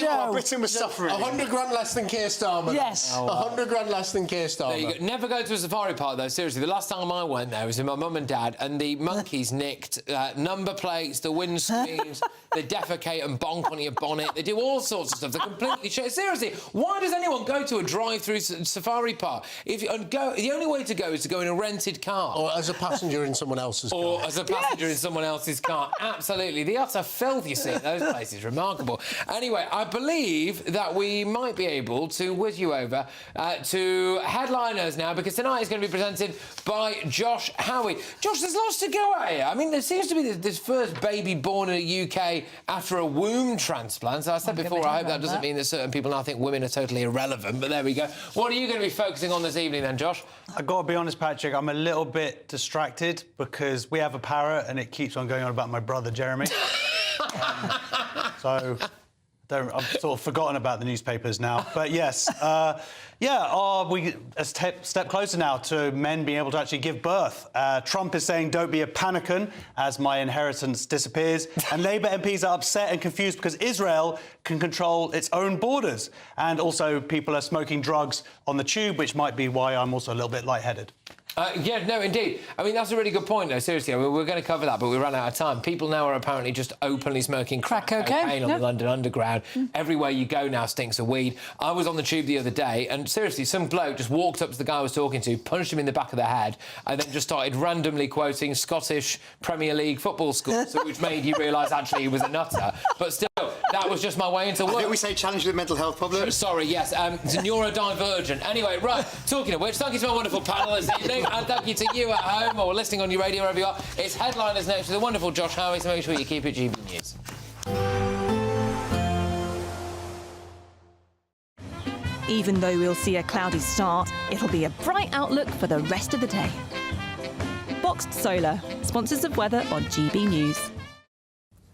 while Britain was suffering. 100 grand less than Keir Starmer. Yes. 100 grand less than Keir Starmer. There you go. Never go to a safari park, though, seriously. The last time I went there was with my mum and dad, and the monkeys nicked number plates, the windscreens, they defecate and bonk on your bonnet. They do all sorts of stuff. They're completely shit. Seriously, why does anyone go to a drive-through safari park? The only way to go is to go in a rented car. Or as a passenger in someone else's car. Or as a passenger in someone else's car. Absolutely. The utter filth you see in those places, remarkable. Anyway, I believe that we might be able to whiz you over to headliners now, because tonight is going to be presented by Josh Howie. Josh, there's lots to go at here. I mean, there seems to be this first baby born in the UK after a womb transplant. So I said before, I hope that doesn't mean that certain people now think women are totally irrelevant, but there we go. What are you going to be focusing on this evening then, Josh? I've got to be honest, Patrick, I'm a little bit distracted because we have a parrot and it keeps on going on about my brother, Jeremy. So I've sort of forgotten about the newspapers now. But yes, we a step closer now to men being able to actually give birth. Trump is saying, don't be a panicant as my inheritance disappears. And Labour MPs are upset and confused because Israel can control its own borders. And also people are smoking drugs on the tube, which might be why I'm also a little bit lightheaded. Yeah, no, indeed. I mean, that's a really good point, though, seriously. I mean, we're going to cover that, but we ran out of time. People now are apparently just openly smoking crack cocaine on the London Underground. Everywhere you go now stinks of weed. I was on the tube the other day, and seriously, some bloke just walked up to the guy I was talking to, punched him in the back of the head, and then just started randomly quoting Scottish Premier League football scores, which made you realise, actually, he was a nutter. But still, that was just my way into work. I think we say challenge with mental health problems. Sorry, yes. It's neurodivergent. Anyway, right, talking of which, thank you to my wonderful panel this evening. And thank you to you at home or listening on your radio, wherever you are. It's headliners next with the wonderful Josh Howie, so make sure you keep it GB News. Even though we'll see a cloudy start, it'll be a bright outlook for the rest of the day. Boxed Solar, sponsors of weather on GB News.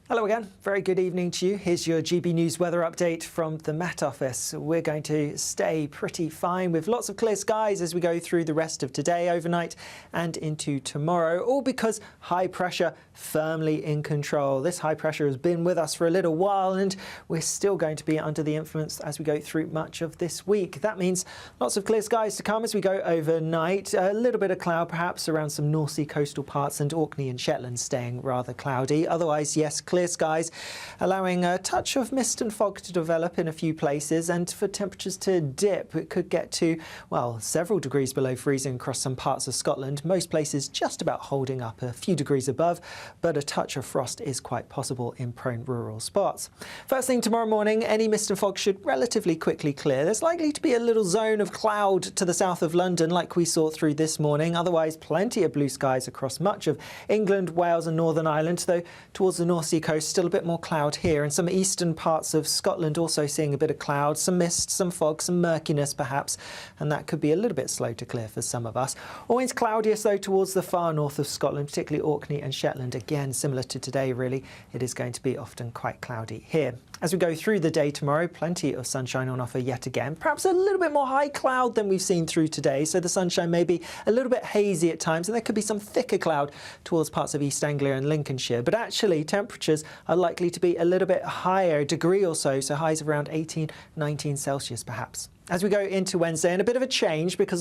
Hello again. Very good evening to you. Here's your GB News weather update from the Met Office. We're going to stay pretty fine with lots of clear skies as we go through the rest of today, overnight and into tomorrow, all because high pressure firmly in control. This high pressure has been with us for a little while and we're still going to be under the influence as we go through much of this week. That means lots of clear skies to come as we go overnight. A little bit of cloud perhaps around some North Sea coastal parts and Orkney and Shetland staying rather cloudy. Otherwise, yes, clear skies, allowing a touch of mist and fog to develop in a few places and for temperatures to dip. It could get to, well, several degrees below freezing across some parts of Scotland. Most places just about holding up a few degrees above, but a touch of frost is quite possible in prone rural spots. First thing tomorrow morning, any mist and fog should relatively quickly clear. There's likely to be a little zone of cloud to the south of London like we saw through this morning. Otherwise, plenty of blue skies across much of England, Wales and Northern Ireland, though towards the North Sea coast still a bit more cloud here, and some eastern parts of Scotland also seeing a bit of cloud, some mist, some fog, some murkiness perhaps, and that could be a little bit slow to clear for some of us. Always cloudiest though towards the far north of Scotland, particularly Orkney and Shetland. Again, similar to today really, it is going to be often quite cloudy here. As we go through the day tomorrow, plenty of sunshine on offer yet again. Perhaps a little bit more high cloud than we've seen through today, so the sunshine may be a little bit hazy at times, and there could be some thicker cloud towards parts of East Anglia and Lincolnshire. But actually, temperatures are likely to be a little bit higher, a degree or so, so highs of around 18, 19 Celsius perhaps. As we go into Wednesday, and a bit of a change because